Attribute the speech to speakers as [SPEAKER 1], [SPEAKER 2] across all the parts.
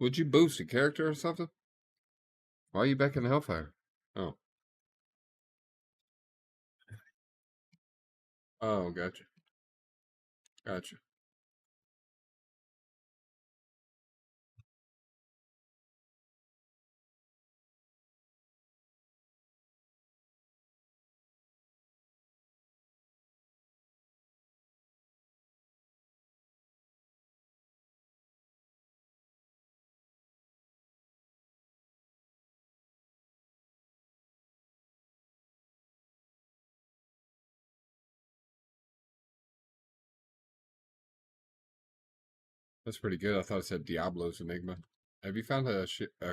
[SPEAKER 1] Would you boost a character or something? Why are you back in the Hellfire? Oh. Oh, gotcha. Gotcha. That's pretty good. I thought it said Diablo's Enigma. Have you found a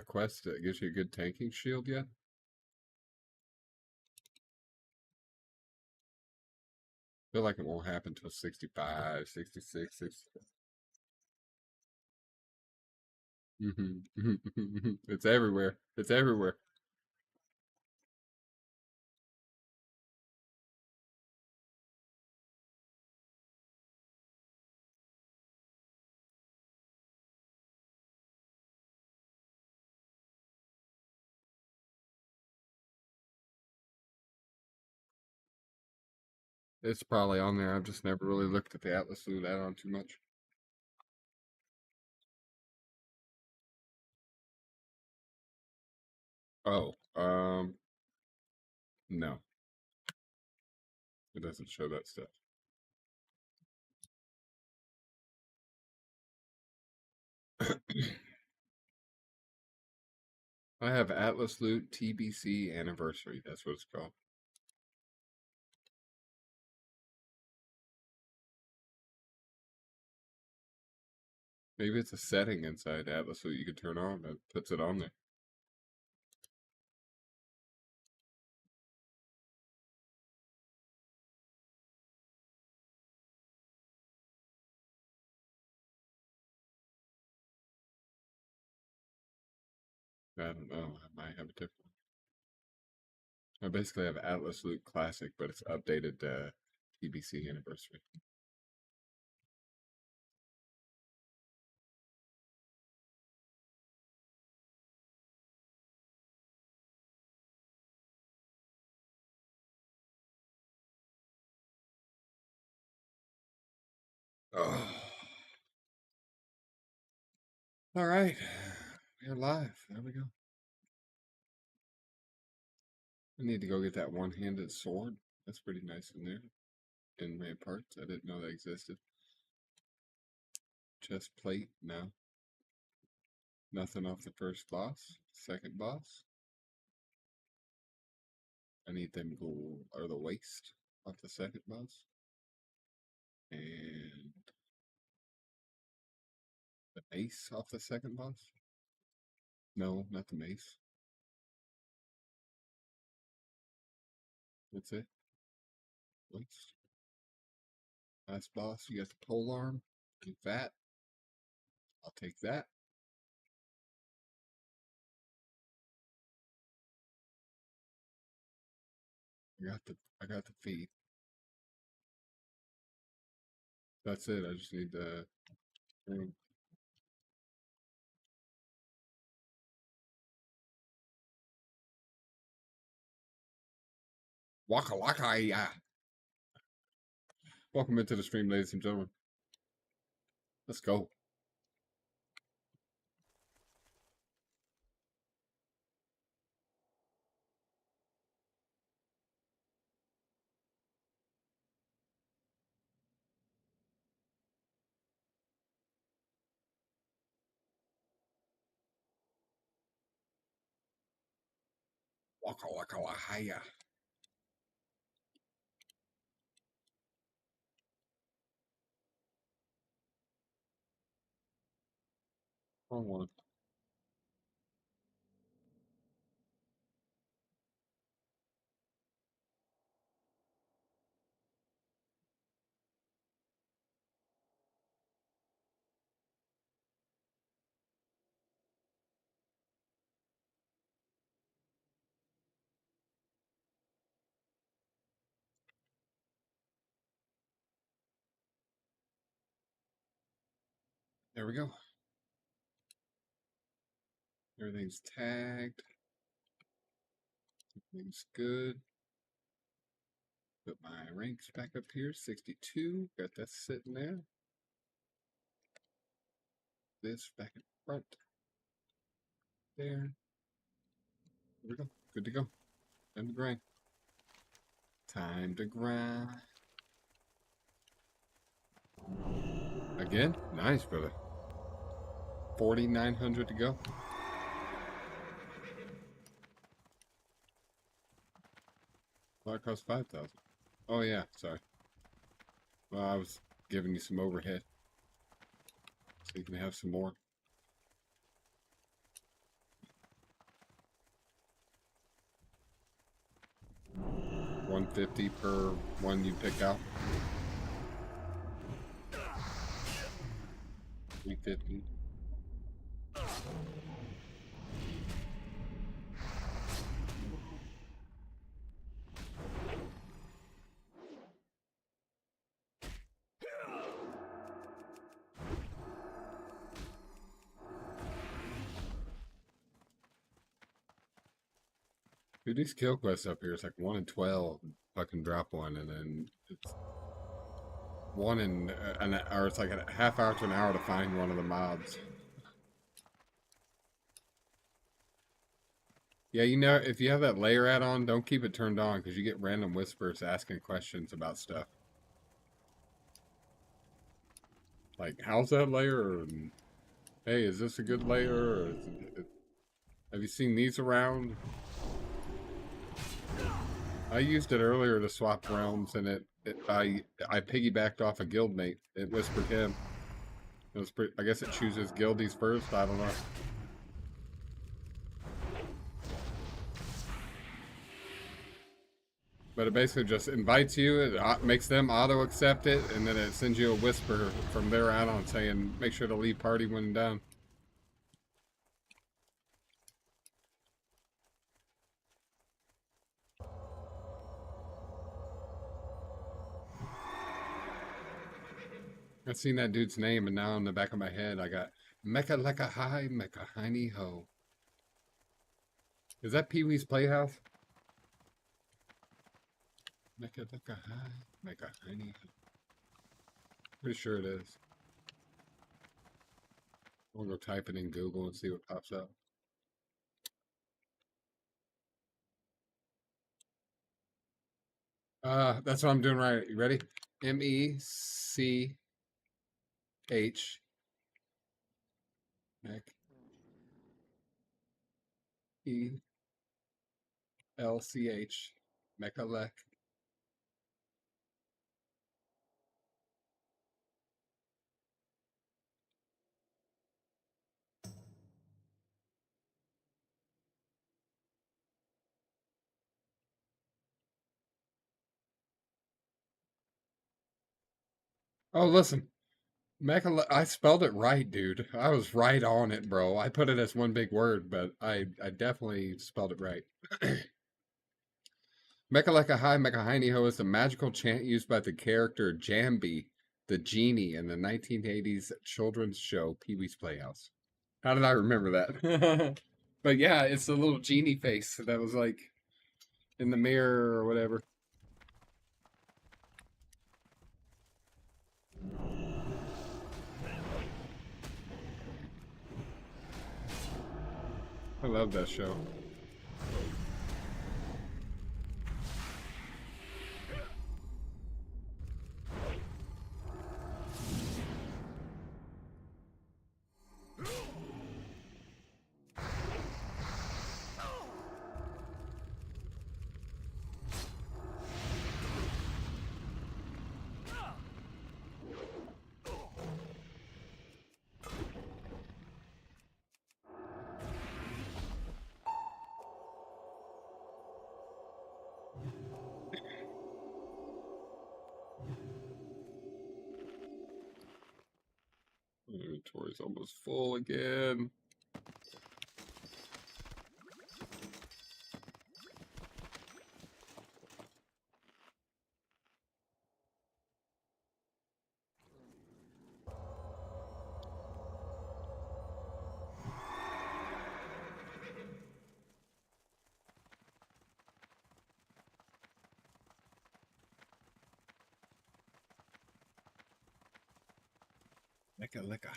[SPEAKER 1] quest that gives you a good tanking shield yet? I feel like it won't happen till 65, 66, 67. It's everywhere. It's everywhere. It's probably on there. I've just never really looked at the Atlas Loot add-on too much. Oh, no. It doesn't show that stuff. I have Atlas Loot TBC Anniversary. That's what it's called. Maybe it's a setting inside Atlas Loot you can turn on that puts it on there. I don't know. I might have a different one. I basically have Atlas Loot Classic, but it's updated TBC Anniversary. Oh. All right. We're live. There we go. I need to go get that one-handed sword. That's pretty nice in there. In my parts. I didn't know that existed. Chest plate, no. Nothing off the first boss. Second boss. I need them gold or the waist off the second boss. And the mace off the second boss. No, not the mace. That's it. Waist. Last boss, you got the pole arm. Get that. I'll take that. I got the feet. That's it. I just need the thing. Waka waka ya. Welcome into the stream, ladies and gentlemen. Let's go. Waka waka waka ya. Wrong one. There we go. Everything's tagged. Everything's good. Put my ranks back up here. 62. Got that sitting there. This back in front. There. There we go. Good to go. Time to grind. Time to grind. Again? Nice, brother. 4,900 to go. Well, it cost 5,000. Oh, yeah. Sorry. Well, I was giving you some overhead. So you can have some more. $150 per one you pick out. $350. Dude, these kill quests up here, it's like 1 in 12. Fucking drop one, and then it's 1 in or it's like a half hour to an hour to find one of the mobs. Yeah, you know, if you have that layer add-on, don't keep it turned on because you get random whispers asking questions about stuff. Like, how's that layer? And, hey, is this a good layer? Or have you seen these around? I used it earlier to swap realms, and I piggybacked off a guildmate. It whispered him. It was pretty, I guess it chooses guildies first. I don't know. But it basically just invites you, it makes them auto-accept it, and then it sends you a whisper from their add-on saying, make sure to leave party when done. I've seen that dude's name, and now in the back of my head, I got Mecca Lecca High, Mecca Hiney Ho. Is that Pee-wee's Playhouse? Mecca Lecca High, Mecca Hiney Ho. Pretty sure it is. We'll go type it in Google and see what pops up. That's what I'm doing right. You ready? MECH. Mech. ELCH. Mechalek. Oh, listen. I spelled it right, dude. I was right on it, bro. I put it as one big word, but I definitely spelled it right. Mechaleka High Mecahiniho is a magical chant used by the character Jambi, the genie, in the 1980s children's show Pee-wee's Playhouse. How did I remember that? But yeah, it's the little genie face that was like in the mirror or whatever. I love that show. My inventory's almost full again. Lecca.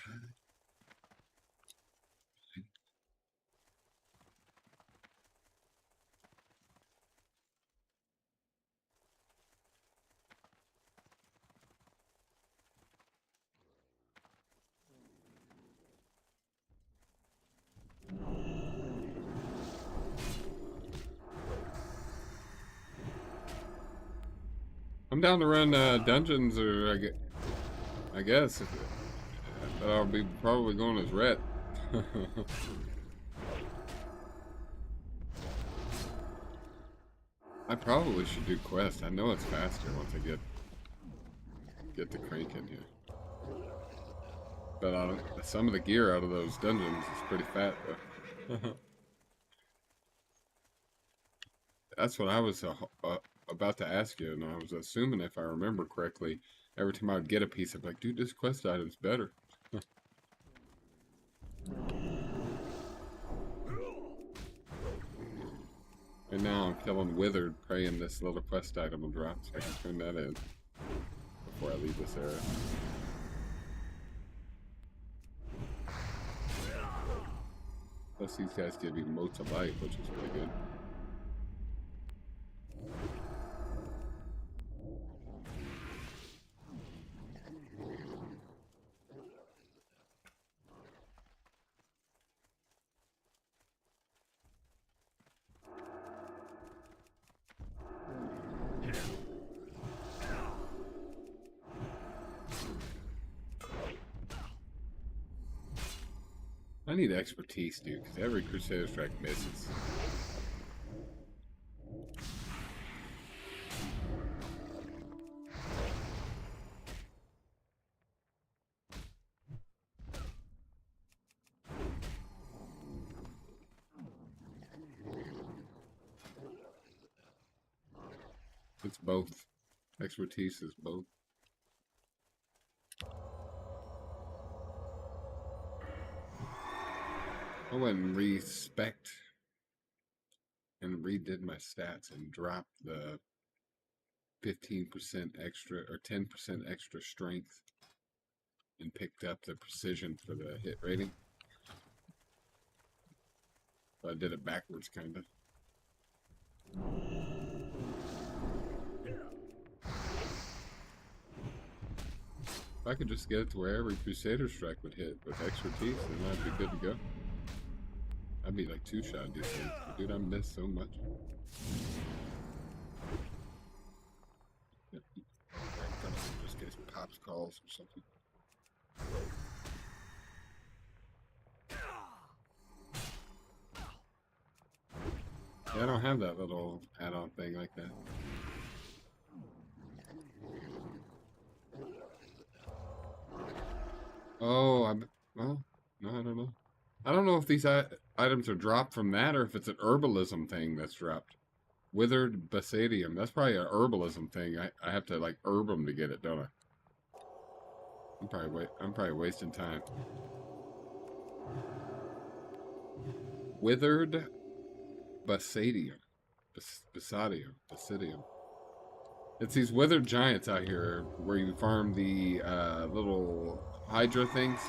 [SPEAKER 1] I'm down to run dungeons, or I guess. But I'll be probably going as Ret. I probably should do quests. I know it's faster once I get the crank in here. But some of the gear out of those dungeons is pretty fat, though. That's what I was about to ask you, and I was assuming, if I remember correctly, every time I would get a piece, I'd be like, dude, this quest item's better. And now I'm killing Withered, praying this little quest item will drop so I can turn that in before I leave this area. Plus these guys give you motes of life, which is pretty good. I need expertise, dude, because every Crusader strike misses. It's both. Expertise is both. I went and respect and redid my stats and dropped the 15% extra or 10% extra strength and picked up the precision for the hit rating. So I did it backwards, kind of. If I could just get it to where every Crusader strike would hit with expertise, then I'd be good to go. I'd be like two-shot these things. But dude, I miss so much. Just get pops calls or something. Yeah, I don't have that little add-on thing like that. Oh, well, no, I don't know. I don't know if these items are dropped from that or if it's an herbalism thing that's dropped. Withered Basadium. That's probably an herbalism thing. I have to like herb them to get it, don't I? I'm probably wasting time. Withered Basadium. Basidium. It's these withered giants out here where you farm the little Hydra things.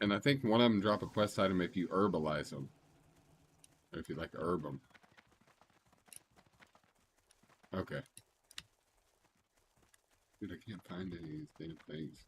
[SPEAKER 1] And I think one of them drop a quest item if you herbalize them. Or if you like herb them. Okay. Dude, I can't find any of these damn things.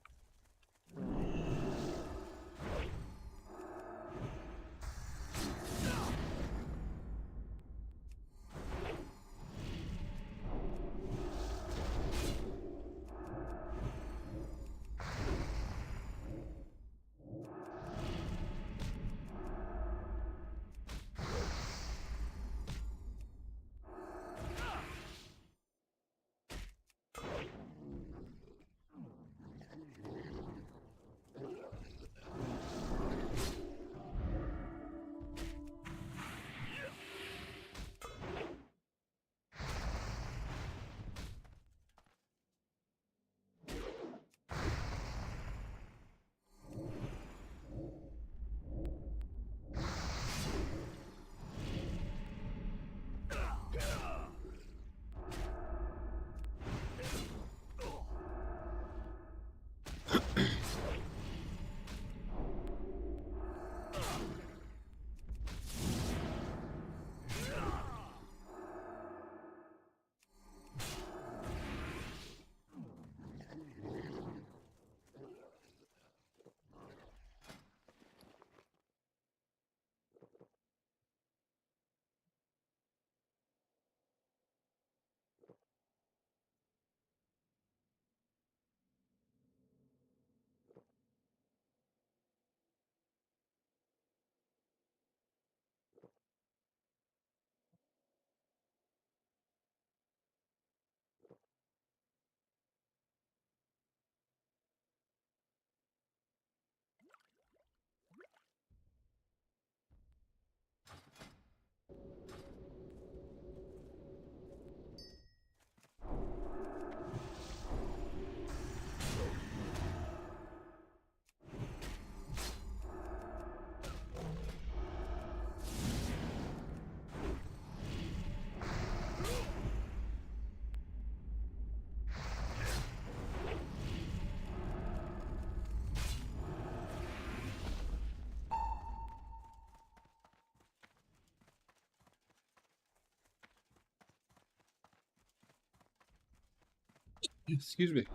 [SPEAKER 1] Excuse me.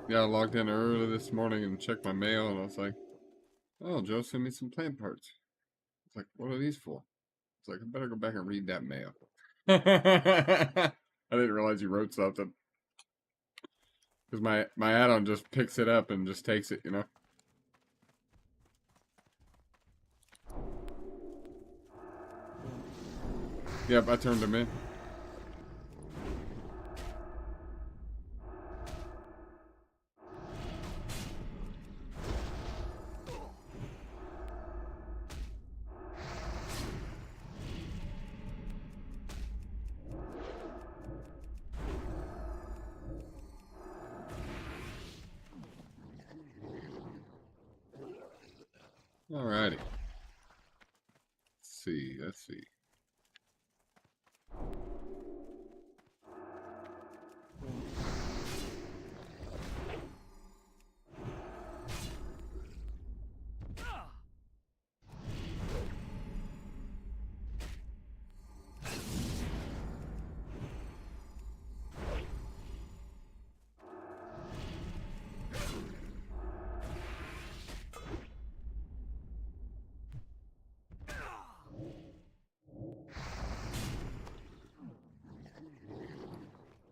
[SPEAKER 1] Yeah, I logged in early this morning and checked my mail, and I was like, "Oh, Joe sent me some plant parts." It's like, "What are these for?" It's like, "I better go back and read that mail." I didn't realize you wrote something because my add-on just picks it up and just takes it, you know. Yep, I turned them in. Alrighty. Let's see.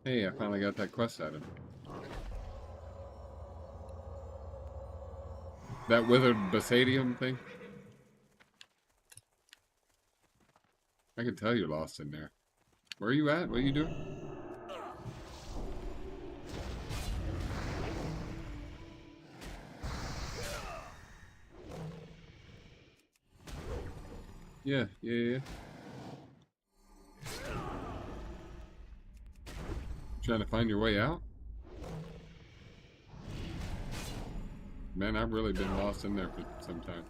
[SPEAKER 1] Hey, I finally got that quest item. That withered basadium thing? I can tell you're lost in there. Where are you at? What are you doing? Yeah. Trying to find your way out? Man, I've really been lost in there for some time.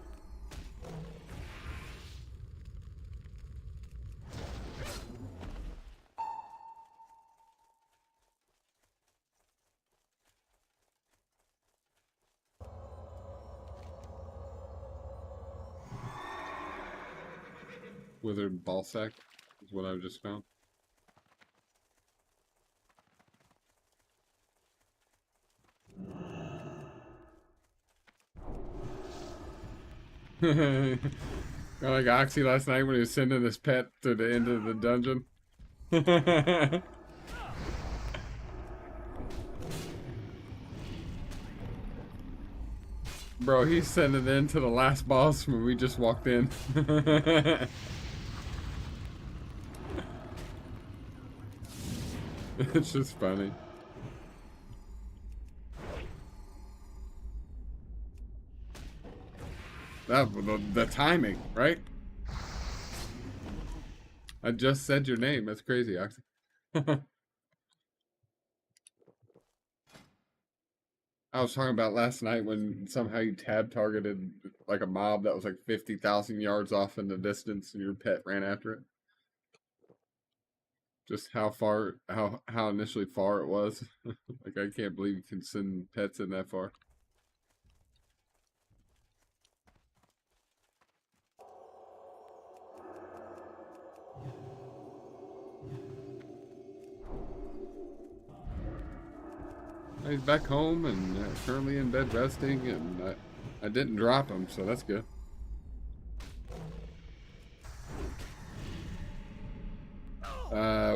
[SPEAKER 1] Withered ballsack is what I just found. Kind of like Oxy last night when he was sending his pet to the end of the dungeon. Bro, he's sending it into the last boss when we just walked in. It's just funny. The timing, right? I just said your name. That's crazy, Oxy. I was talking about last night when somehow you tab targeted like a mob that was like 50,000 yards off in the distance and your pet ran after it. Just how initially far it was. Like, I can't believe you can send pets in that far. He's back home and currently in bed resting, and I didn't drop him, so that's good.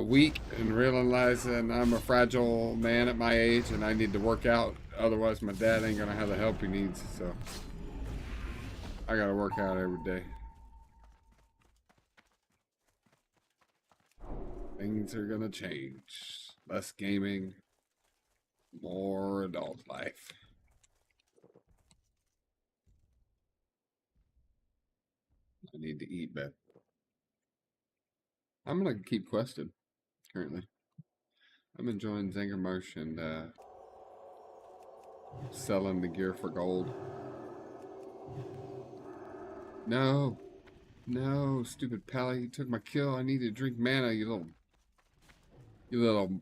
[SPEAKER 1] Weak and realizing I'm a fragile man at my age and I need to work out. Otherwise, my dad ain't gonna have the help he needs, so I gotta work out every day. Things are gonna change. Less gaming, more adult life. I need to eat better. I'm gonna keep questing currently. I'm enjoying Zangarmarsh and Selling the gear for gold. No. No, stupid pally. You took my kill. I need to drink mana, you little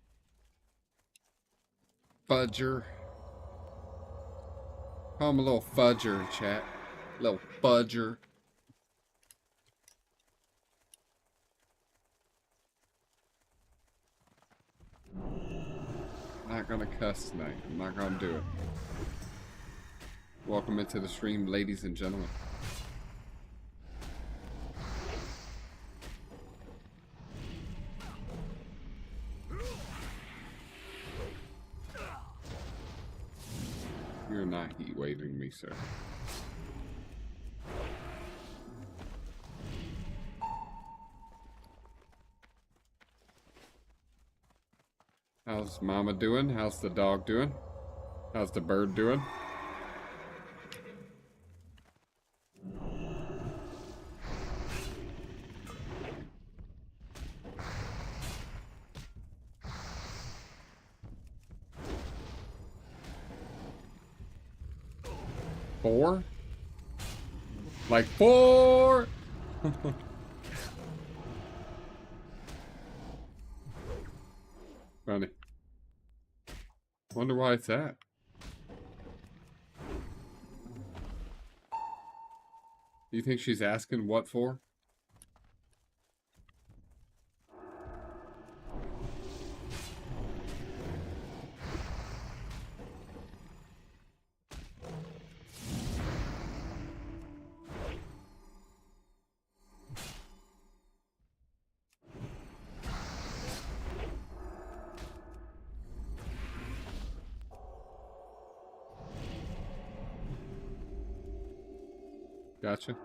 [SPEAKER 1] fudger. Call him a little fudger, chat. Little fudger. Not gonna cuss tonight. I'm not gonna do it. Welcome into the stream, ladies and gentlemen. You're not heat waving me, sir. How's mama doing? How's the dog doing? How's the bird doing? Four? Like 4? Funny. Wonder why it's that. Do you think she's asking what for? Gotcha.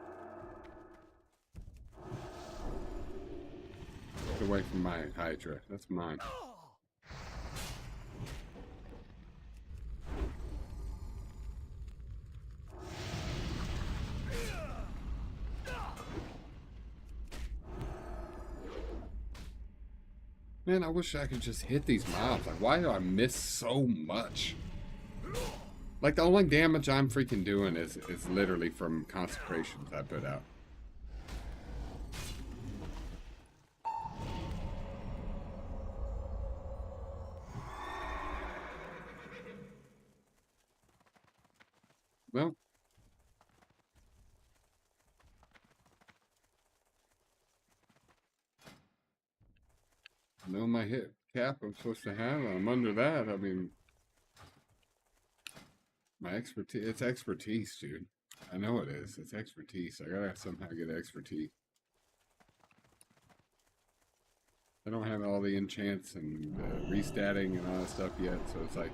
[SPEAKER 1] Get away from my Hydra. That's mine. Man, I wish I could just hit these mobs. Like, why do I miss so much? Like, the only damage I'm freaking doing is literally from consecrations I put out. Well. I know my hit cap I'm supposed to have. I'm under that. I mean, my expertise. It's expertise, dude. I know it is. It's expertise. I gotta somehow get expertise. I don't have all the enchants and restatting and all that stuff yet, so it's like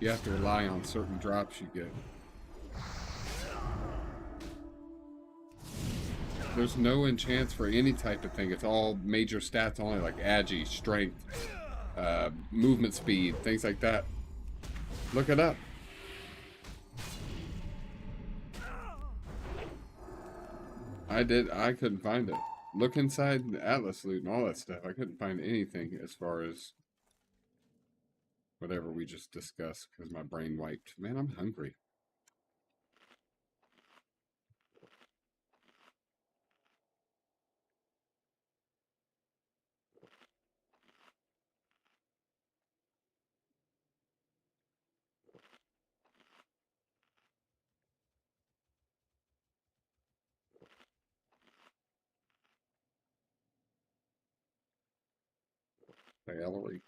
[SPEAKER 1] you have to rely on certain drops you get. There's no enchants for any type of thing. It's all major stats only, like agi, strength, movement speed, things like that. Look it up. I couldn't find it. Look inside the Atlas loot and all that stuff. I couldn't find anything as far as whatever we just discussed because my brain wiped. Man, I'm hungry. Gallery.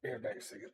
[SPEAKER 1] Here, back a second.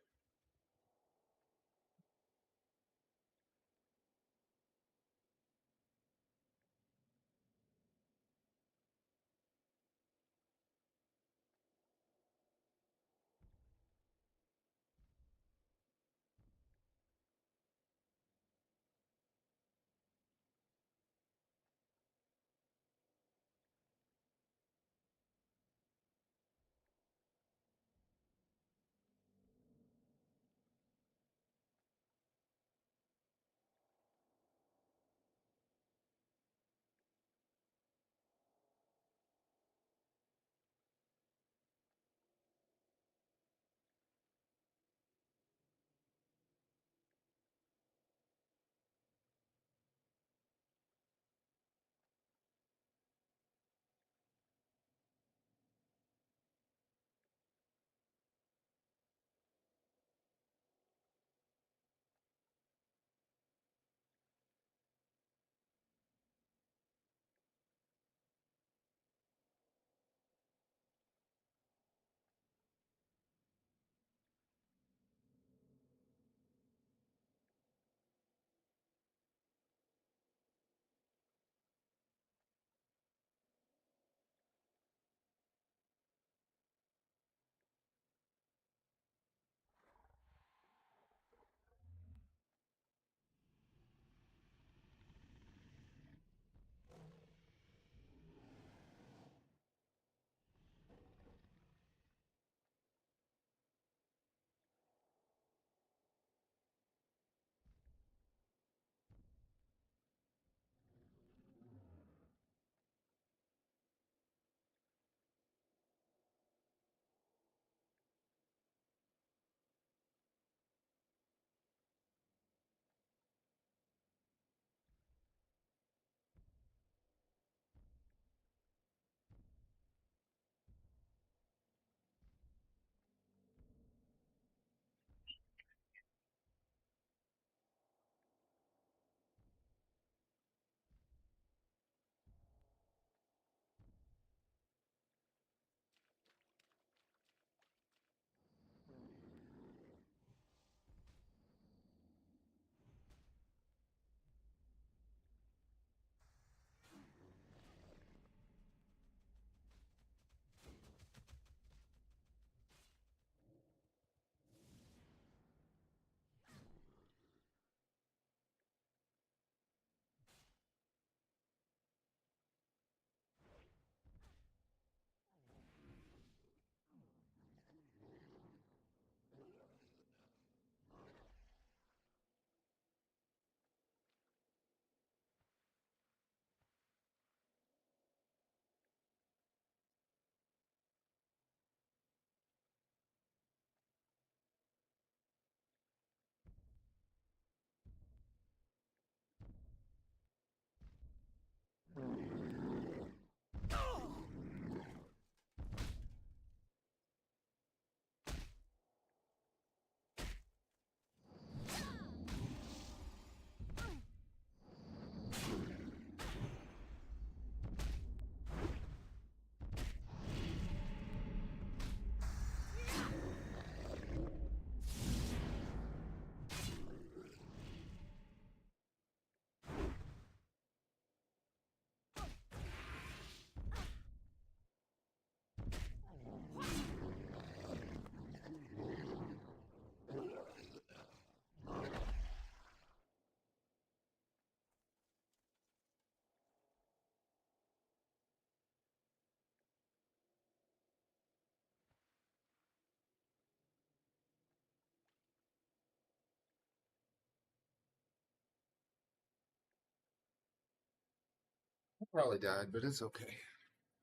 [SPEAKER 1] Probably died, but it's okay.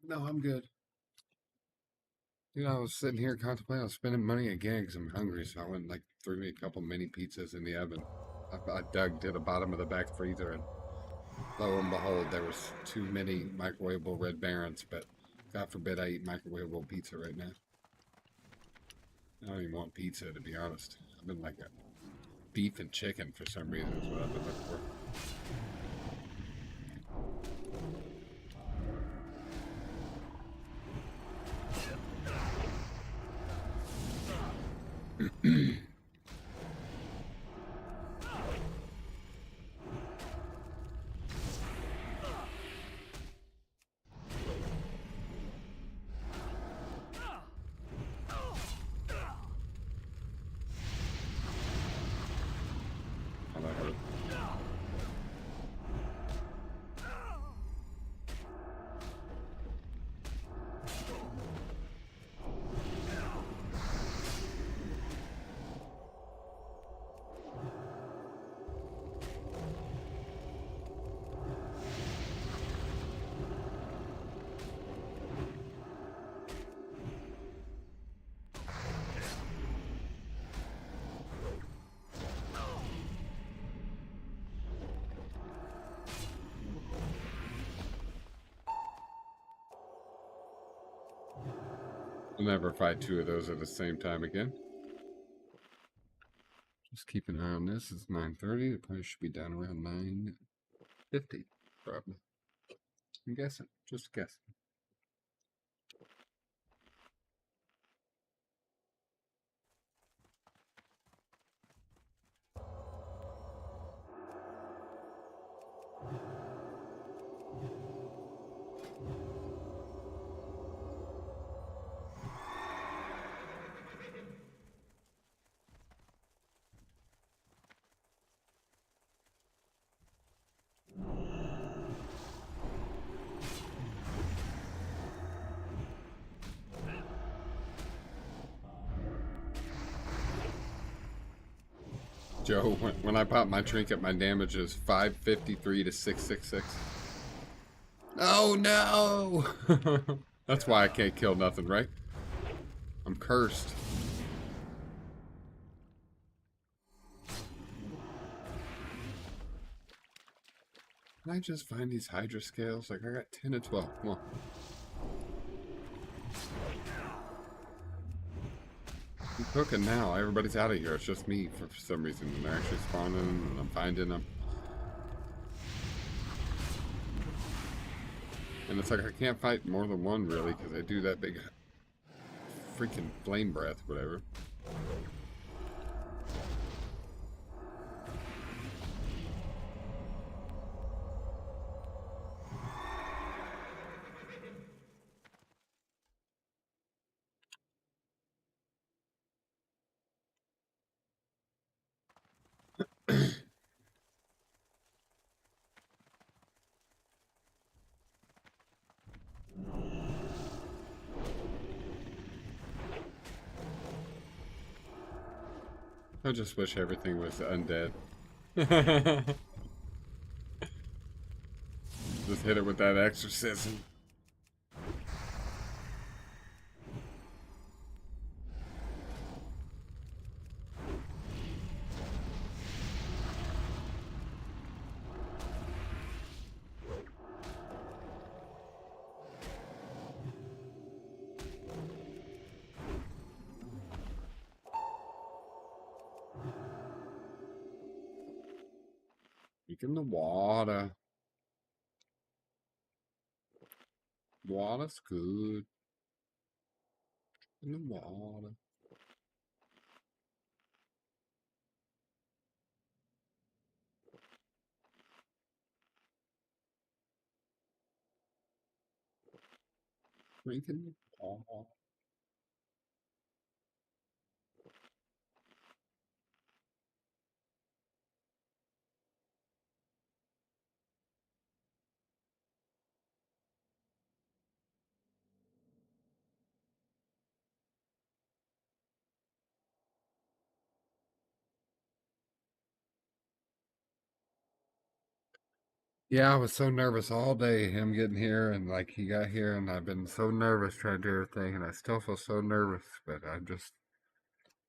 [SPEAKER 1] No, I'm good. I was sitting here contemplating on spending money again because I'm hungry, so I went and threw me a couple mini pizzas in the oven. I dug to the bottom of the back freezer, and lo and behold, there was too many microwavable Red Barons, but God forbid I eat microwavable pizza right now. I don't even want pizza, to be honest. I've been like a beef and chicken for some reason is what I've been looking for. Oh, that hurt. I'll never fight two of those at the same time again. Just keep an eye on this. It's 9:30. The price should be down around 9:50, probably. I'm guessing. Just guessing. Joe, when I pop my trinket, my damage is 553 to 666. Oh no! That's why I can't kill nothing, right? I'm cursed. Can I just find these Hydra scales? Like, I got 10 to 12. Come on. I'm cooking now. Everybody's out of here. It's just me for some reason. And they're actually spawning and I'm finding them. And it's like I can't fight more than one, really, because I do that big freaking flame breath, whatever. I just wish everything was undead. Just hit it with that exorcism. Drink in the water. Water's good. In the water. Drink in the water. Yeah, I was so nervous all day, him getting here, and like he got here, and I've been so nervous trying to do everything, and I still feel so nervous, but I'm just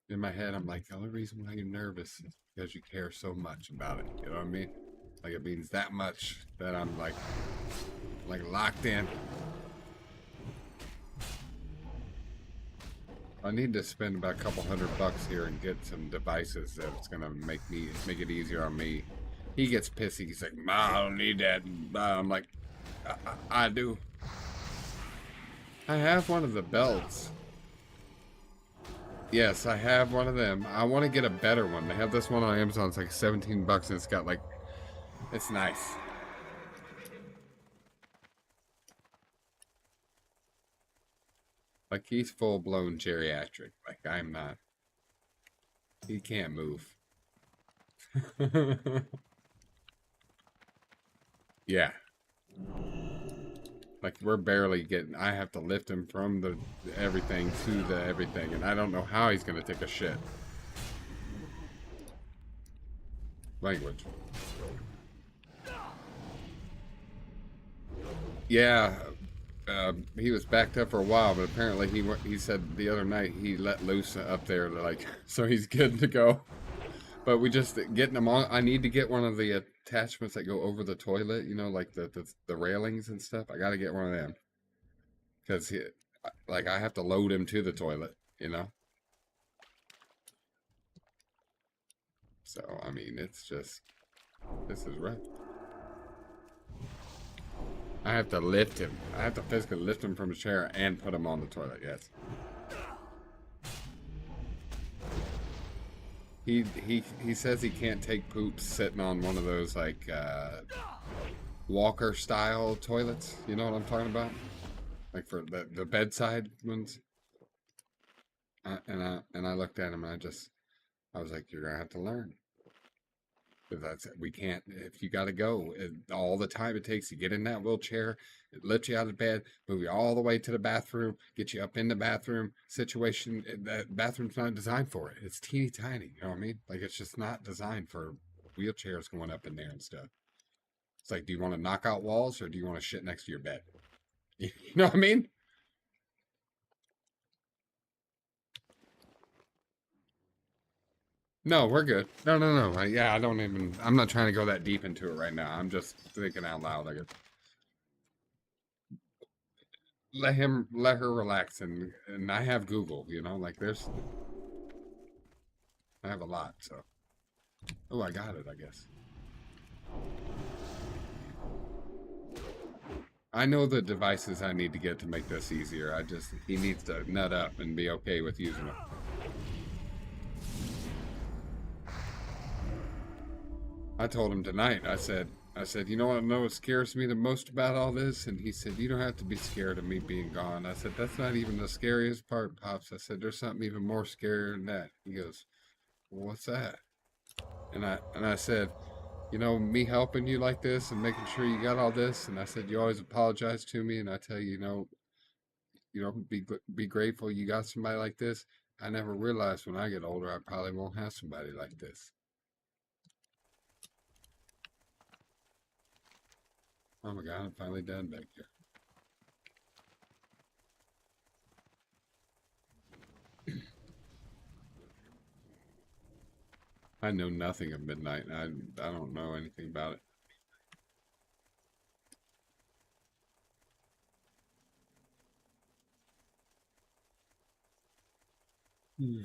[SPEAKER 1] in my head, I'm like, the only reason why you're nervous is because you care so much about it. You know what I mean? Like it means that much that I'm like locked in. I need to spend about a couple $100 here and get some devices that's gonna make it easier on me. He gets pissy. He's like, "Ma, I don't need that." I'm like, I do. I have one of the belts. Yes, I have one of them. I want to get a better one. They have this one on Amazon. It's like $17, and it's got like, it's nice. Like he's full blown geriatric. Like I'm not. He can't move. Yeah. Like we're barely getting. I have to lift him from the everything to the everything, and I don't know how he's gonna take a shit. Language. Yeah, he was backed up for a while, but apparently he said the other night he let loose up there, like so he's good to go. But we just getting them on. I need to get one of the attachments that go over the toilet. You know, like the railings and stuff. I got to get one of them because like I have to load him to the toilet. You know. So I mean, it's just this is rough. I have to lift him. I have to physically lift him from a chair and put him on the toilet. Yes. He says he can't take poops sitting on one of those like walker style toilets. You know what I'm talking about? Like for the bedside ones. And I looked at him and I was like, you're gonna have to learn. That's we can't. If you got to go, all the time it takes to get in that wheelchair, it lifts you out of bed, move you all the way to the bathroom, get you up in the bathroom situation. That bathroom's not designed for it. It's teeny tiny. You know what I mean? Like it's just not designed for wheelchairs going up in there and stuff. It's like, do you want to knock out walls or do you want to shit next to your bed? You know what I mean? No, we're good. No, no, no. Yeah, I don't even. I'm not trying to go that deep into it right now. I'm just thinking out loud. Like, let her relax, and I have Google. You know, like I have a lot. So, oh, I got it. I guess I know the devices I need to get to make this easier. He needs to nut up and be okay with using them. I told him tonight. I said, you know what scares me the most about all this? And he said, you don't have to be scared of me being gone. I said, that's not even the scariest part, Pops. I said, there's something even more scarier than that. He goes, well, what's that? And I said, you know, me helping you like this and making sure you got all this. And I said, you always apologize to me, and I tell you, be grateful you got somebody like this. I never realized when I get older, I probably won't have somebody like this. Oh my God, I'm finally done back here. I know nothing of midnight. I don't know anything about it. Hmm.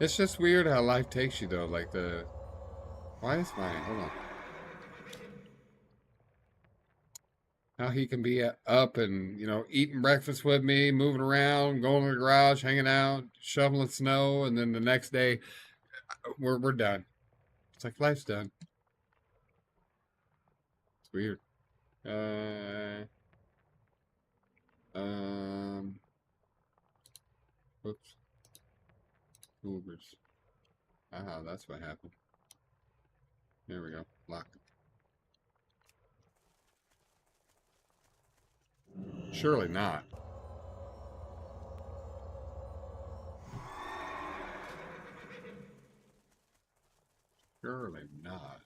[SPEAKER 1] It's just weird how life takes you though. Like why is mine? Hold on. How he can be up and eating breakfast with me, moving around, going to the garage, hanging out, shoveling snow, and then the next day we're done. It's like life's done. It's weird. Uh, um, whoops. Ubers. Ah, that's what happened. Here we go. Lock. Surely not. Surely not.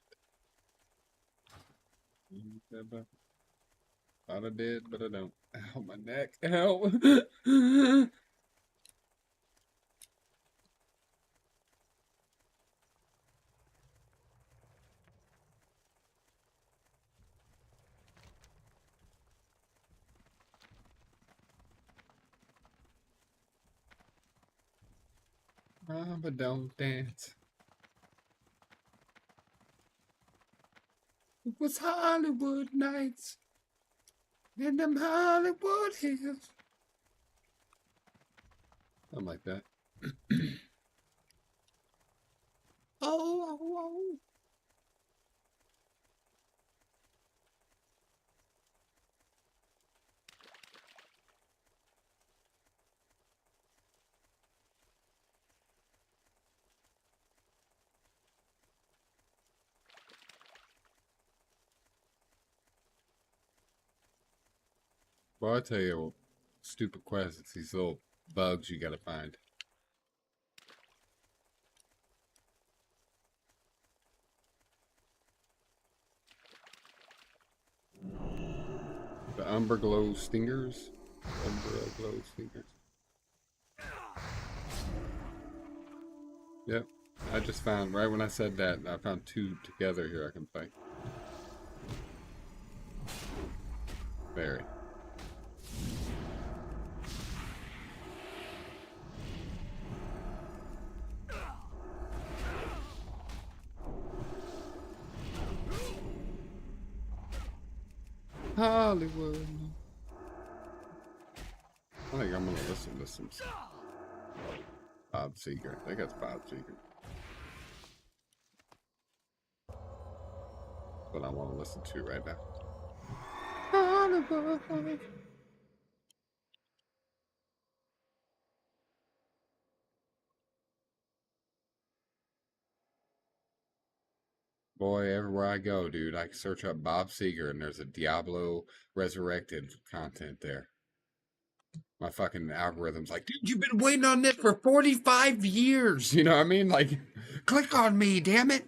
[SPEAKER 1] Thought I did, but I don't. Ow, my neck. Ow. Mama, don't dance. It was Hollywood nights in them Hollywood hills. Something like that. Oh, oh, oh. Well, I tell you, stupid quest. It's these little bugs you gotta find. The Umber Glow Stingers. Umber Glow Stingers. Yep. I just found, right when I said that, I found two together here I can play. Very. Hollywood. I think I'm gonna listen to some Bob Seger. I think that's Bob Seger. That's what I want to listen to right now. Hollywood. Boy, everywhere I go, dude, I can search up Bob Seger and there's a Diablo Resurrected content there. My fucking algorithm's like, dude, you've been waiting on this for 45 years. You know what I mean? Like, click on me, damn it.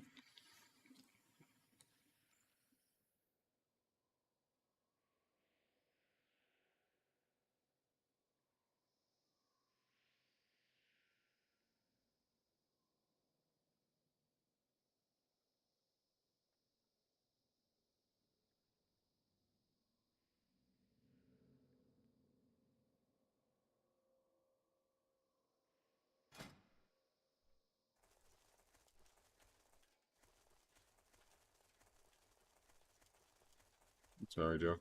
[SPEAKER 1] Sorry, Joe.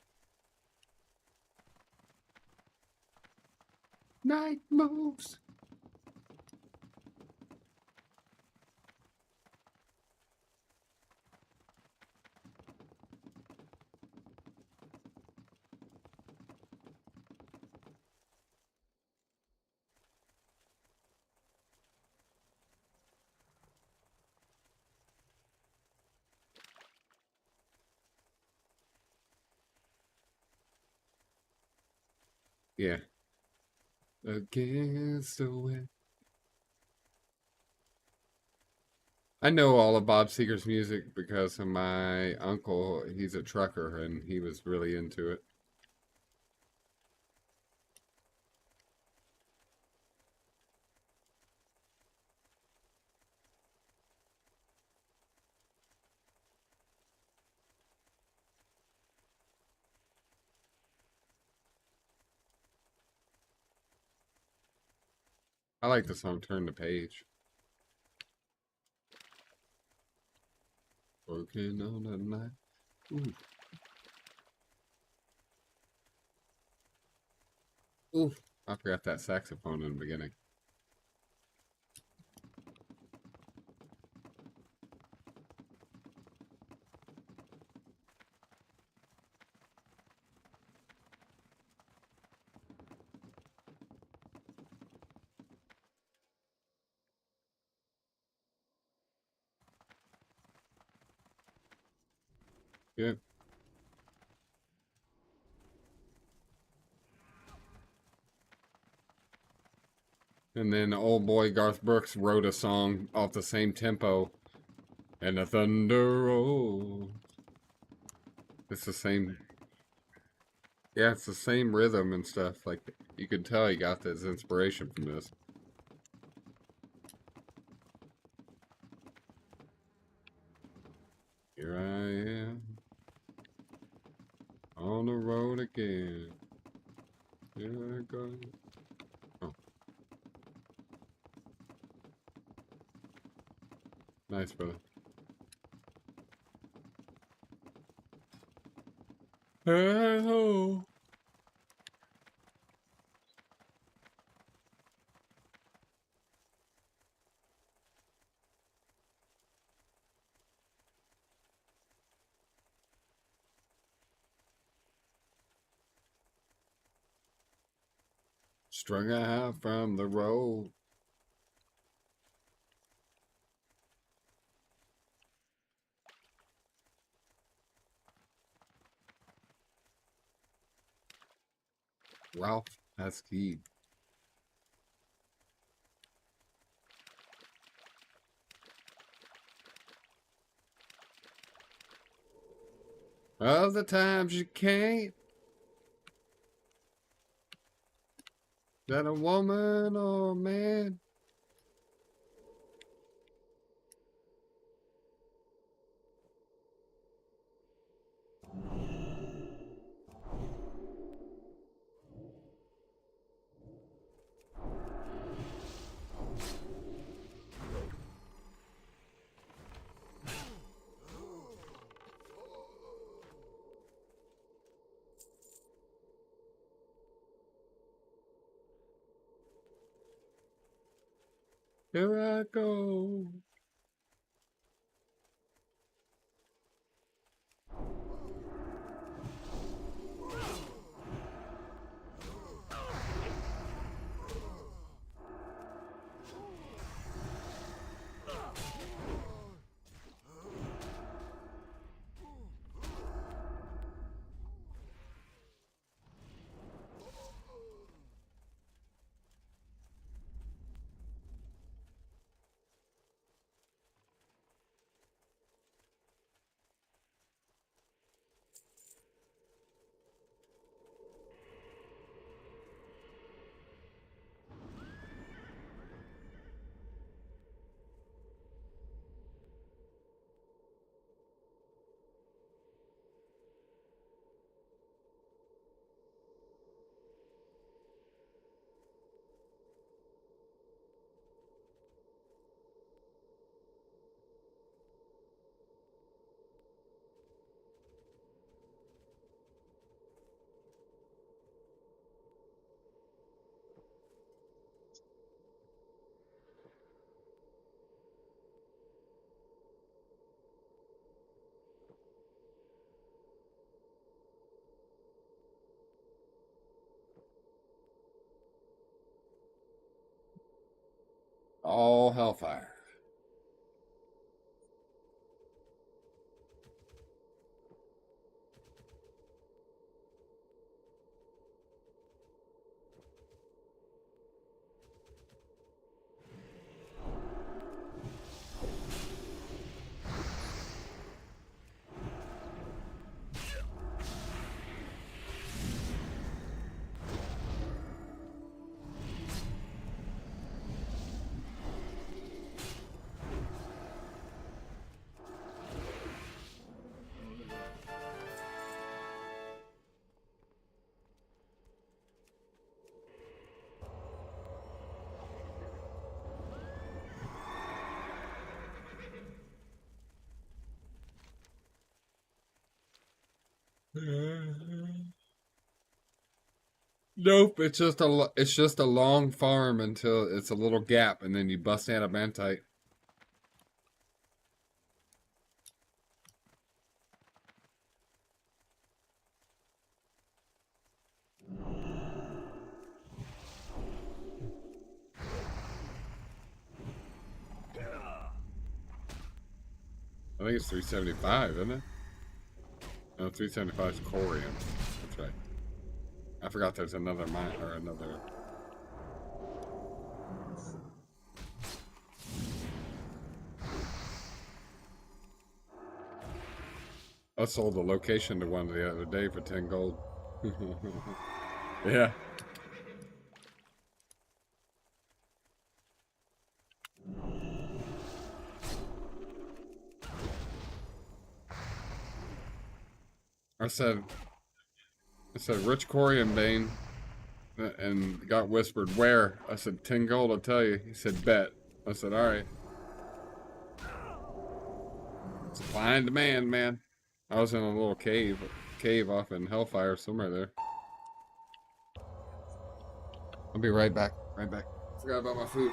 [SPEAKER 1] Night moves. Yeah. Against the wind. I know all of Bob Seger's music because of my uncle. He's a trucker and he was really into it. I like the song Turn the Page. Working on a night. Ooh. Ooh. I forgot that saxophone in the beginning. Yeah. And then old boy Garth Brooks wrote a song off the same tempo. And the thunder rolls. It's the same. Yeah, it's the same rhythm and stuff. Like, you could tell he got his inspiration from this. Here I am. On the road again. Here I go. Oh. Nice, brother. Hello. Strung out from the road. Ralph Haskell. Other times you can't. That a woman or a man? Here I go. All hellfire. Nope, it's just a long farm until it's a little gap, and then you bust adamantite. I think it's 375, isn't it? No, 375 is corium. That's right. I forgot there's another mine or another. I sold a location to one the other day for 10 gold. Yeah. I said, rich corium vein, and got whispered, where? I said, 10 gold, I'll tell you. He said, bet. I said, all right. Supply and demand, man. I was in a little cave off in Hellfire, somewhere there. I'll be right back. Right back. Forgot about my food.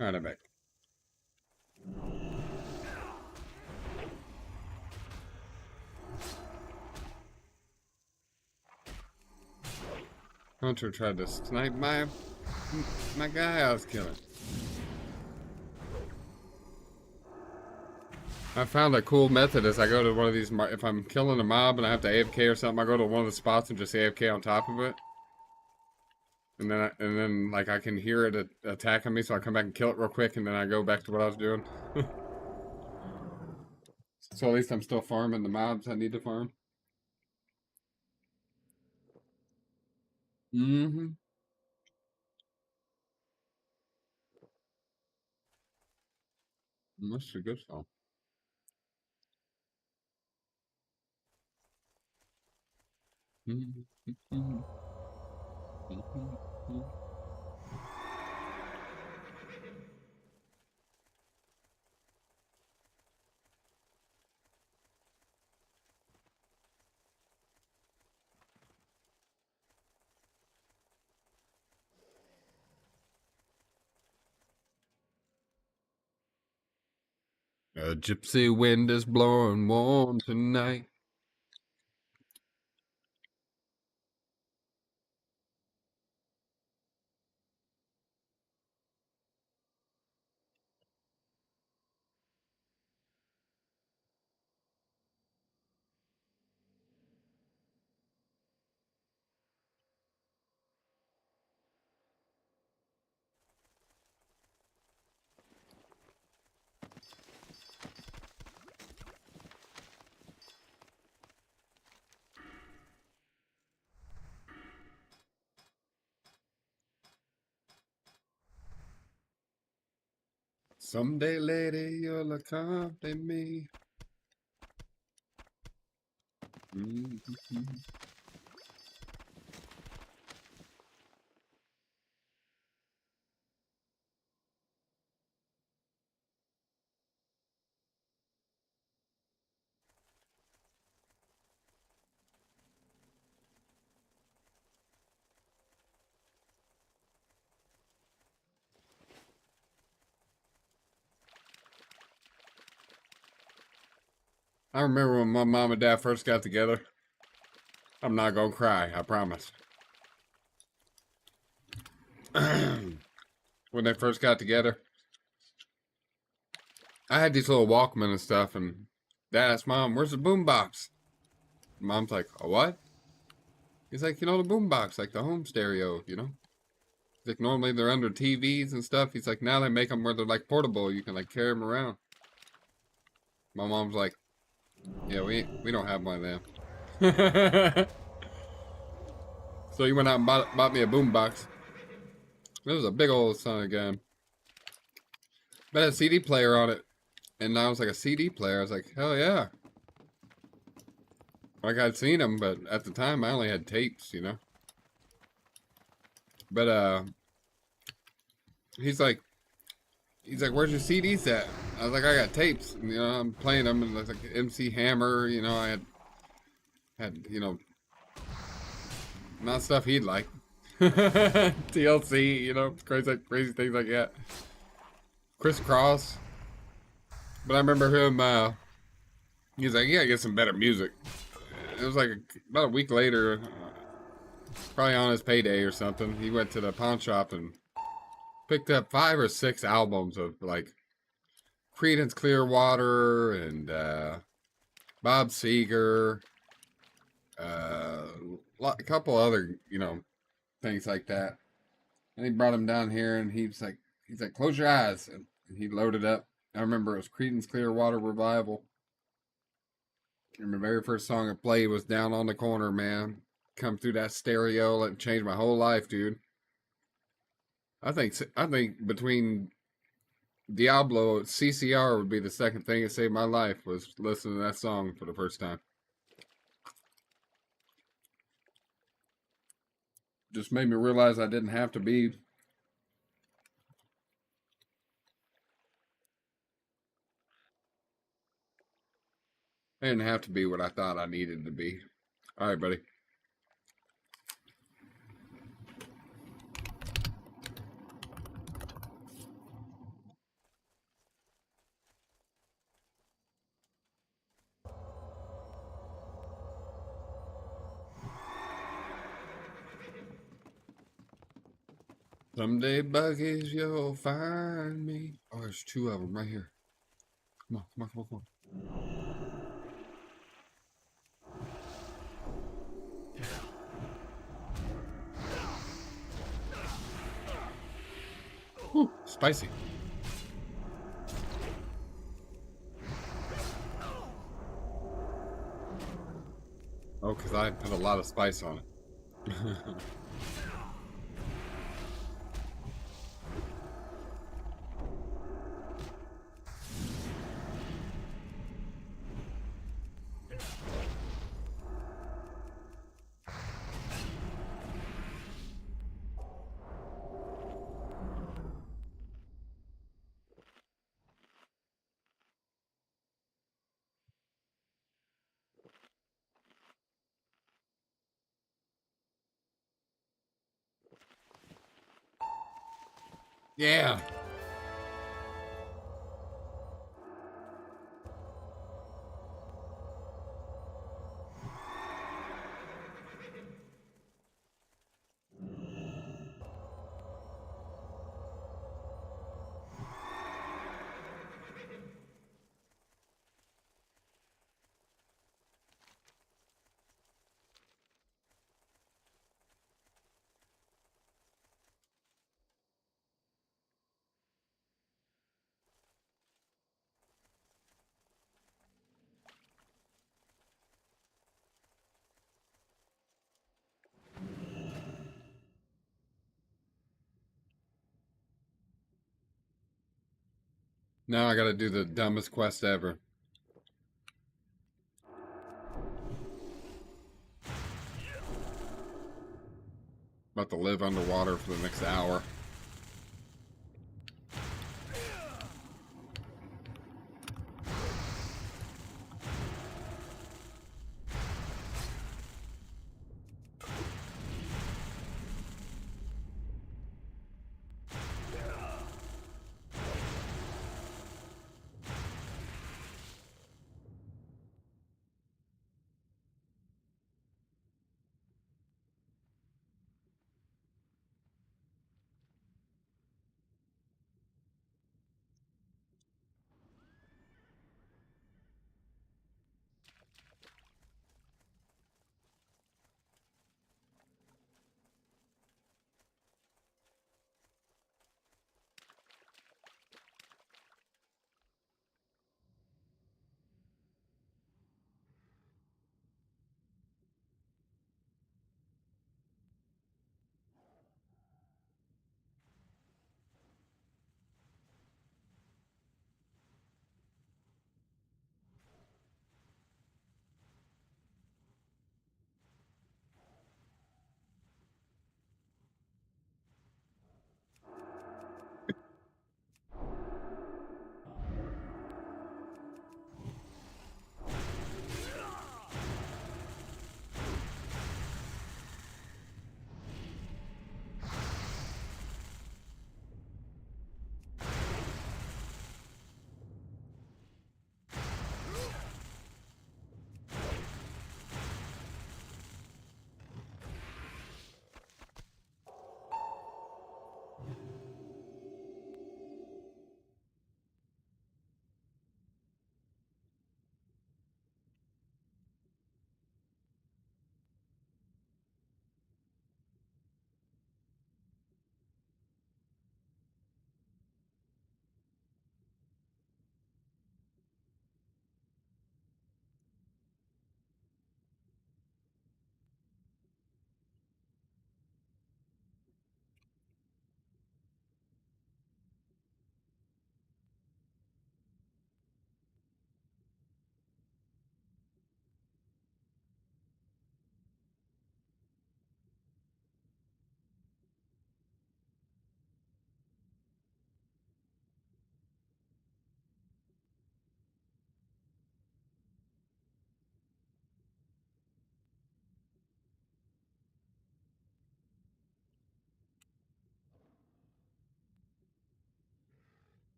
[SPEAKER 1] Alright, I'm back. Hunter tried to snipe my guy I was killing. I found a cool method as I go to one of these, if I'm killing a mob and I have to AFK or something, I go to one of the spots and just AFK on top of it. And then like I can hear it attacking me, so I come back and kill it real quick, and then I go back to what I was doing. So at least I'm still farming the mobs I need to farm. Mm-hmm. That's a good song. A gypsy wind is blowing warm tonight. Someday, lady, you'll accompany me. I remember when my mom and dad first got together. I'm not gonna cry, I promise. When they first got together, I had these little Walkman and stuff, and Dad asked Mom, "Where's the boombox?" Mom's like, "A what?" He's like, "You know, the boombox, like the home stereo, you know?" He's like, "Normally they're under TVs and stuff." He's like, "Now they make them where they're like portable. You can like carry them around." My mom's like, "Yeah, we don't have one of them." So he went out and bought me a boombox. It was a big old son of a gun. But it had a CD player on it. And now it's like a CD player. I was like, hell yeah. Like I'd seen them, but at the time I only had tapes, you know. But he's like, "Where's your CDs at?" I was like, "I got tapes." And, you know, I'm playing them, and it's like MC Hammer. You know, I had you know, not stuff he'd like. TLC, you know, crazy things like that. Crisscross. But I remember him. He's like, "You gotta get some better music." It was like about a week later, probably on his payday or something. He went to the pawn shop and picked up 5 or 6 albums of like Creedence Clearwater and Bob Seger, a couple other, you know, things like that. And he brought him down here, and he's like, "Close your eyes," and he loaded up. I remember it was Creedence Clearwater Revival. And the very first song I played was "Down on the Corner," man. Come through that stereo, it changed my whole life, dude. I think between Diablo, CCR would be the second thing that saved my life, was listening to that song for the first time. Just made me realize I didn't have to be. I didn't have to be what I thought I needed to be. All right, buddy. Someday, buggies, you'll find me. Oh, there's two of them right here. Come on, come on, come on, come on. Whew, spicy. Oh, because I put a lot of spice on it. Yeah. Now I gotta do the dumbest quest ever. About to live underwater for the next hour.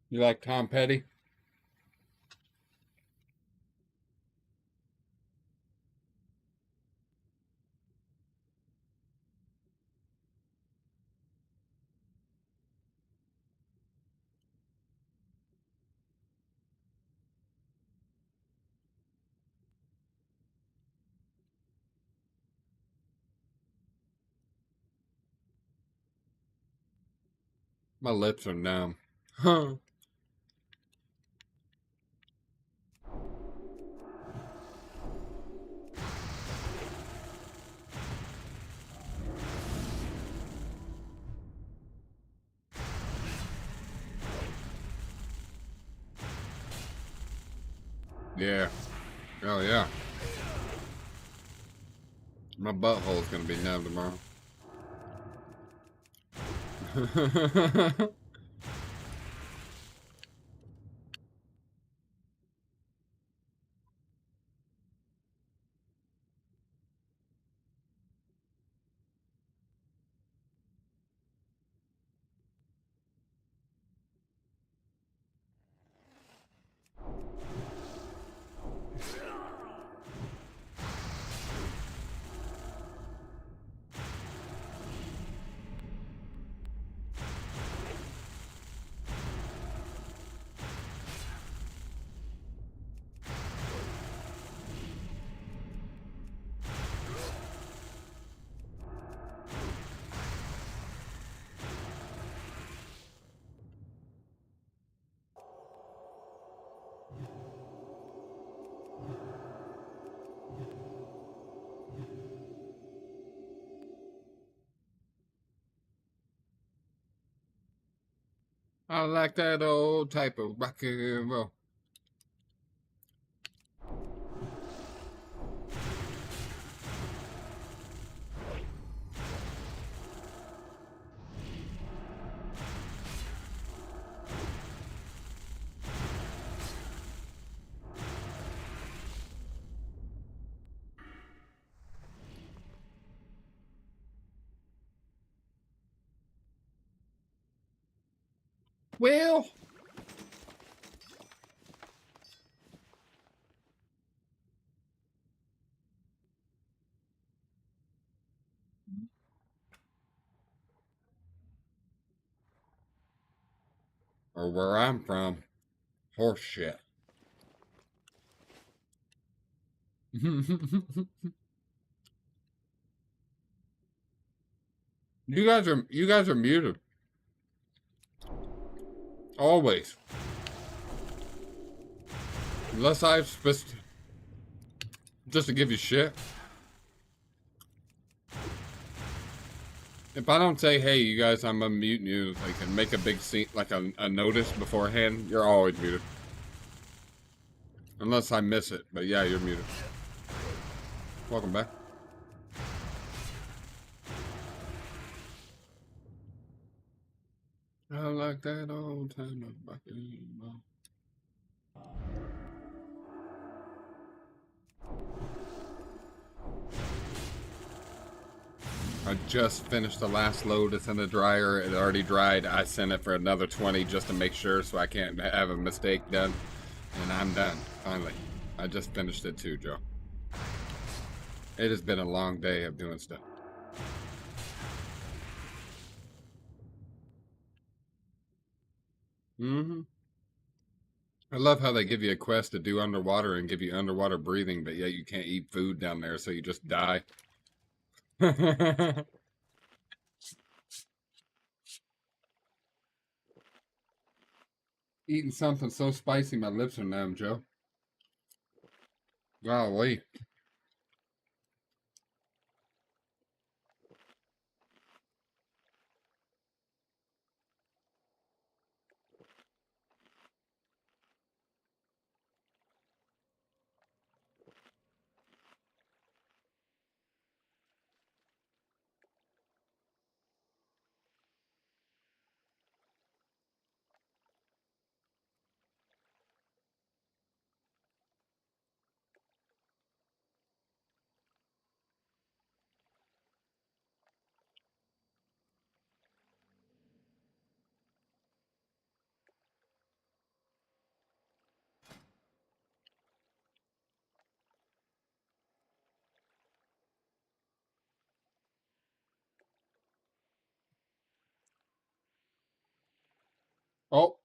[SPEAKER 1] You like Tom Petty? My lips are numb. Huh. Yeah. Oh, yeah. My butthole's gonna be numb tomorrow. I like that old type of rock and roll. Well, or where I'm from, horse shit. You guys are muted. Always. Unless I'm supposed to, just to give you shit. If I don't say, hey, you guys, I'm unmuting you, like, and make a big scene, like a notice beforehand, you're always muted. Unless I miss it, but yeah, you're muted. Welcome back. I like that old time of rock and roll. I just finished the last load. It's in the dryer. It already dried. I sent it for another 20 just to make sure so I can't have a mistake done. And I'm done, finally. I just finished it too, Joe. It has been a long day of doing stuff. Mm-hmm. I love how they give you a quest to do underwater and give you underwater breathing, but yet you can't eat food down there, so you just die. Eating something so spicy my lips are numb, Joe. Golly. Oh,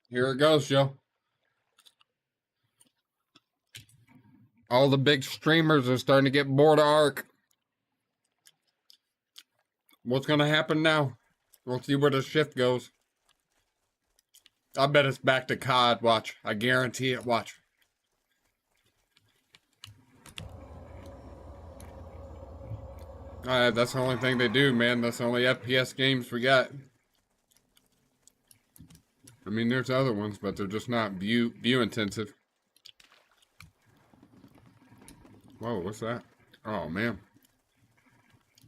[SPEAKER 1] here it goes, Joe. All the big streamers are starting to get bored of Ark. What's going to happen now? We'll see where the shift goes. I bet it's back to COD. Watch. I guarantee it. Watch. That's the only thing they do, man. That's the only FPS games we got. I mean, there's other ones, but they're just not view intensive. Whoa, what's that? Oh, man.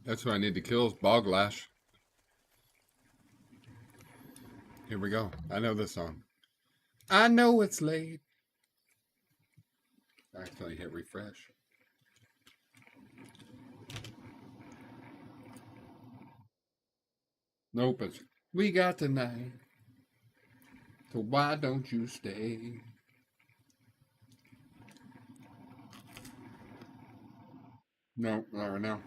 [SPEAKER 1] That's what I need to kill is Boglash. Here we go. I know this song. I know it's late. I accidentally hit refresh. Nope, it's we got tonight. So why don't you stay? No, not right now.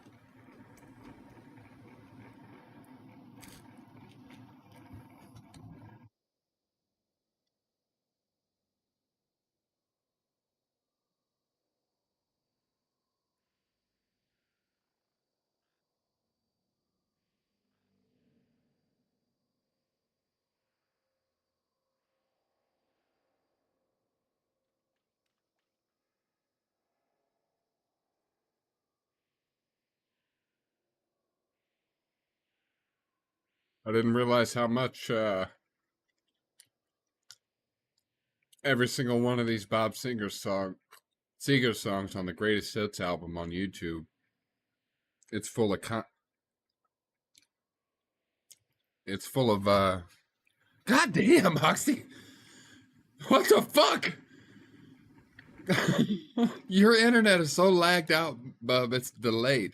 [SPEAKER 1] I didn't realize how much every single one of these Bob Seger songs on the Greatest Hits album on YouTube. It's full of it's full of God damn, Hoxie. What the fuck? Your internet is so lagged out, Bub, it's delayed.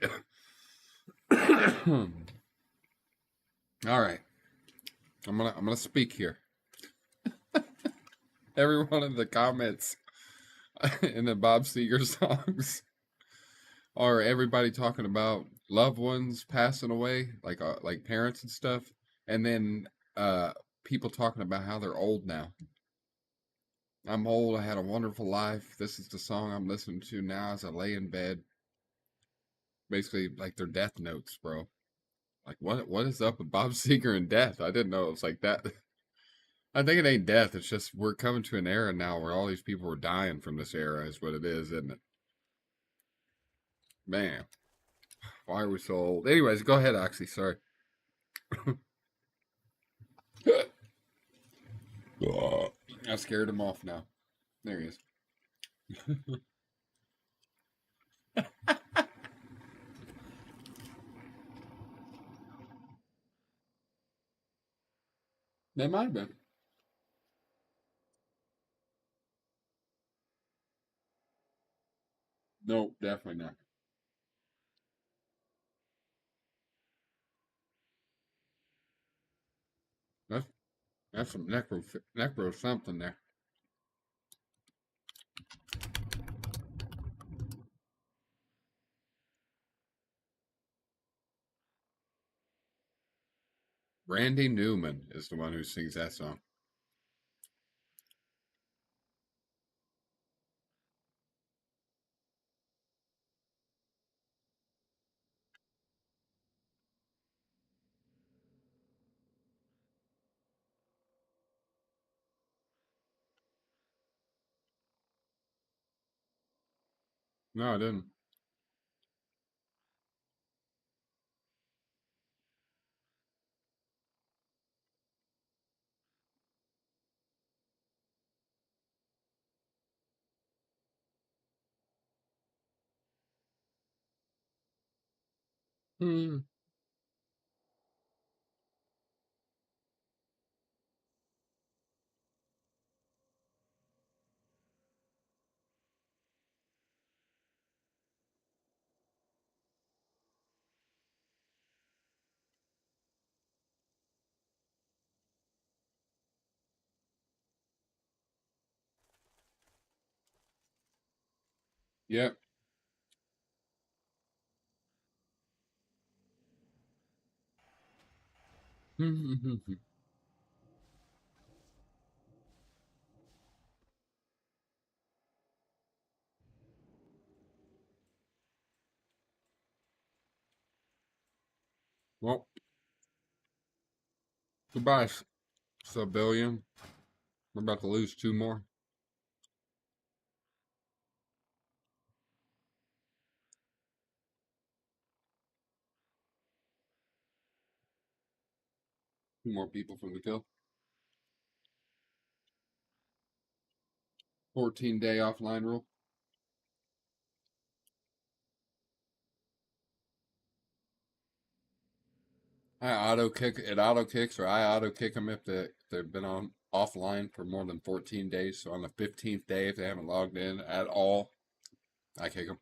[SPEAKER 1] All right. I'm gonna speak here. Every one of the comments in the Bob Seger songs are everybody talking about loved ones passing away, like parents and stuff, and then people talking about how they're old now. I'm old. I had a wonderful life. This is the song I'm listening to now as I lay in bed. Basically, like their death notes, bro. Like what is up with Bob Seger and death? I didn't know it was like that. I think it ain't death. It's just we're coming to an era now where all these people are dying from this era. Is what it is, isn't it? Man, why are we so old? Anyways, go ahead, Oxy. Sorry. I scared him off now. There he is. They might have been. No, definitely not. That's that's some necro something there. Randy Newman is the one who sings that song. No, I didn't. Hmm. Yep. Well, goodbye, civilian. We're about to lose 2 more. More people from the kill. 14-day offline rule. I auto kick it. Auto kicks, or I auto kick them if they've been on offline for more than 14 days. So on the 15th day, if they haven't logged in at all, I kick them.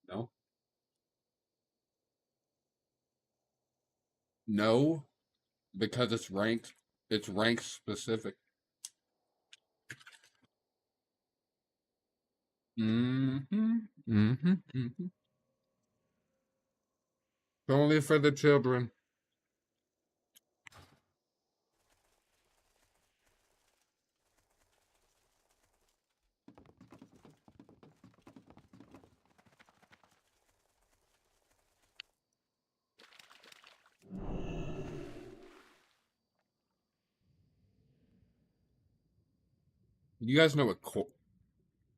[SPEAKER 1] No, no, because it's ranked. It's rank specific. Mm-hmm. Only for the children. You guys know what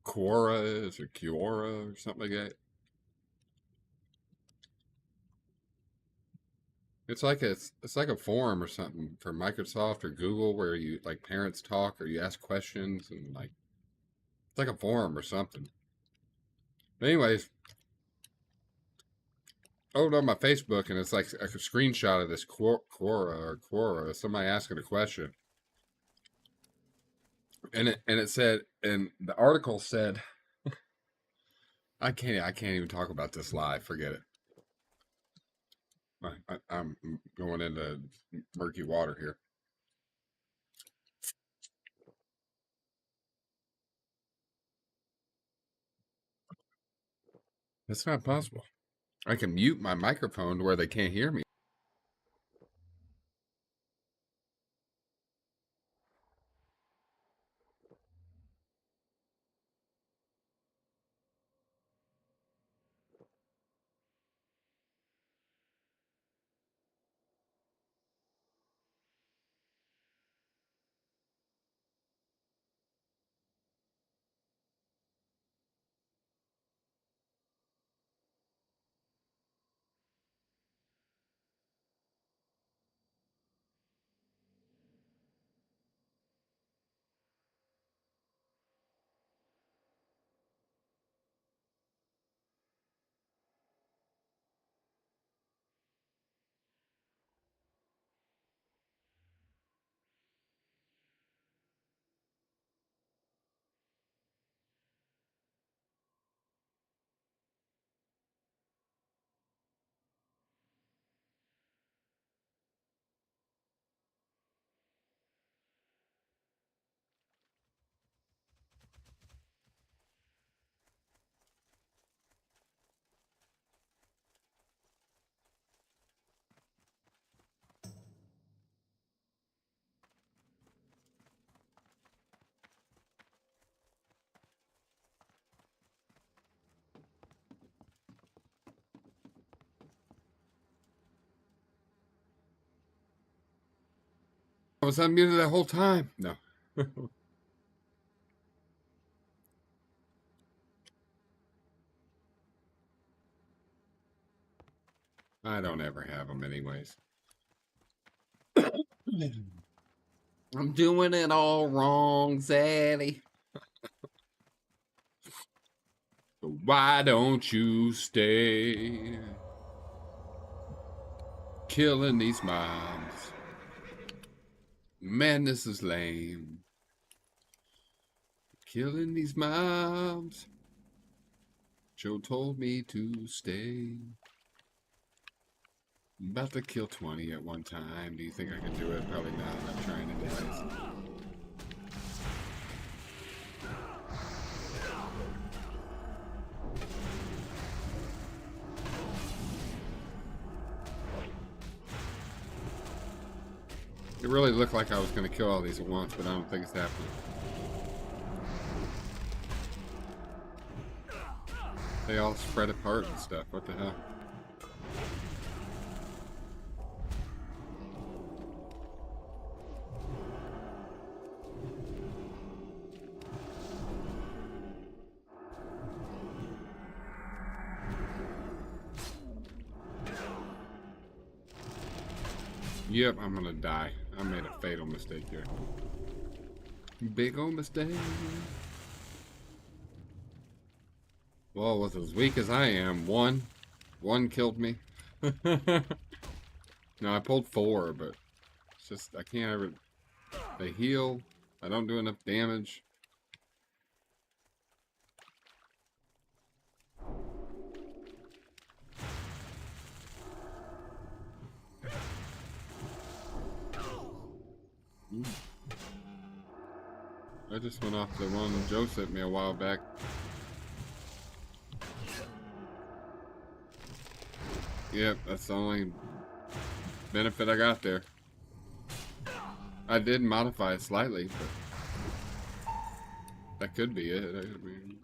[SPEAKER 1] Quora is, or Quora, or something like that? It's like a forum or something for Microsoft or Google where you like parents talk or you ask questions, and like it's like a forum or something. But anyways, I opened up my Facebook and it's like a screenshot of this Quora, somebody asking a question, and it said, and the article said, I can't even talk about this live. Forget it. I'm going into murky water here. That's not possible. I can mute my microphone to where they can't hear me. I was unmuted that whole time. No. I don't ever have them anyways. I'm doing it all wrong, Zaddy. Why don't you stay? Killing these mobs. Man, this is lame. Killing these mobs. Joe told me to stay. I'm about to kill 20 at one time. Do you think I can do it? Probably not. I'm trying anyways. It really looked like I was going to kill all these at once, but I don't think it's happening. They all spread apart and stuff. What the hell? Yep, I'm gonna die. I made a fatal mistake here. Big old mistake. Well, with as weak as I am, one killed me. No, I pulled 4, but it's just, I can't ever, they heal, I don't do enough damage. I just went off the one Joe sent me a while back. Yep, that's the only benefit I got there. I did modify it slightly, but that could be it. I mean,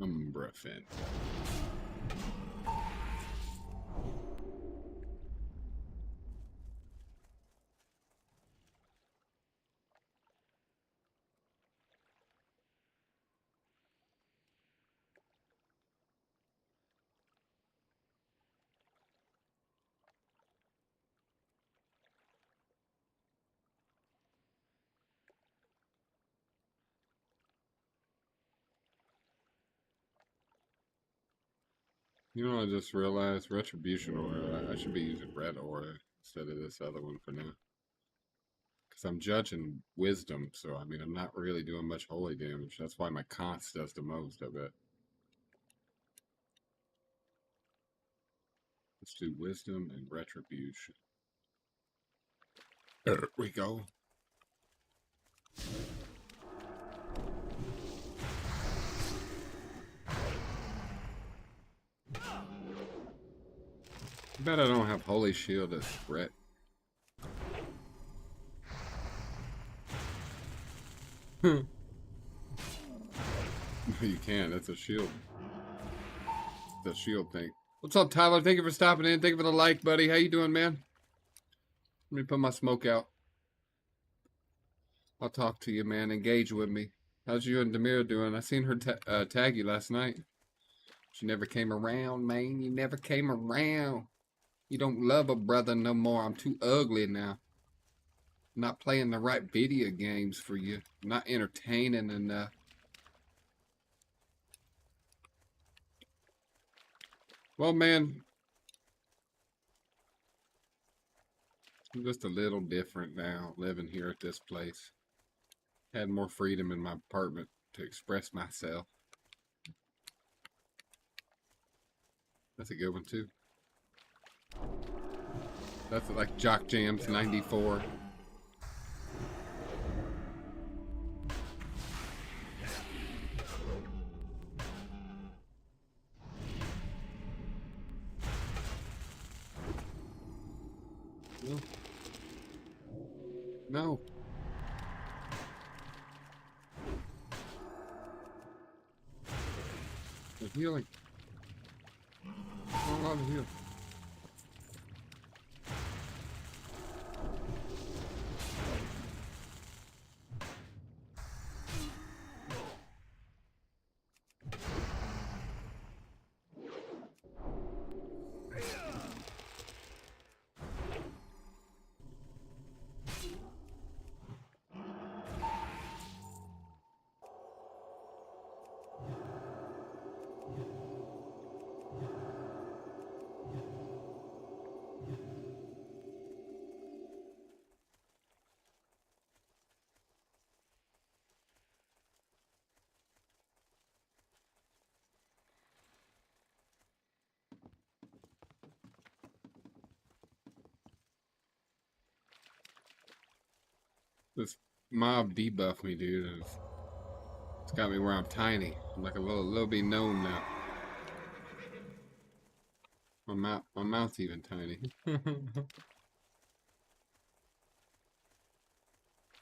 [SPEAKER 1] Umbra fin. You know, I just realized Retribution Aura. I should be using Red Aura instead of this other one for now. Because I'm judging Wisdom, so I mean, I'm not really doing much holy damage. That's why my Const does the most, I bet. Let's do Wisdom and Retribution. There we go. I bet I don't have Holy Shield as threat. You can. That's a shield. It's a shield thing. What's up, Tyler? Thank you for stopping in. Thank you for the like, buddy. How you doing, man? Let me put my smoke out. I'll talk to you, man. Engage with me. How's you and Demira doing? I seen her tag you last night. She never came around, man. You never came around. You don't love a brother no more. I'm too ugly now. I'm not playing the right video games for you. I'm not entertaining enough. Well, man, I'm just a little different now, living here at this place. Had more freedom in my apartment to express myself. That's a good one, too. That's like Jock Jams 94. No. No. The healing. A lot of heal. This mob debuffed me, dude. It's got me where I'm tiny. I'm like a little bit gnome now. My mouth's even tiny.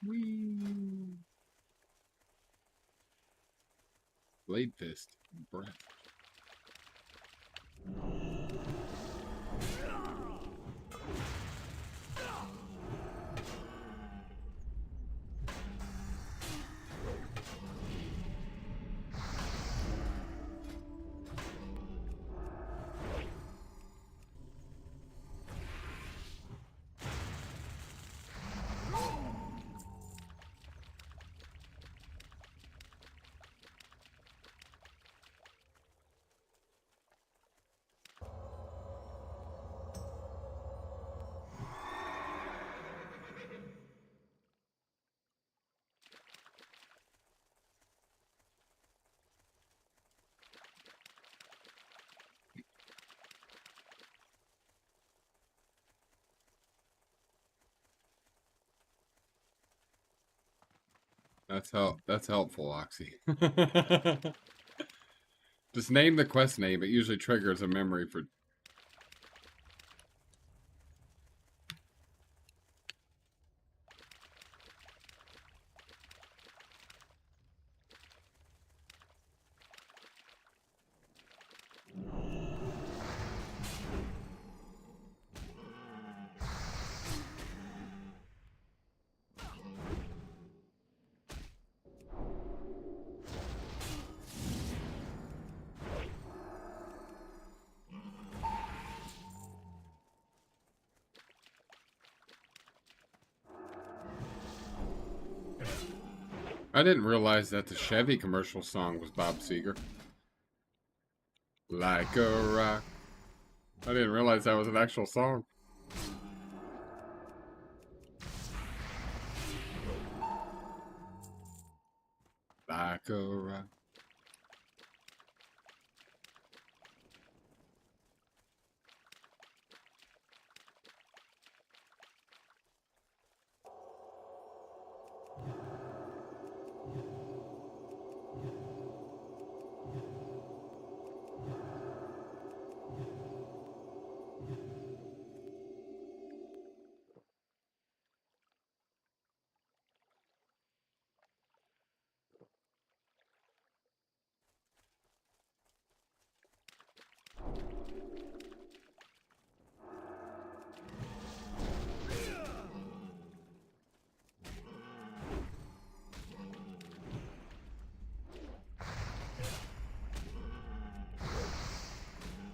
[SPEAKER 1] Whee! Blade fist. Breath. That's helpful, Oxy. Just name the quest name. It usually triggers a memory for. I didn't realize that the Chevy commercial song was Bob Seger. Like a rock. I didn't realize that was an actual song. Like a rock.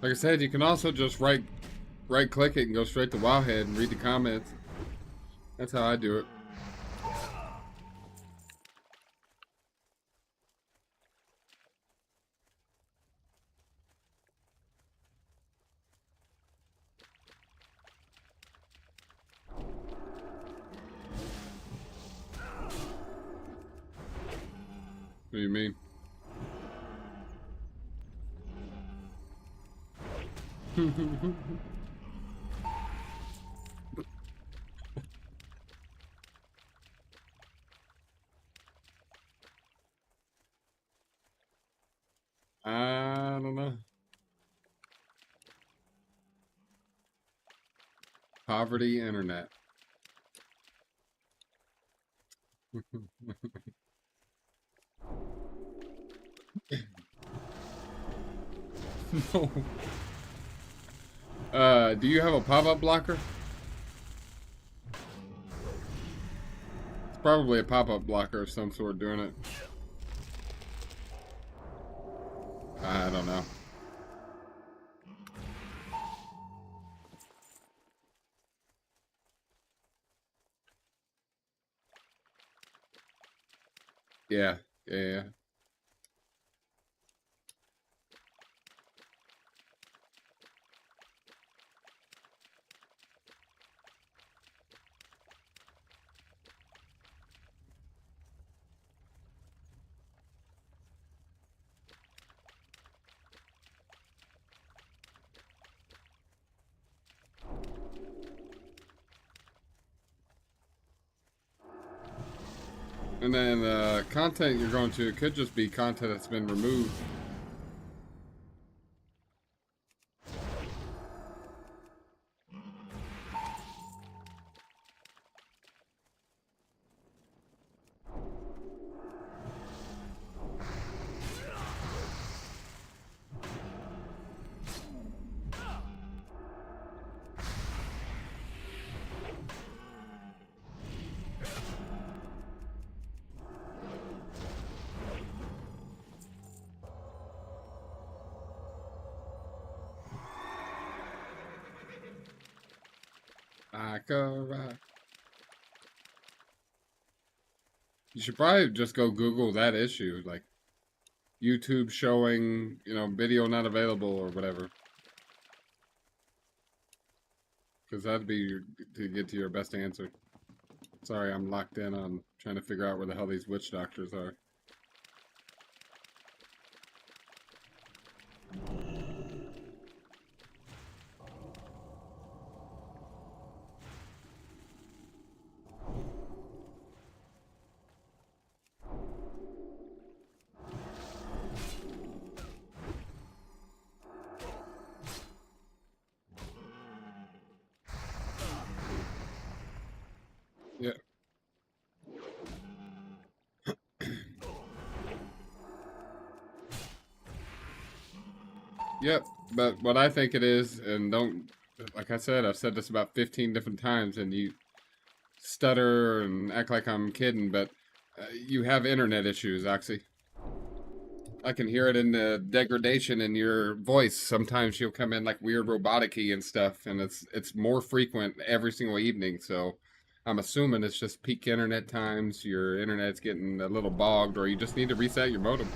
[SPEAKER 1] Like I said, you can also just right click it and go straight to Wowhead and read the comments. That's how I do it. What do you mean? I don't know. Poverty internet. No. Do you have a pop-up blocker? It's probably a pop-up blocker of some sort doing it. I don't know. Yeah, yeah. And then content you're going to, it could just be content that's been removed. You should probably just go Google that issue, like YouTube showing, video not available or whatever. Because that'd be to get to your best answer. Sorry, I'm locked in on trying to figure out where the hell these witch doctors are. Yeah. Yep, but what I think it is, and don't, like I said, I've said this about 15 different times, and you stutter and act like I'm kidding, but you have internet issues, Oxy. I can hear it in the degradation in your voice. Sometimes you'll come in like weird robotic-y and stuff, and it's more frequent every single evening, so I'm assuming it's just peak internet times, your internet's getting a little bogged, or you just need to reset your modem.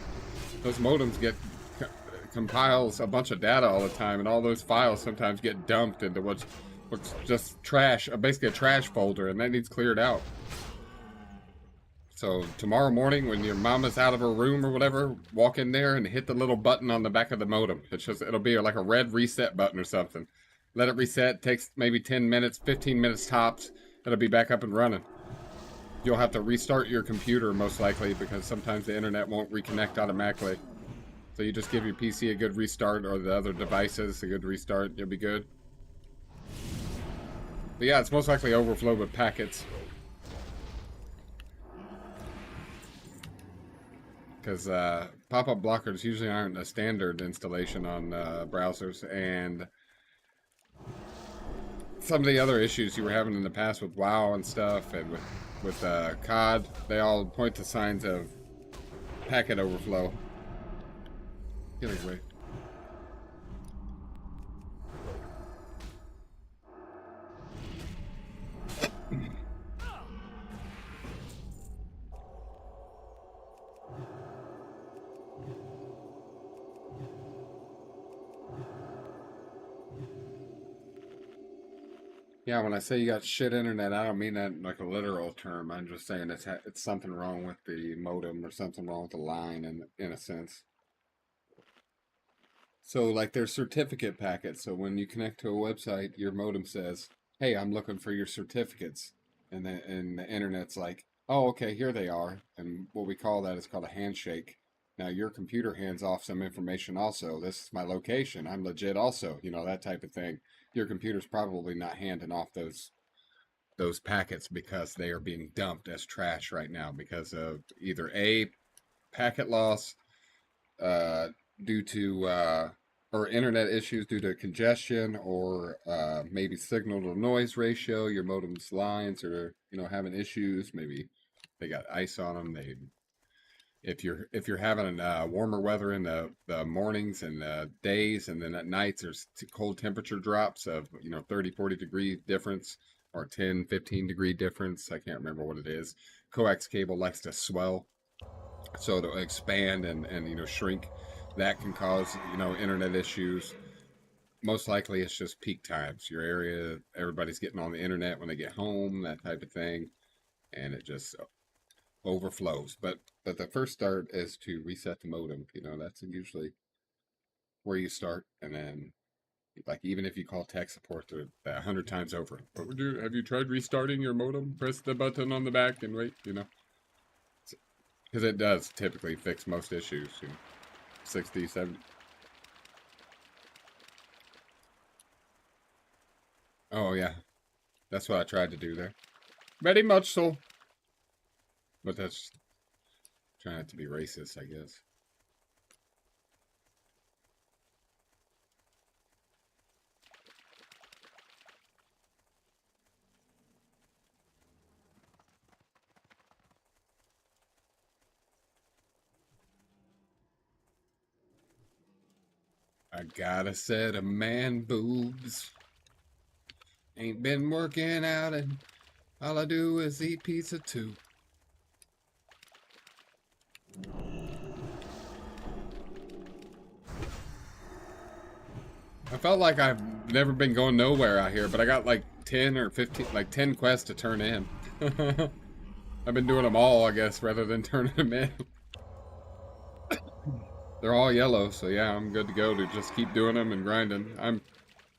[SPEAKER 1] Those modems compiles a bunch of data all the time, and all those files sometimes get dumped into what's just trash, basically a trash folder, and that needs cleared out. So tomorrow morning, when your mama's out of her room or whatever, walk in there and hit the little button on the back of the modem. It'll be like a red reset button or something. Let it reset. Takes maybe 10 minutes, 15 minutes tops. It'll be back up and running. You'll have to restart your computer most likely because sometimes the internet won't reconnect automatically. So you just give your PC a good restart, or the other devices a good restart. You'll be good. But yeah, it's most likely overflow with packets. Because pop-up blockers usually aren't a standard installation on browsers, and some of the other issues you were having in the past with WoW and stuff, and with COD, they all point to signs of packet overflow. Get away. Yeah, when I say you got shit internet, I don't mean that in like a literal term. I'm just saying it's something wrong with the modem or something wrong with the line in a sense. So like there's certificate packets. So when you connect to a website, your modem says, "Hey, I'm looking for your certificates," and the internet's like, "Oh, okay, here they are." And what we call that is called a handshake. Now your computer hands off some information also. This is my location. I'm legit also. That type of thing. Your computer's probably not handing off those packets because they are being dumped as trash right now because of either a packet loss uh, due to or internet issues due to congestion, or maybe signal to noise ratio. Your modem's lines are having issues. Maybe they got ice on them. If you're having warmer weather in the mornings and the days, and then at nights there's cold temperature drops of 30 40 degree difference, or 10 15 degree difference. I can't remember what it is. Coax cable likes to swell, so to expand and shrink. That can cause internet issues. Most likely it's just peak times. Your area, everybody's getting on the internet when they get home, that type of thing, and it just overflows. But the first start is to reset the modem. That's usually where you start, and then like even if you call tech support, they're 100 times over. Have you tried restarting your modem? Press the button on the back and wait. Because it does typically fix most issues. 60, 70. Oh, yeah. That's what I tried to do there. Very much so. But that's trying not to be racist, I guess. I got a set of man boobs. Ain't been working out and all I do is eat pizza too. I felt like I've never been going nowhere out here, but I got like 10 or 15, like 10 quests to turn in. I've been doing them all, I guess, rather than turning them in. They're all yellow, so yeah, I'm good to go to just keep doing them and grinding. I'm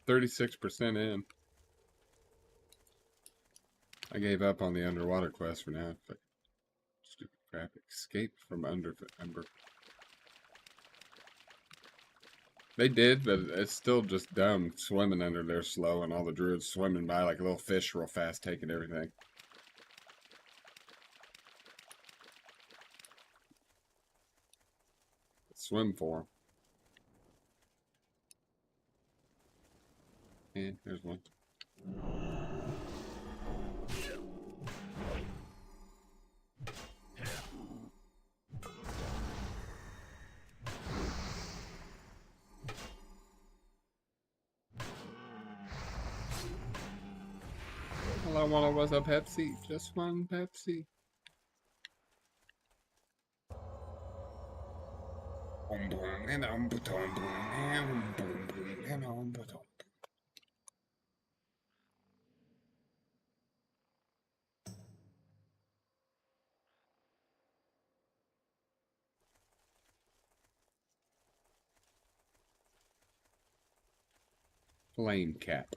[SPEAKER 1] 36% in. I gave up on the underwater quest for now. Stupid crap. Escape from under. They did, but it's still just dumb swimming under there slow and all the druids swimming by like a little fish real fast taking everything. Swim for them. And there's one. All I wanted was a Pepsi. Just one Pepsi. Flame cap.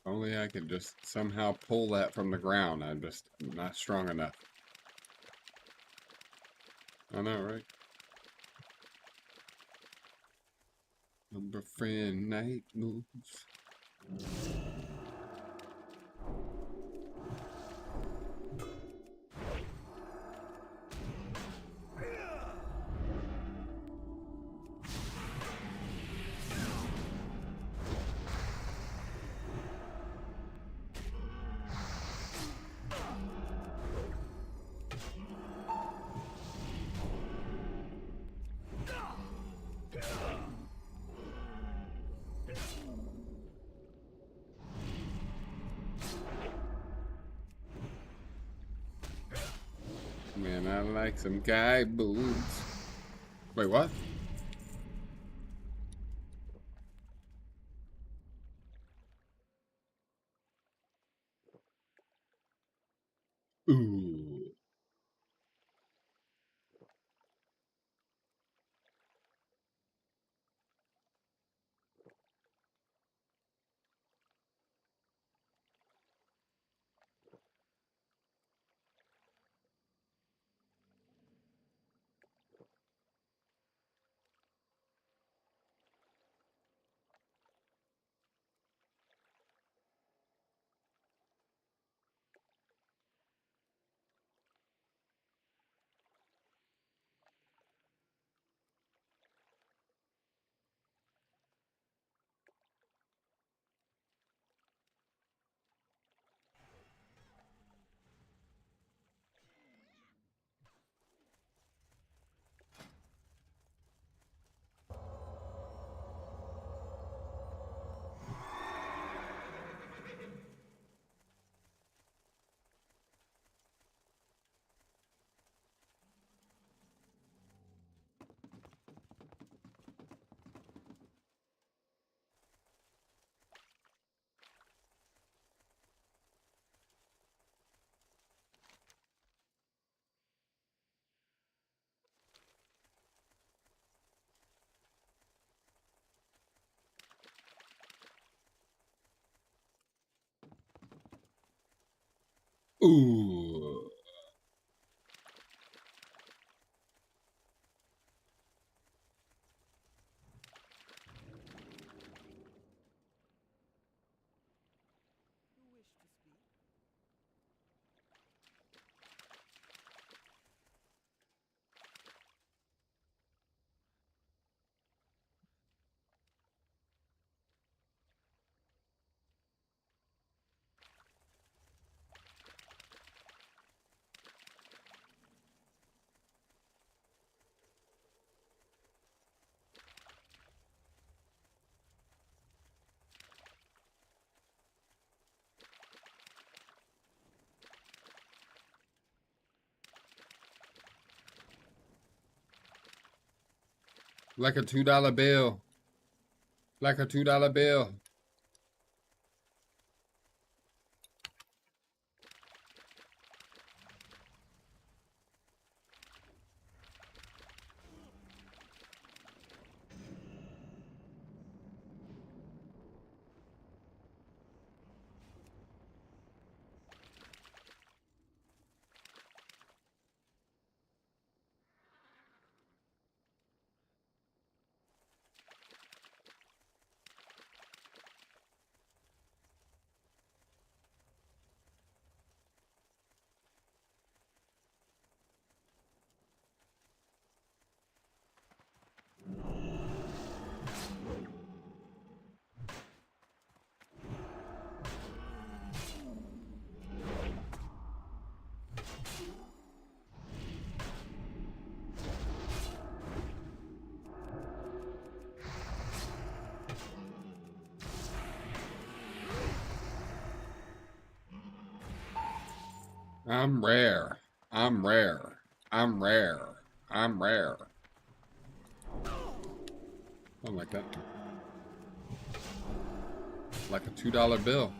[SPEAKER 1] Only I could just somehow pull that from the ground. I'm not strong enough. I know, right? Number friend, night moves. Man, I like some guy boobs. Wait, what? Ooh. Ooh. Like a $2 bill. Like a $2 bill. I'm rare. I'm rare. I'm rare. I'm rare. Oh, like that. Like a $2 bill.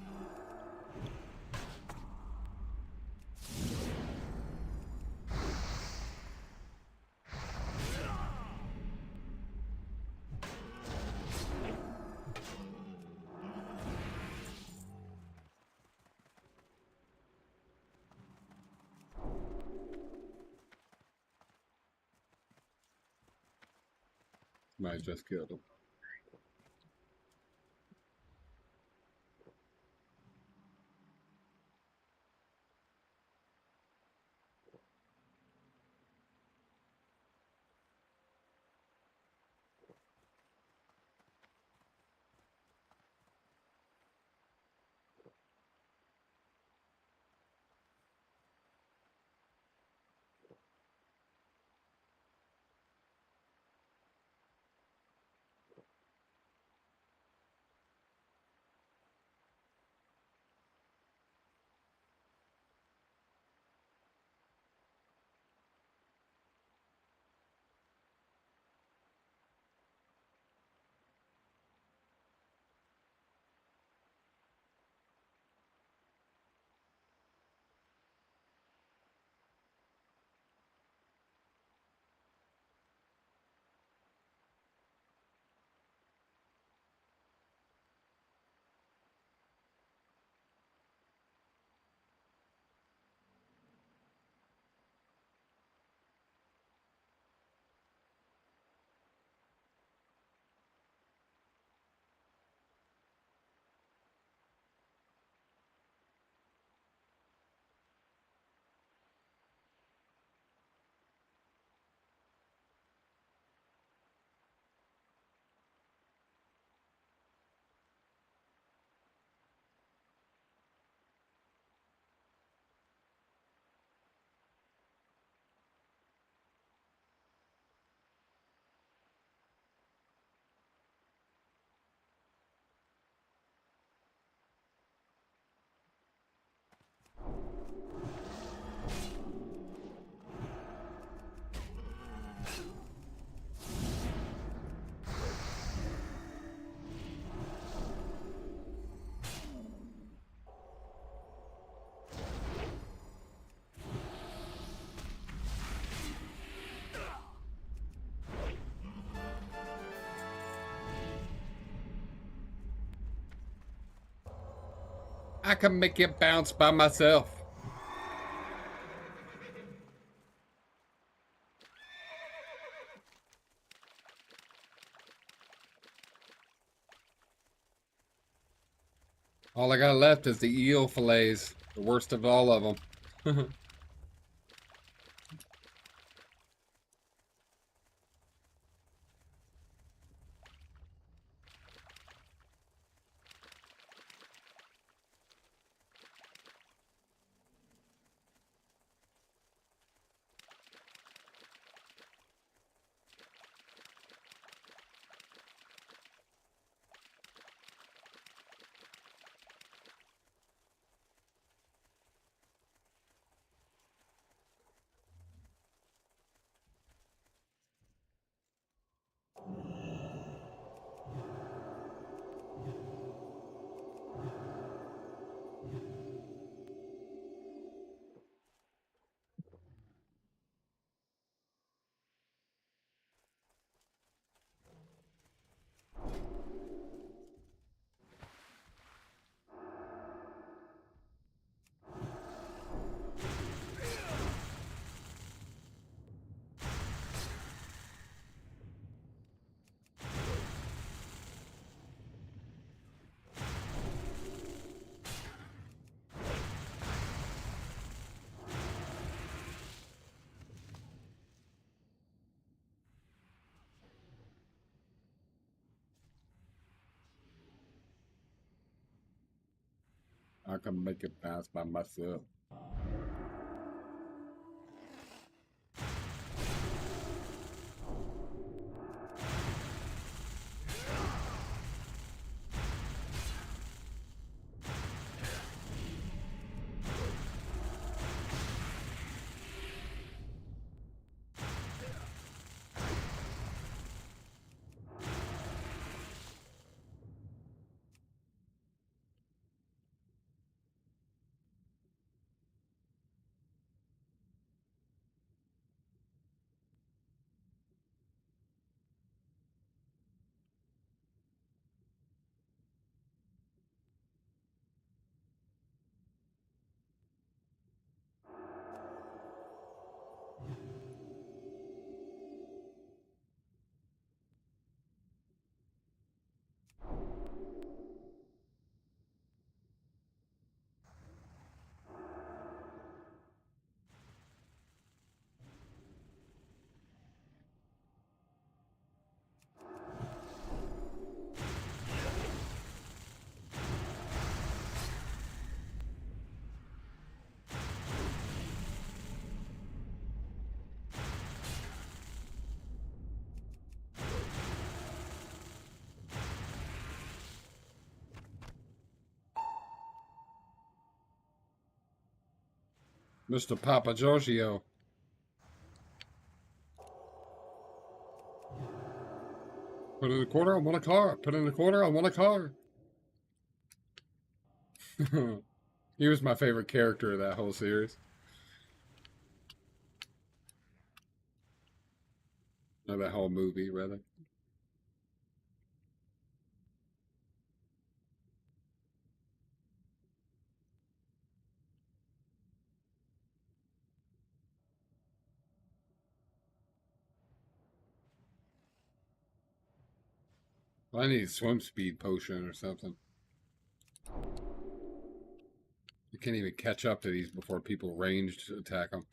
[SPEAKER 1] Might just killed him. I can make it bounce by myself. All I got left is the eel fillets, the worst of all of them. I can make it fast by myself. Mr. Papa Giorgio. Put in a quarter, I want a car. Put in a quarter, I want a car. He was my favorite character of that whole series. Or that whole movie, rather. I need a swim speed potion or something. You can't even catch up to these before people ranged attack them.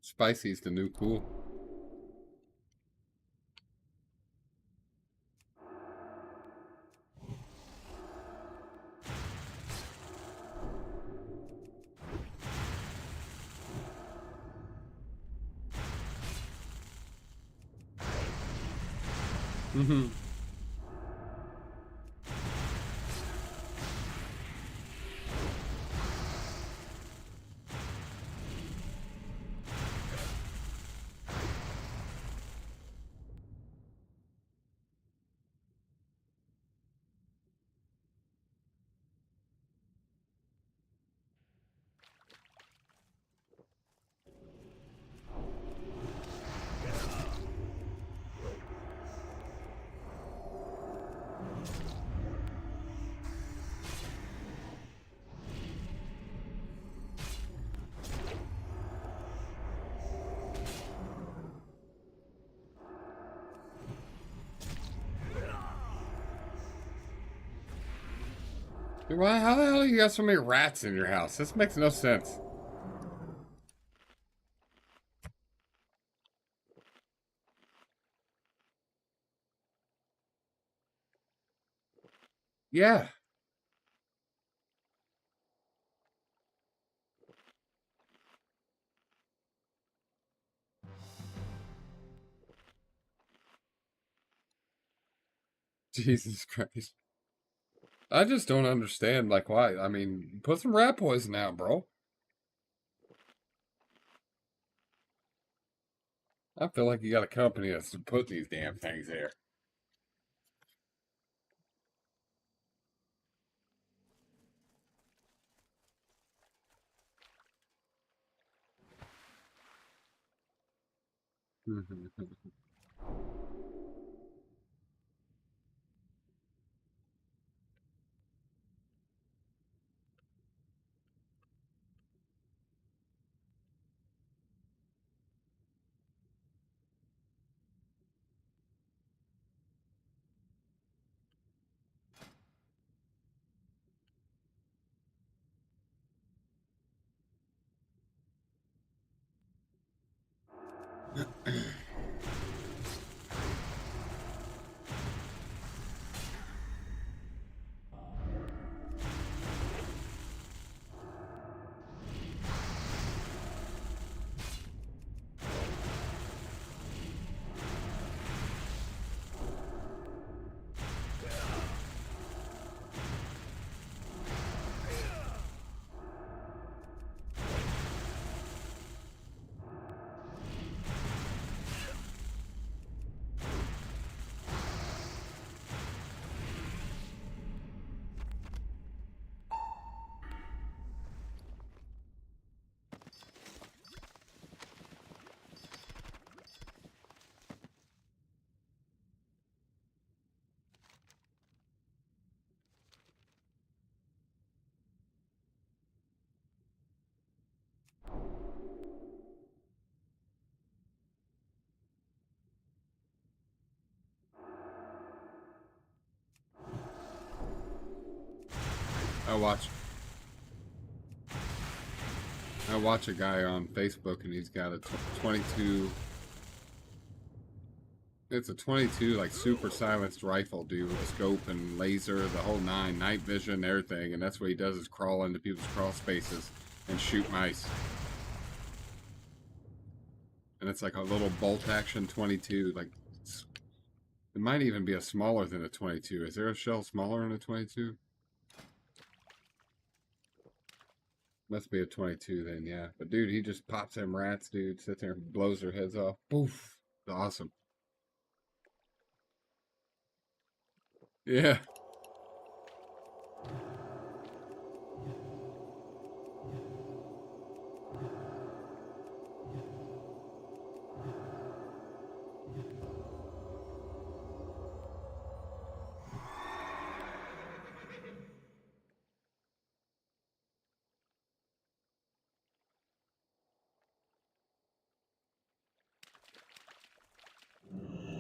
[SPEAKER 1] Spicy's the new cool. Mm-hmm. Dude, why, how the hell do you got so many rats in your house? This makes no sense. Yeah. Jesus Christ. I just don't understand, like, why. I mean, put some rat poison out, bro. I feel like you got a company that's to put these damn things there. I watch I watch a guy on Facebook and he's got a 22. It's a 22 like super silenced rifle, dude, with a scope and laser, the whole nine, night vision, everything, and that's what he does is crawl into people's crawl spaces and shoot mice. And it's like a little bolt action 22, like it might even be a smaller than a 22. Is there a shell smaller than a 22? Must be a 22 then, yeah. But dude, he just pops them rats, dude, sits there and blows their heads off. Poof. It's awesome. Yeah.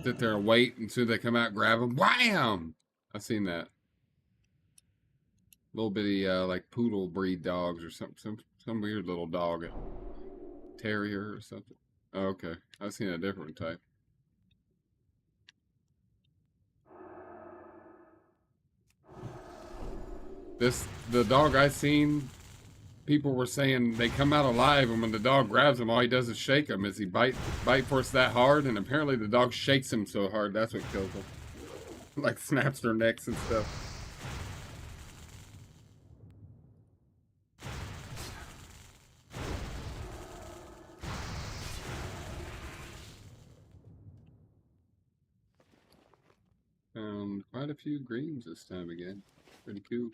[SPEAKER 1] Sit there and wait until they come out, grab them. Wham! I've seen that. Little bitty like poodle breed dogs or some weird little dog. Terrier or something. Oh, okay. I've seen a different type. The dog I seen, people were saying they come out alive, and when the dog grabs him, all he does is shake him. As he bite force that hard, and apparently the dog shakes him so hard that's what kills him. Like snaps their necks and stuff. Found quite a few greens this time again. Pretty cool.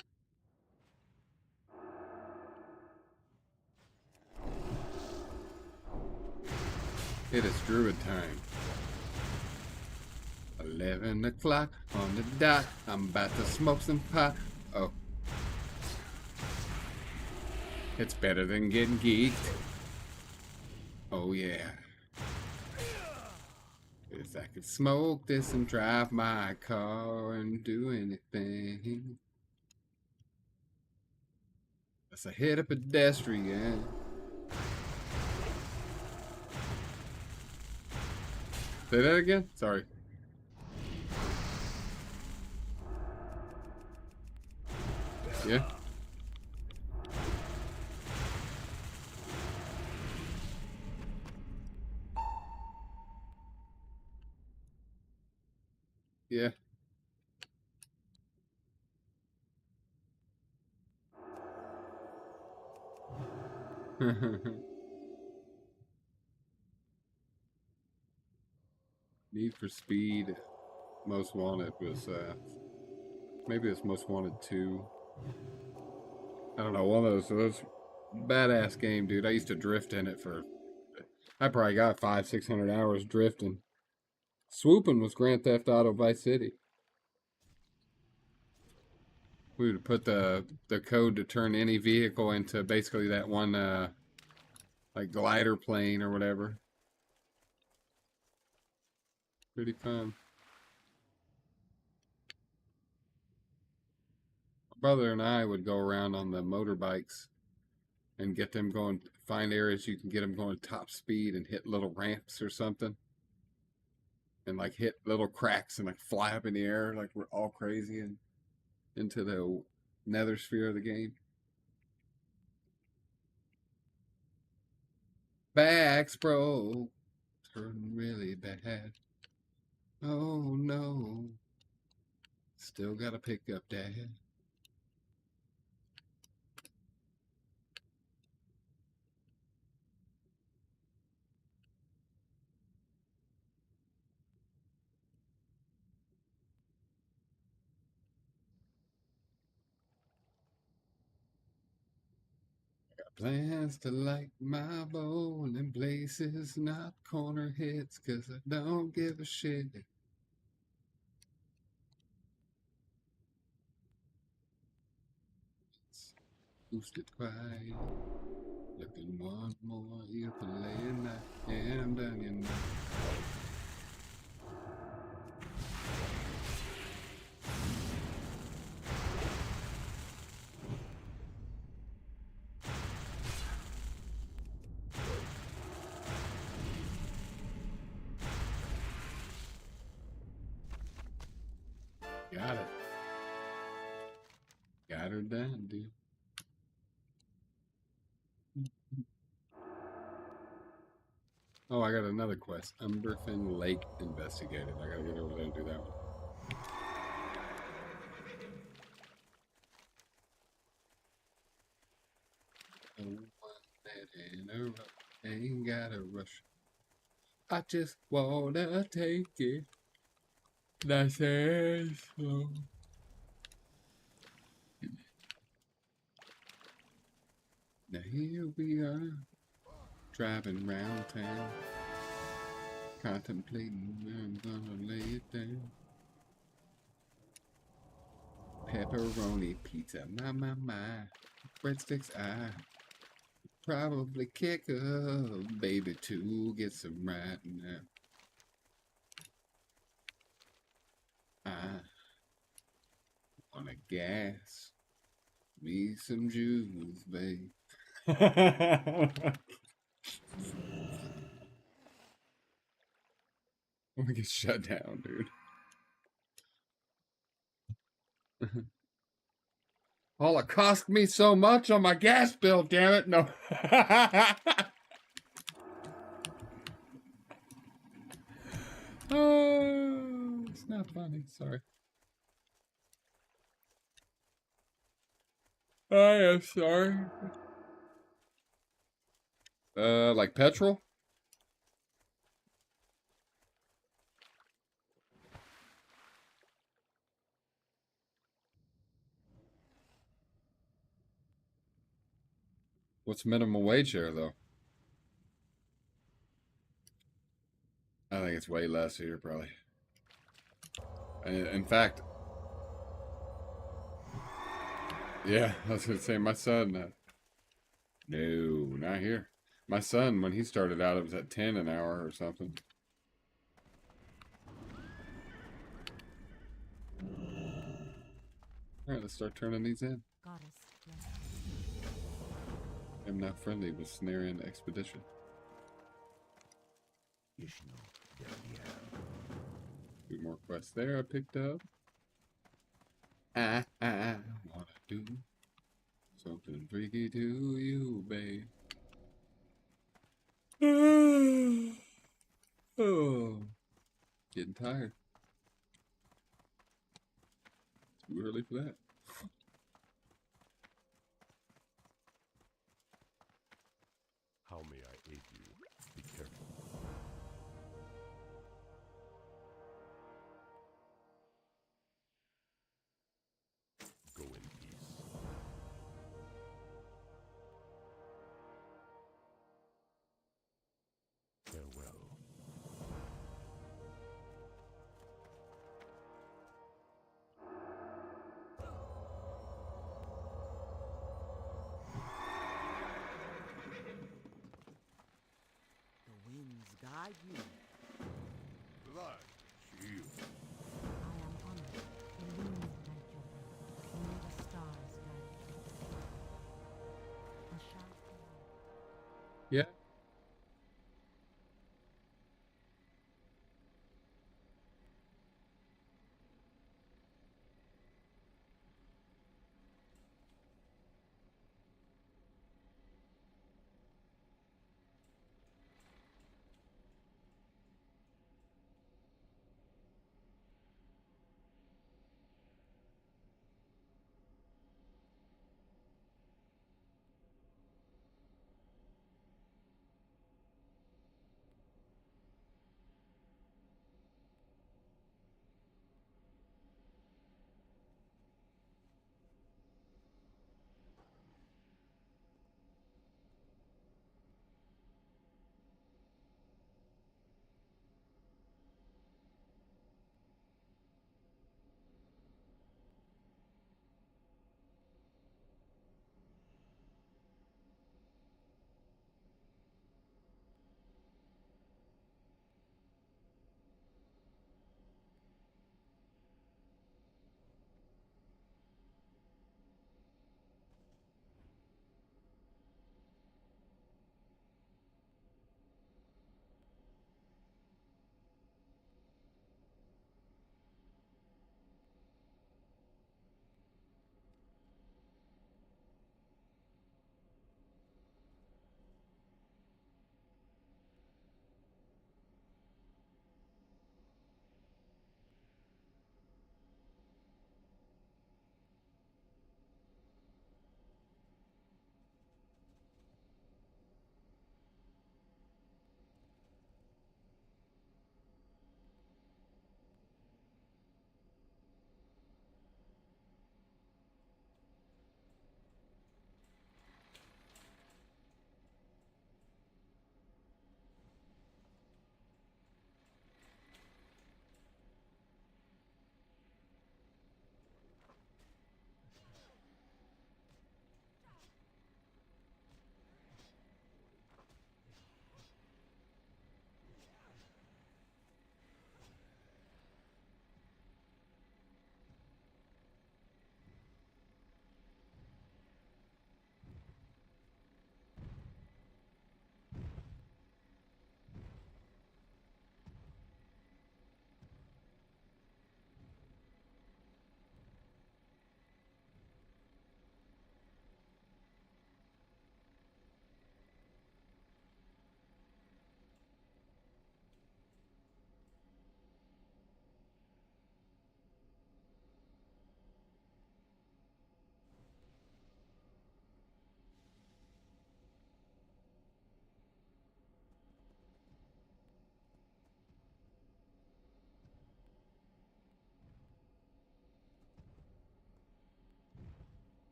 [SPEAKER 1] It is druid time. 11 o'clock on the dot. I'm about to smoke some pot. Oh. It's better than getting geeked. Oh yeah. If I could smoke this and drive my car and do anything. That's a hit a pedestrian. Say that again? Sorry. Yeah. Yeah. Need for Speed Most Wanted was maybe it's Most Wanted 2. I don't know, one of those badass game, dude. I used to drift in it for I probably got 500-600 hours drifting. Swooping was Grand Theft Auto Vice City. We would put the code to turn any vehicle into basically that one like glider plane or whatever. Pretty fun. My brother and I would go around on the motorbikes and get them going, find areas you can get them going top speed and hit little ramps or something. And like hit little cracks and like fly up in the air like we're all crazy and into the nether sphere of the game. Backs broke, turn really bad. Oh no, still gotta pick up dad. Plans to light my bowling places, not corner hits, 'cause I don't give a shit. Boosted quiet, looking one more ukulele night, and I'm done, you know. Got it. Got her done, dude. Oh, I got another quest. Umberfin Lake investigated. I gotta get over there and do that one. Oh, one that in a rush, ain't gotta rush. I just wanna take it nice and slow. Now here we are, driving round town, contemplating where I'm gonna lay it down. Pepperoni pizza, my. Breadsticks, I probably kick a baby to get some right now. I wanna gas me some juice, babe. I'm gonna get shut down, dude. All it cost me so much on my gas bill, damn it. No. Oh, it's not funny. Sorry. I am sorry. Like petrol? What's minimum wage here, though? I think it's way less here, probably. In fact, yeah, I was gonna say my son. No, not here. My son, when he started out, it was at 10 an hour or something. All right, let's start turning these in. I'm now friendly with Snarian Expedition. Two more quests there I picked up. I wanna do something freaky to you, babe. Oh, getting tired. Too early for that.
[SPEAKER 2] How may I aid you? Be careful. Go in peace. Farewell.
[SPEAKER 3] The winds guide you.
[SPEAKER 2] Blood, shield.
[SPEAKER 4] I am honored. The winds guide your path. Only the stars guide you. A shaft of light.
[SPEAKER 1] Yeah.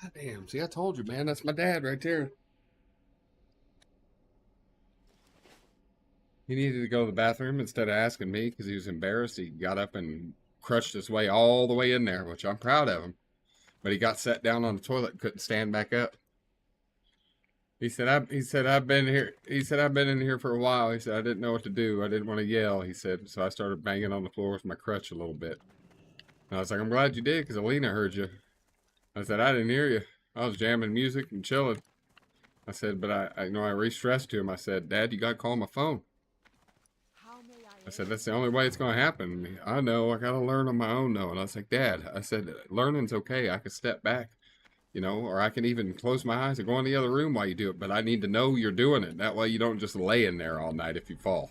[SPEAKER 1] God damn. See, I told you, man. That's my dad right there. He needed to go to the bathroom instead of asking me because he was embarrassed. He got up and crushed his way all the way in there, which I'm proud of him. But he got set down on the toilet and couldn't stand back up. He said I've been here. He said I've been in here for a while. He said I didn't know what to do. I didn't want to yell. He said so I started banging on the floor with my crutch a little bit. And I was like, I'm glad you did because Alina heard you. I said I didn't hear you. I was jamming music and chilling. I said, but I know I re-stressed to him. I said, Dad, you got to call my phone. I said, that's the only way it's going to happen. I know, I got to learn on my own, though. And I was like, Dad, I said, learning's okay. I can step back, you know, or I can even close my eyes and go in the other room while you do it. But I need to know you're doing it. That way you don't just lay in there all night if you fall.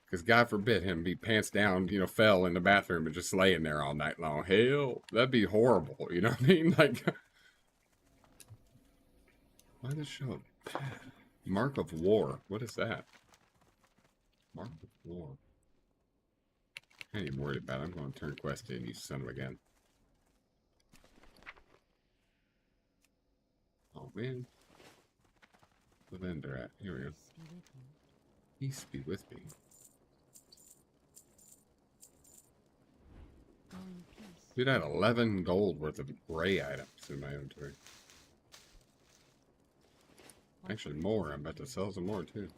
[SPEAKER 1] Because God forbid him be pants down, you know, fell in the bathroom and just laying there all night long. Hell, that'd be horrible. You know what I mean? Like, why does it show Mark of War? What is that? Mark of War. I ain't even worried about it. I'm going to turn quest in, you son of a gun. Oh, man. The vendor at. Here we go. Peace be with me. Dude, I had 11 gold worth of gray items in my inventory. Actually, more. I'm about to sell some more, too.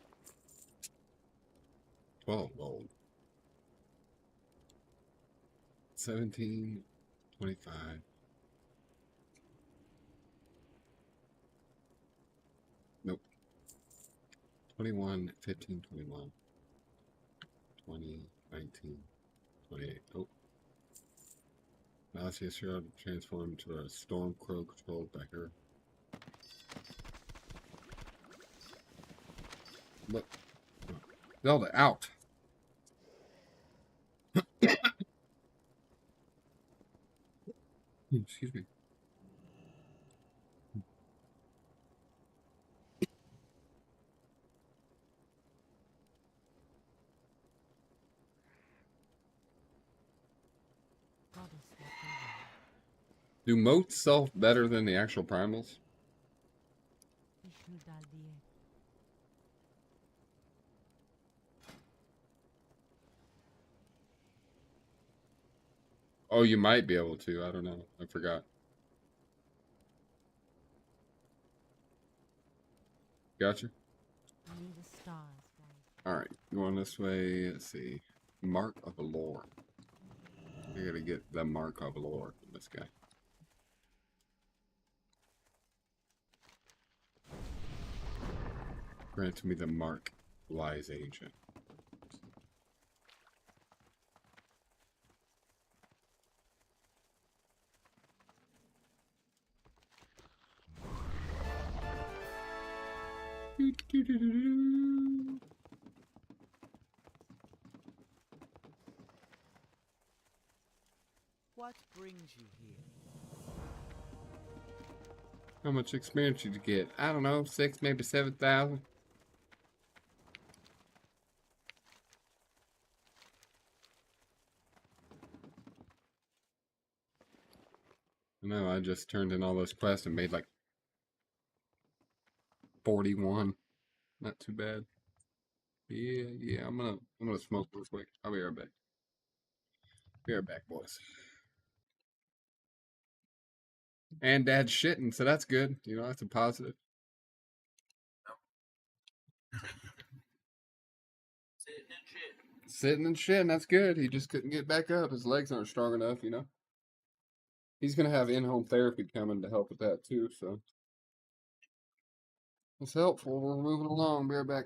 [SPEAKER 1] 12 gold. 17, 25. Nope. 21, 15, 21. 20, 19, 28. Oh. Now let's see if you're transform into a storm crow controlled by her. Look. Zelda, out. Excuse me. Do moats sell better than the actual primals? Oh, you might be able to. I don't know. I forgot. Gotcha. Alright, going this way. Let's see. Mark of the Lord. I gotta get the Mark of the Lord from this guy. Grant me the Mark, wise ancient.
[SPEAKER 3] What brings you here?
[SPEAKER 1] How much experience did you get? I don't know, 6, maybe 7,000. No, I just turned in all those quests and made like 41. Not too bad. Yeah, I'm gonna smoke real quick. I'll be right back. Be right back, boys. And Dad's shitting, so that's good. You know, that's a positive. Sitting and shitting, that's good. He just couldn't get back up. His legs aren't strong enough, you know. He's gonna have in-home therapy coming to help with that too, so it's helpful. We're moving along. Be right back.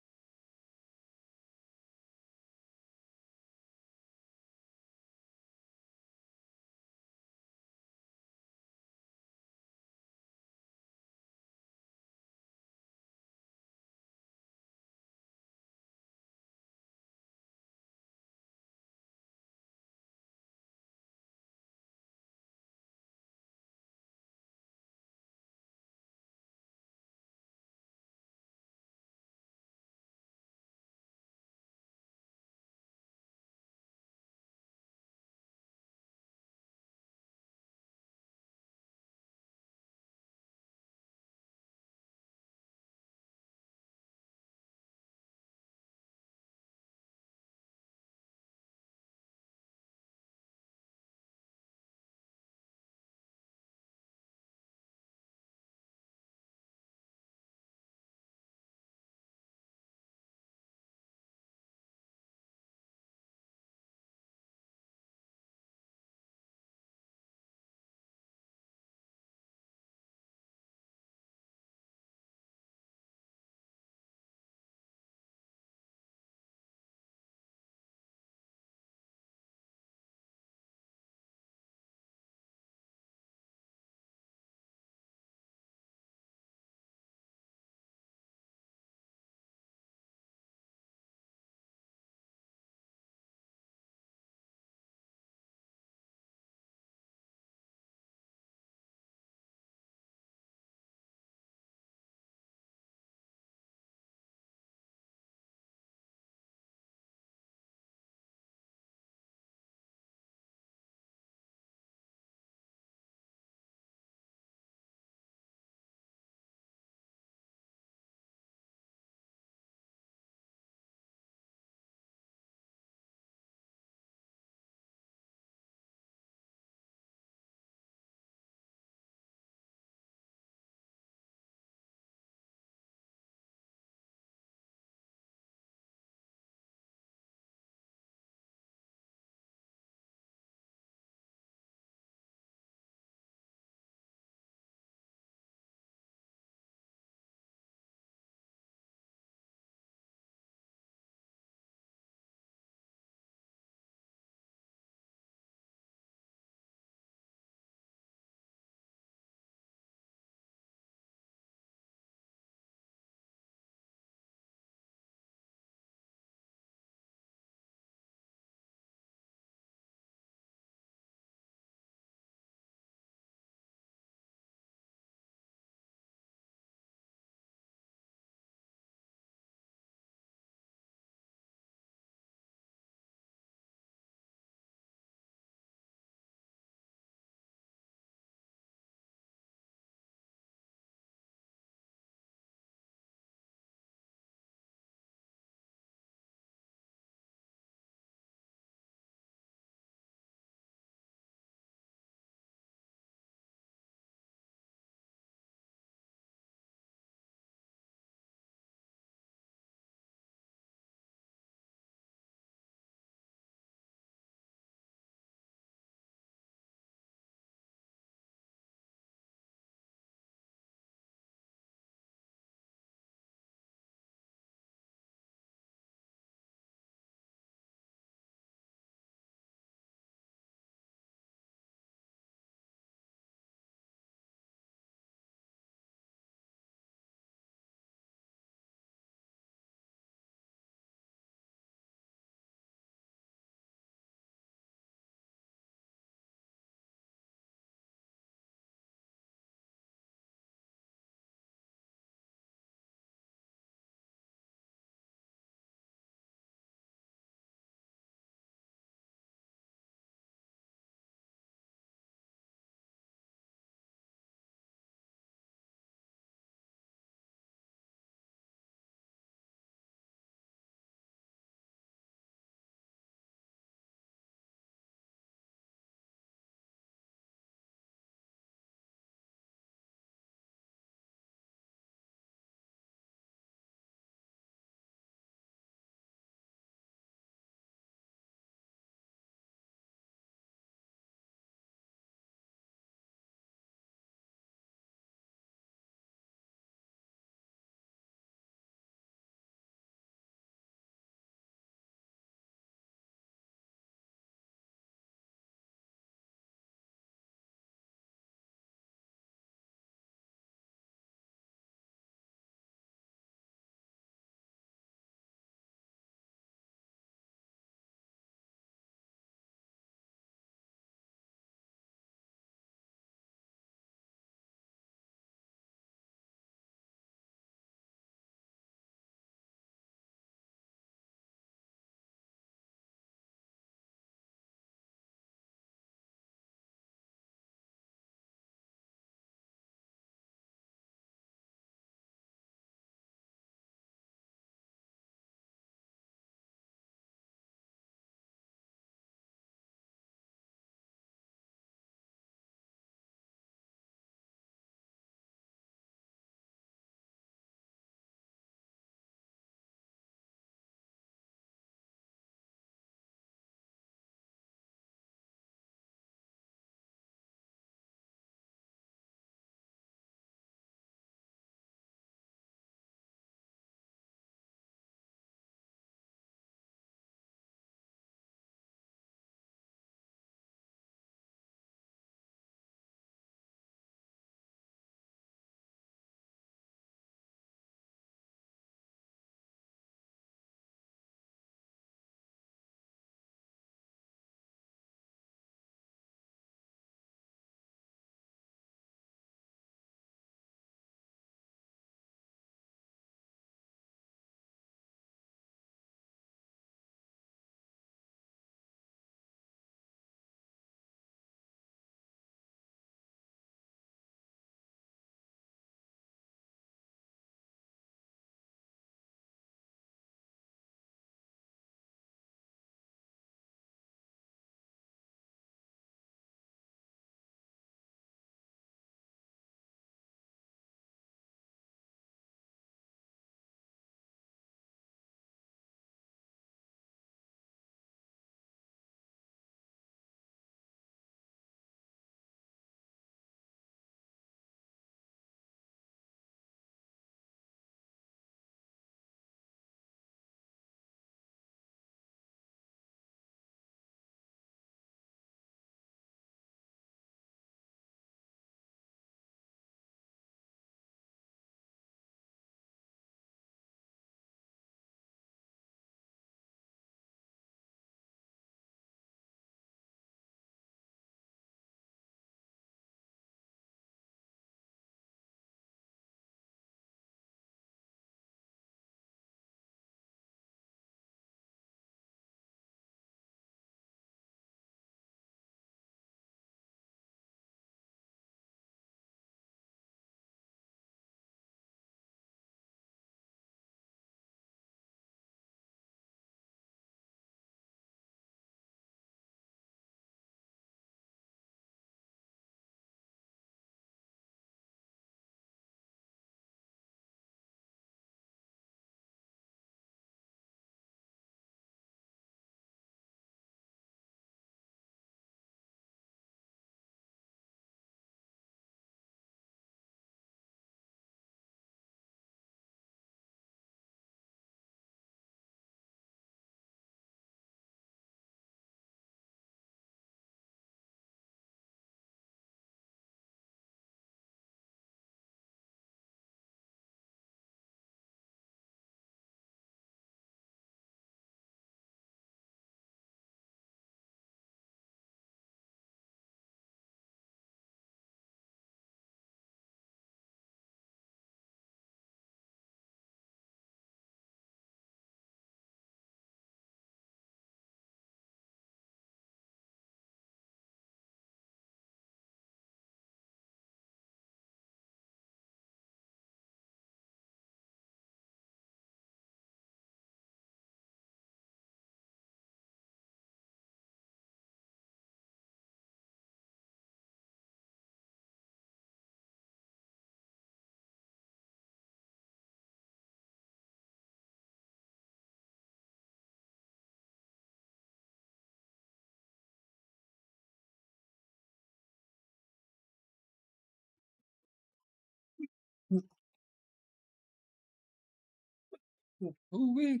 [SPEAKER 1] Ooh-wee.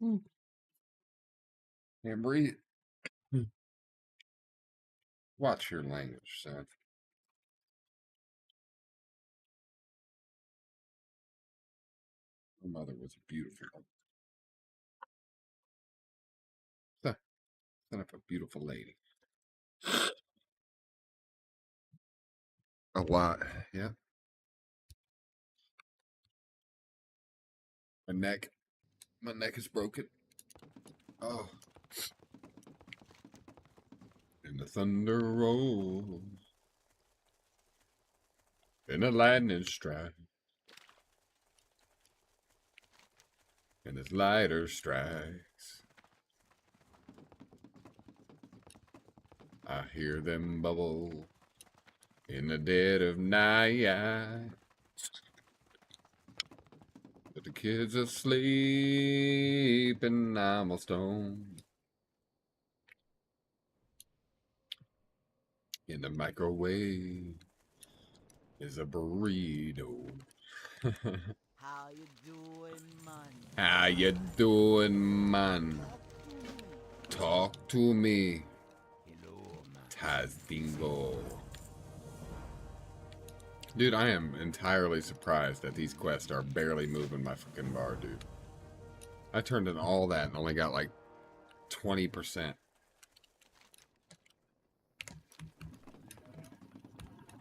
[SPEAKER 1] Ooh. Can't breathe. Watch your language, son. My mother was beautiful. Son of a beautiful lady. A lot, yeah. My neck is broken. Oh. And the thunder rolls. And the lightning strikes. And his lighter strikes. I hear them bubble in the dead of night. But the kids are asleep and I'm a stone. In the microwave is a burrito.
[SPEAKER 3] How you doing, man?
[SPEAKER 1] How you doing, man? Talk to me.
[SPEAKER 3] Hello, man.
[SPEAKER 1] Taz Dingo. Dude, I am entirely surprised that these quests are barely moving my fucking bar, dude. I turned in all that and only got like 20%.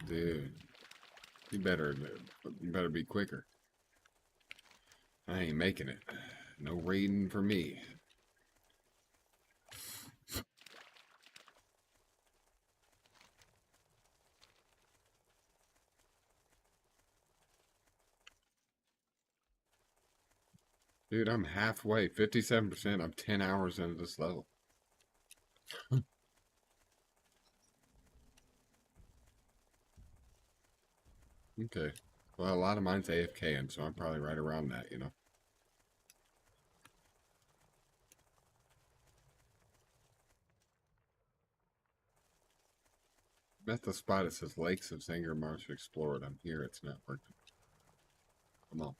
[SPEAKER 1] Dude, you better be quicker. I ain't making it. No raiding for me. Dude, I'm halfway, 57%. I'm 10 hours into this level. Okay. Well, a lot of mine's AFK, and so I'm probably right around that, you know. I'm at the spot that says Lakes of Zangarmarsh Explored. I'm here. It's not working. Come on.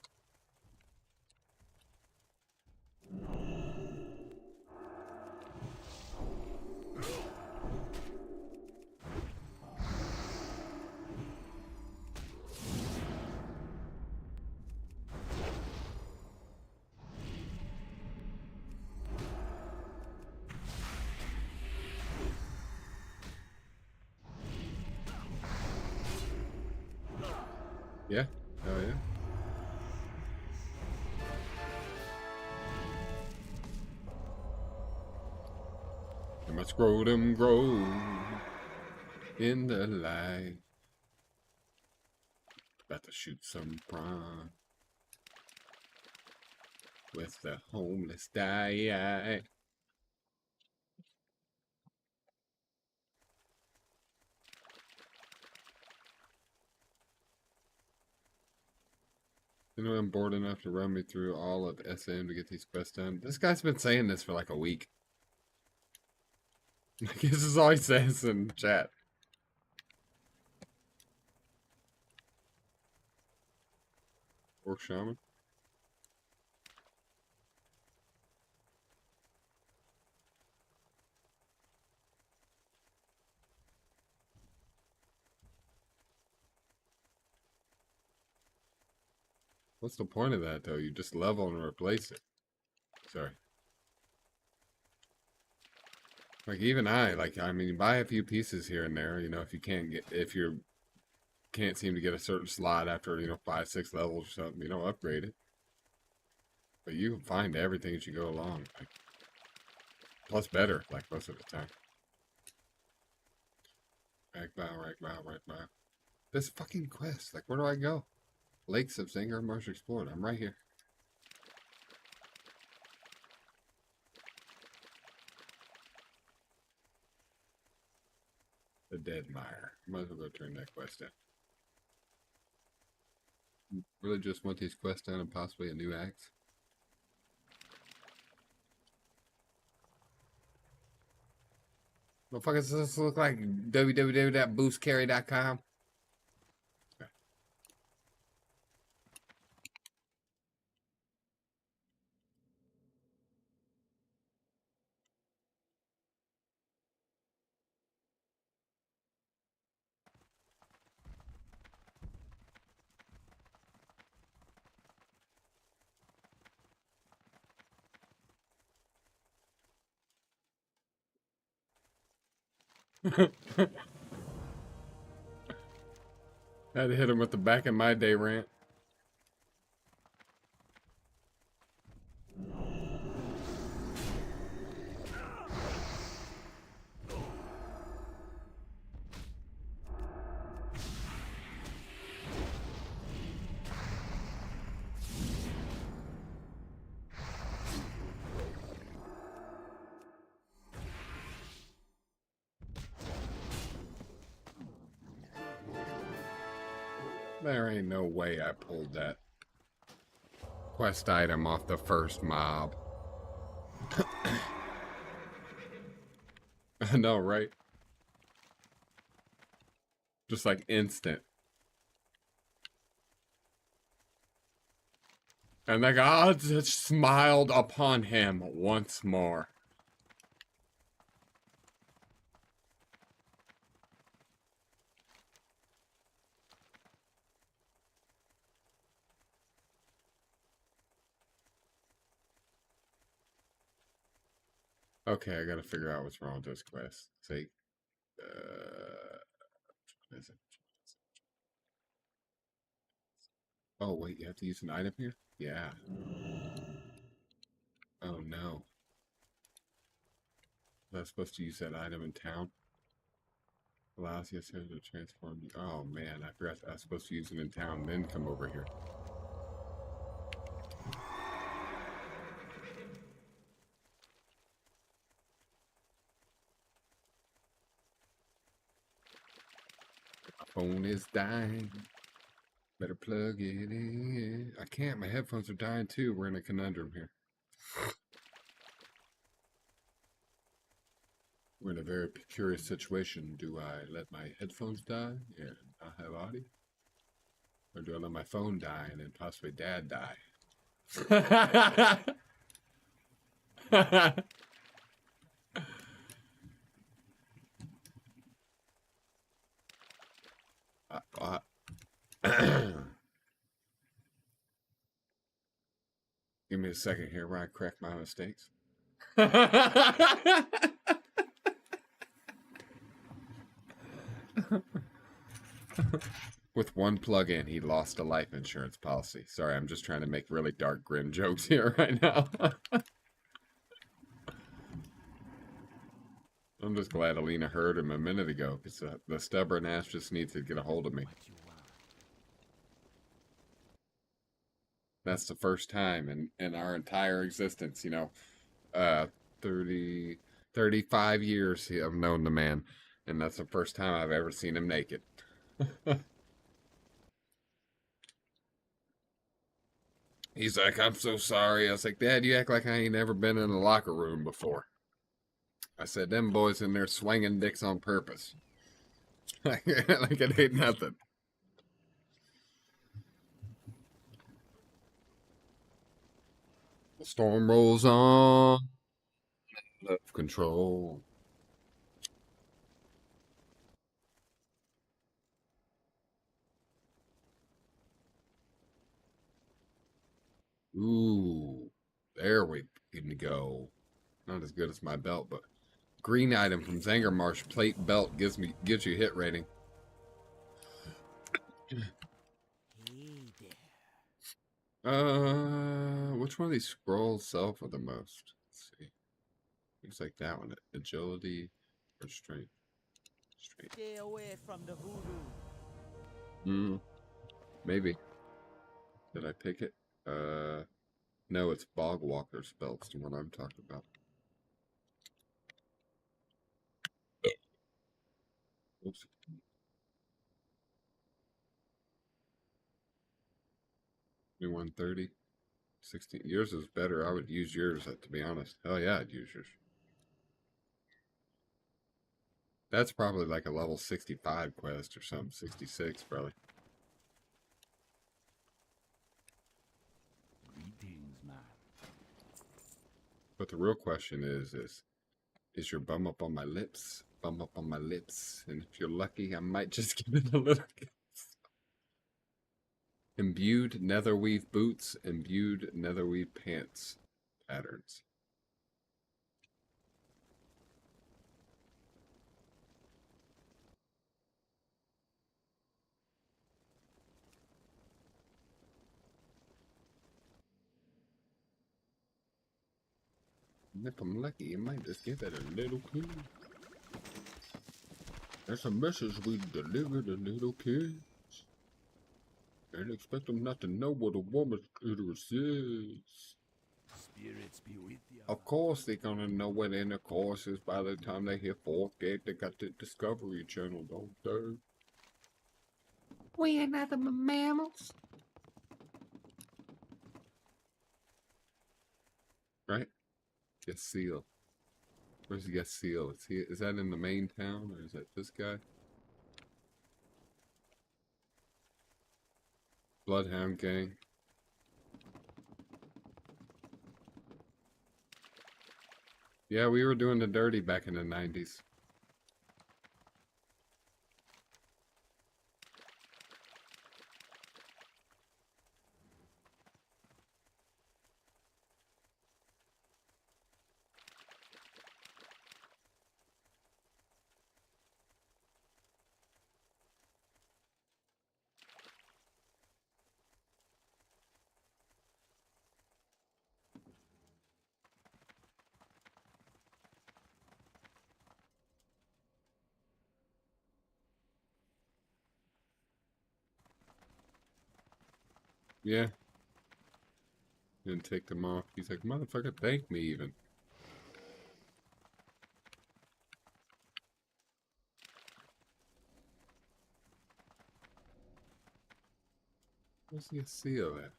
[SPEAKER 1] Yeah? Oh, yeah? And my scrotum grows in the light. About to shoot some prawn with the homeless die. You know, I'm bored enough to run me through all of SM to get these quests done. This guy's been saying this for like a week. This is all he says in chat. Or shaman. What's the point of that, though? You just level and replace it. Sorry. Like, even I mean, buy a few pieces here and there, you know, if you can't seem to get a certain slot after, you know, 5, 6 levels or something, you know, upgrade it. But you can find everything as you go along. Like, plus better, like, most of the time. Right bow. This fucking quest, like, where do I go? Lakes of Zangarmarsh Explored. I'm right here. The Dead Mire. Might as well go turn that quest in. Really just want these quests done and possibly a new axe. Motherfucker, does this look like www.boostcarry.com? Had to hit him with the back in my day rant. There ain't no way I pulled that quest item off the first mob. I know, right? Just like instant. And the gods had smiled upon him once more. Okay, I gotta figure out what's wrong with this quest. See, what is it? Oh wait, you have to use an item here? Yeah. Oh no. Was I supposed to use that item in town? Allows you to transform you. Oh man, I forgot I was supposed to use it in town, then come over here. My phone is dying. Better plug it in. I can't. My headphones are dying too. We're in a conundrum here. We're in a very curious situation. Do I let my headphones die and not have audio? Or do I let my phone die and then possibly Dad die? Give me a second here where I correct my mistakes. With one plug-in, he lost a life insurance policy. Sorry, I'm just trying to make really dark, grim jokes here right now. I'm just glad Alina heard him a minute ago, because the stubborn ass just needs to get a hold of me. That's the first time in our entire existence, 35 years I've known the man, and that's the first time I've ever seen him naked. He's like, I'm so sorry. I was like, Dad, you act like I ain't never been in a locker room before. I said, them boys in there swinging dicks on purpose. Like it ain't nothing. The storm rolls on. Love control. Ooh, there we can go. Not as good as my belt, but green item from Zangarmarsh plate belt gives you hit rating. Which one of these scrolls sell for the most? Let's see. Looks like that one. Agility or strength? Strength.
[SPEAKER 3] Stay away from the voodoo.
[SPEAKER 1] Maybe. Did I pick it? No, it's Bogwalker's belts, the one I'm talking about. Oops. New 130. 16. Yours is better. I would use yours, to be honest. Hell yeah, I'd use yours. That's probably like a level 65 quest or something. 66, probably.
[SPEAKER 3] Greetings, man.
[SPEAKER 1] But the real question is your bum up on my lips? Bum up on my lips. And if you're lucky, I might just give it a little kiss. Imbued netherweave boots, imbued netherweave pants patterns. And if I'm lucky, you might just give it a little kiss. That's a message we deliver to little kids. And expect them not to know what a woman's uterus is.
[SPEAKER 3] Spirits be with you.
[SPEAKER 1] Of course they're gonna know what intercourse is by the time they hit 4th grade. They got the Discovery Channel, don't they? We ain't nothing but mammals. Right? Get Seal. Where's Get Seal? Is that in the main town, or is that this guy? Bloodhound Gang. Yeah, we were doing the dirty back in the 90s. Yeah. Didn't take them off. He's like, motherfucker, thank me even. Where's the seal at?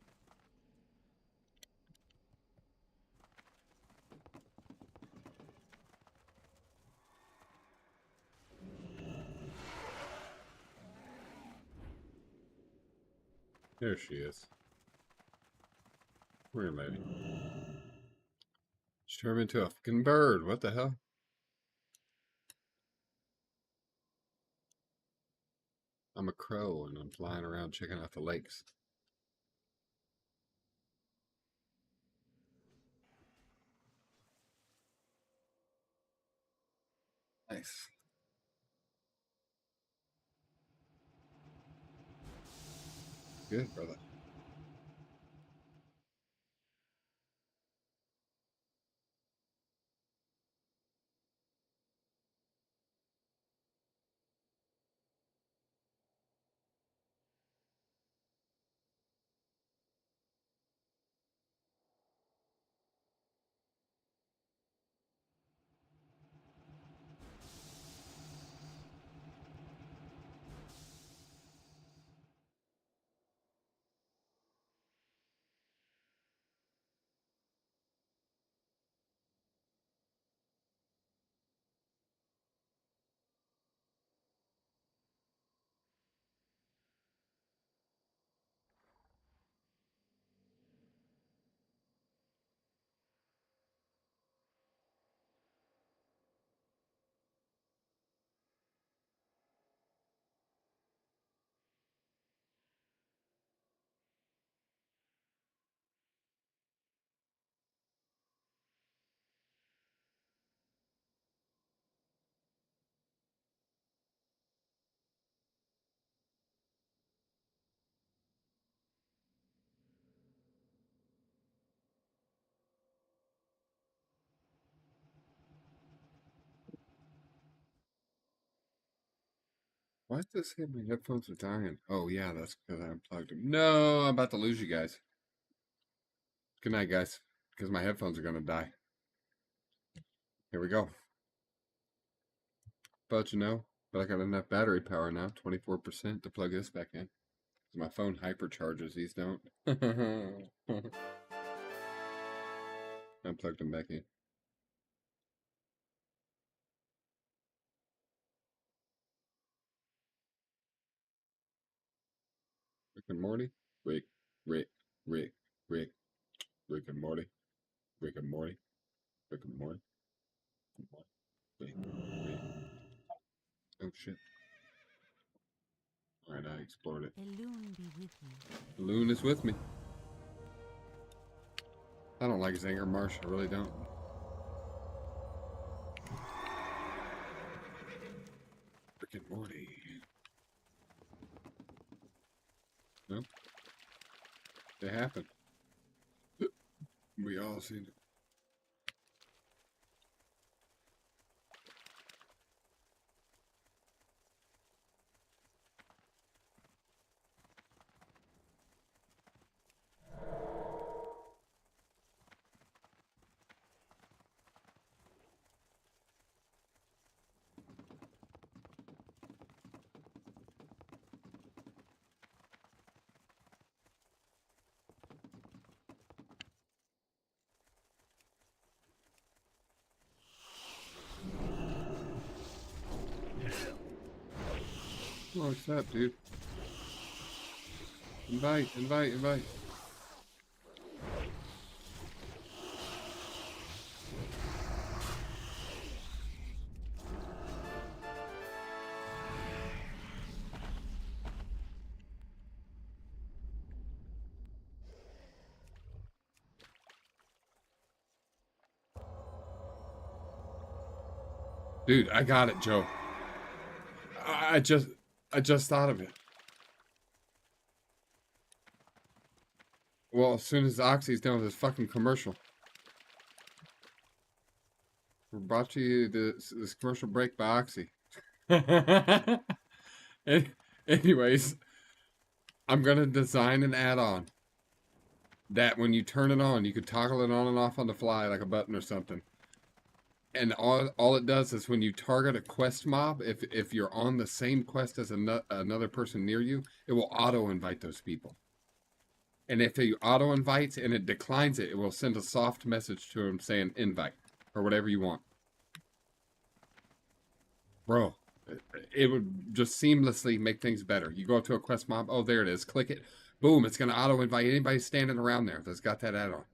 [SPEAKER 1] There she is. Where lady? She turned into a fucking bird. What the hell? I'm a crow and I'm flying around checking out the lakes. Nice. Good, brother. Why is this hit? My headphones are dying. Oh, yeah, that's because I unplugged them. No, I'm about to lose you guys. Good night, guys. Because my headphones are going to die. Here we go. But I got enough battery power now, 24%, to plug this back in. My phone hypercharges, these don't. I plugged them back in. Rick and Morty? Rick, Rick, Rick, Rick, Rick and Morty. Rick and Morty. Rick and Morty. Rick, Rick. Oh shit. Alright, I explored it.
[SPEAKER 4] A loon be with you.
[SPEAKER 1] The loon is with me. I don't like Zangarmarsh, I really don't. Rick and Morty. Nope. It happened. We all seen it. Oh, accept, dude. Invite, invite, invite. Dude, I got it, Joe. I just thought of it. Well, as soon as Oxy's done with his fucking commercial. We're brought to you this commercial break by Oxy. Anyways, I'm gonna design an add-on that when you turn it on, you could toggle it on and off on the fly like a button or something. And all it does is when you target a quest mob, if you're on the same quest as another person near you, it will auto-invite those people. And if you auto-invites and it declines it, it will send a soft message to him saying invite or whatever you want. Bro, it would just seamlessly make things better. You go up to a quest mob, oh, there it is. Click it. Boom, it's going to auto-invite anybody standing around there that's got that add-on.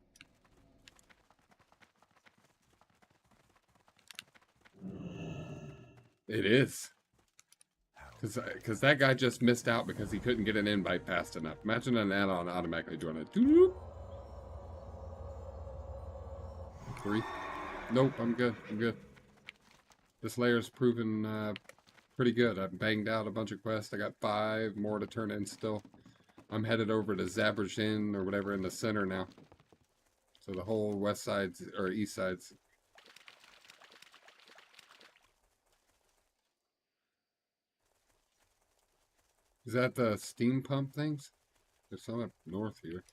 [SPEAKER 1] It is. Because that guy just missed out because he couldn't get an invite fast enough. Imagine an add-on automatically doing it. 3. Nope, I'm good. I'm good. This layer's proven pretty good. I've banged out a bunch of quests. I got 5 more to turn in still. I'm headed over to Zabrajin or whatever in the center now. So the whole west side's, or east side's. Is that the steam pump things? There's some up north here.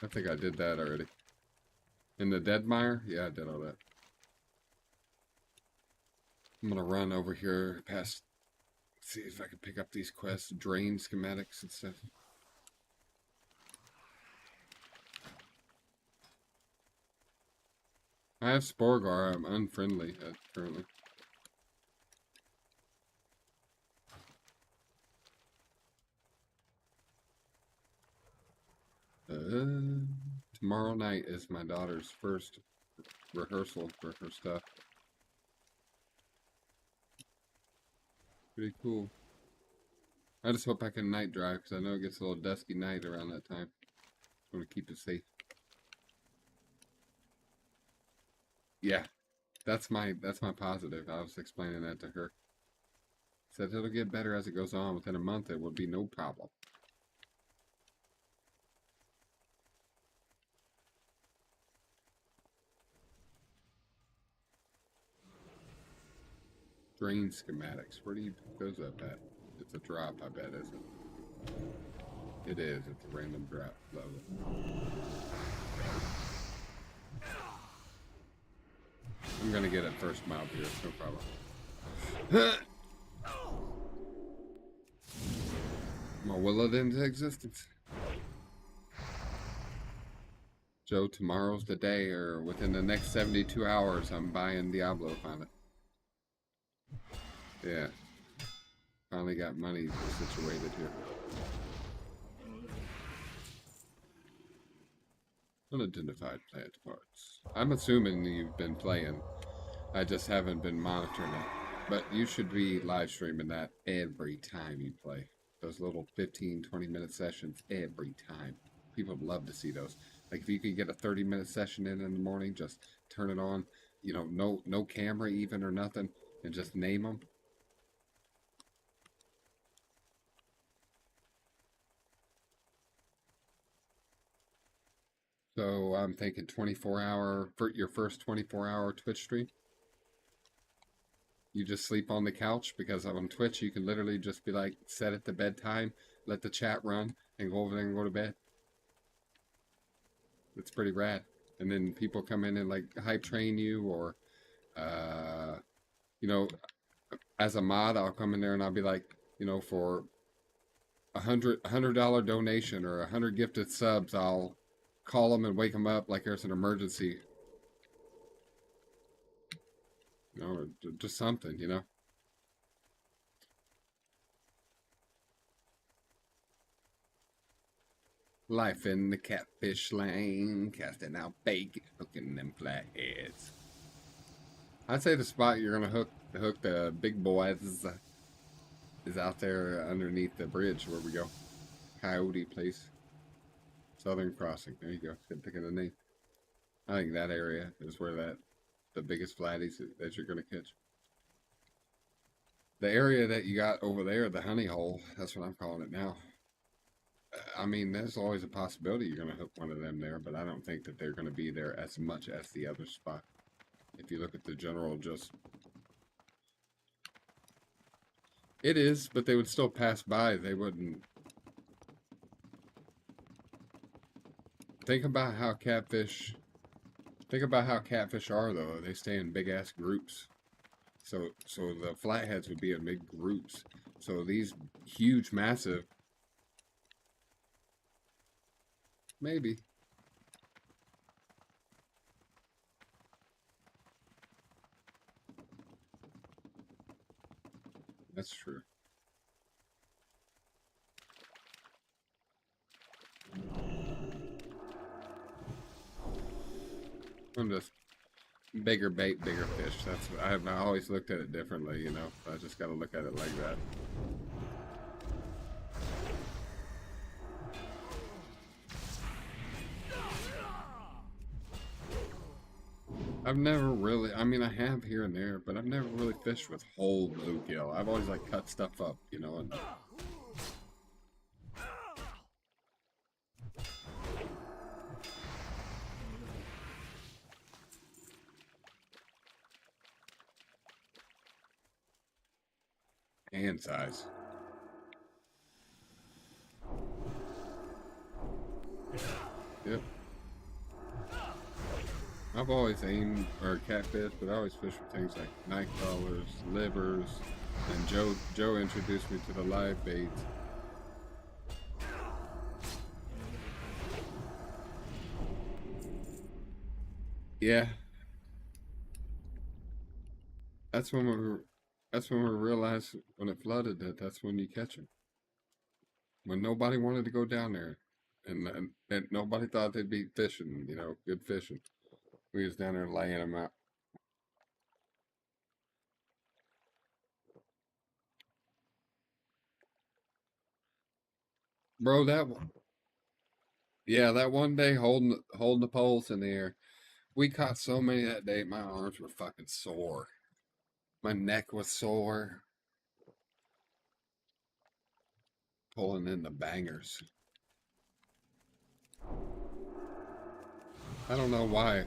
[SPEAKER 1] I think I did that already. In the Deadmire? Yeah, I did all that. I'm gonna run over here past, see if I can pick up these quests, drain schematics and stuff. I have Sporgar. I'm unfriendly currently. Tomorrow night is my daughter's first rehearsal for her stuff. Pretty cool. I just hope I can night drive because I know it gets a little dusky night around that time. I want to keep it safe. Yeah, that's my positive. I was explaining that to her. Said it'll get better as it goes on. Within a month, it will be no problem. Drain schematics. Where do you pick those up at? It's a drop, I bet, isn't it? It is. It's a random drop. Love it. I'm gonna get it first mob here. It's no problem. I'm gonna will it into existence. Joe, tomorrow's the day, or within the next 72 hours, I'm buying Diablo finally. Yeah. Finally got money situated here. Unidentified plant parts. I'm assuming you've been playing. I just haven't been monitoring it. But you should be live streaming that every time you play. Those little 15, 20-minute sessions every time. People would love to see those. Like if you could get a 30-minute session in the morning, just turn it on. You know, no camera even or nothing. And just name them. So I'm thinking 24-hour, for your first 24-hour Twitch stream. You just sleep on the couch because on Twitch you can literally just be like, set it to bedtime, let the chat run, and go over there and go to bed. It's pretty rad. And then people come in and like hype train you, or, you know, as a mod, I'll come in there and I'll be like, you know, for $100 donation or 100 gifted subs, I'll call them and wake them up like there's an emergency. you know, or just something, you know. Life in the catfish lane, casting out bait, hooking them flatheads. I'd say the spot you're gonna hook the big boys is out there underneath the bridge where we go. Coyote Place. Southern Crossing. There you go. Good picking the name. I think that area is where the biggest flatties that you're gonna catch. The area that you got over there, the honey hole, that's what I'm calling it now. I mean, there's always a possibility you're going to hook one of them there, but I don't think that they're going to be there as much as the other spot. If you look at the general, just... It is, but they would still pass by. They wouldn't... Think about how catfish are, though. They stay in big-ass groups. So the flatheads would be in big groups. So these huge, massive... Maybe. That's true. I'm just bigger bait, bigger fish. That's what I always looked at it differently, you know. I just got to look at it like that. I've never really, I mean, I have here and there, but I've never really fished with whole bluegill. I've always like cut stuff up, you know, and hand size. Yep. I've always aimed or catfish, but I always fish with things like night crawlers, livers, and Joe introduced me to the live baits. Yeah. That's when we realized when it flooded that's when you catch them. When nobody wanted to go down there, and nobody thought they'd be fishing, you know, good fishing. We was down there laying them out. Bro, that one day holding the poles in the air, we caught so many that day. My arms were fucking sore. My neck was sore. Pulling in the bangers. I don't know why.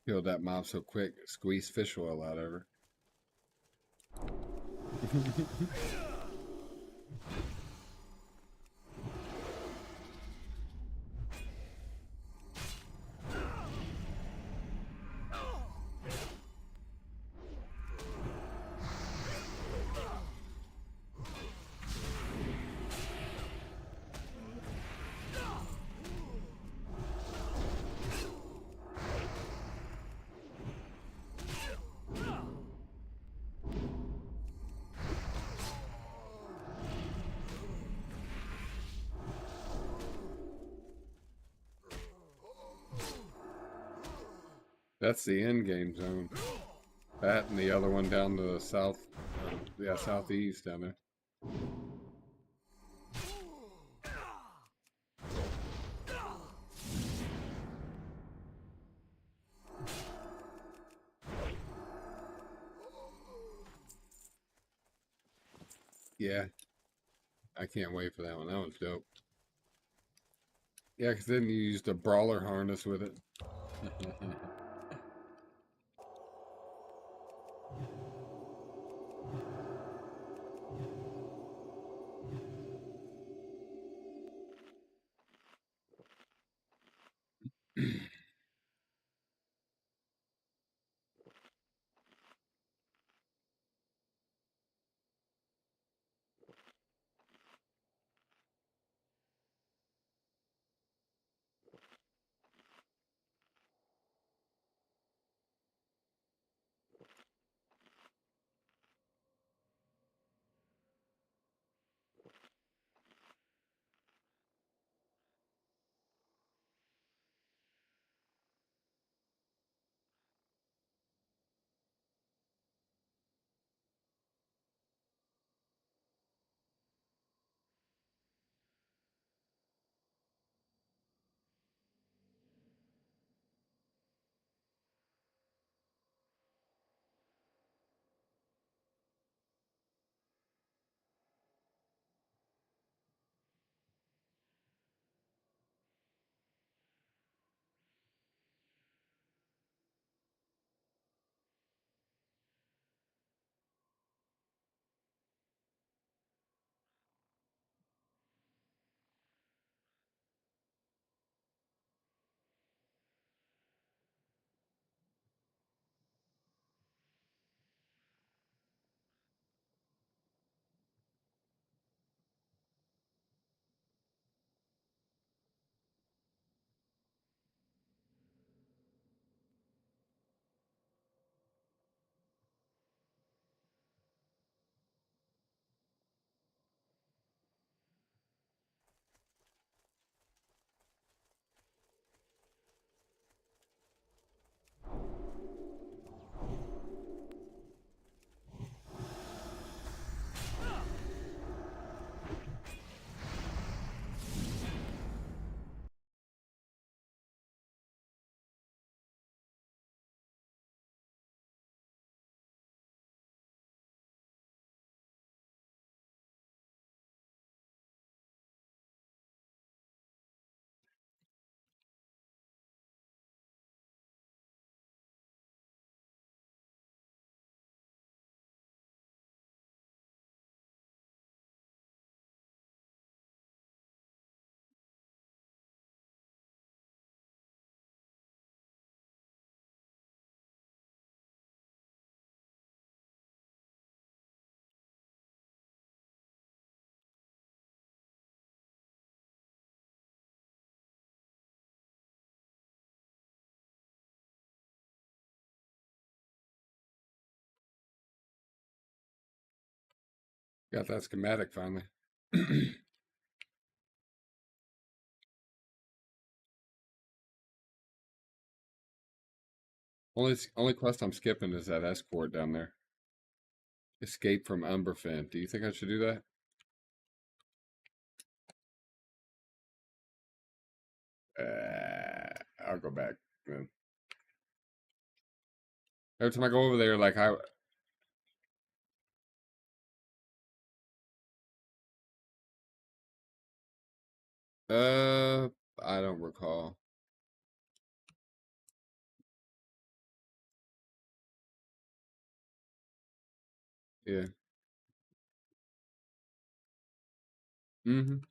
[SPEAKER 1] Killed that mob so quick, squeezed fish oil out of her. That's the end game zone. That and the other one down to the south, southeast down there. Yeah, I can't wait for that one. That one's dope. Yeah, because then you used a brawler harness with it. Got that schematic finally. Only quest I'm skipping is that escort down there. Escape from Umberfen. Do you think I should do that? I'll go back then. Every time I go over there, like I don't recall. Yeah. Mm-hmm.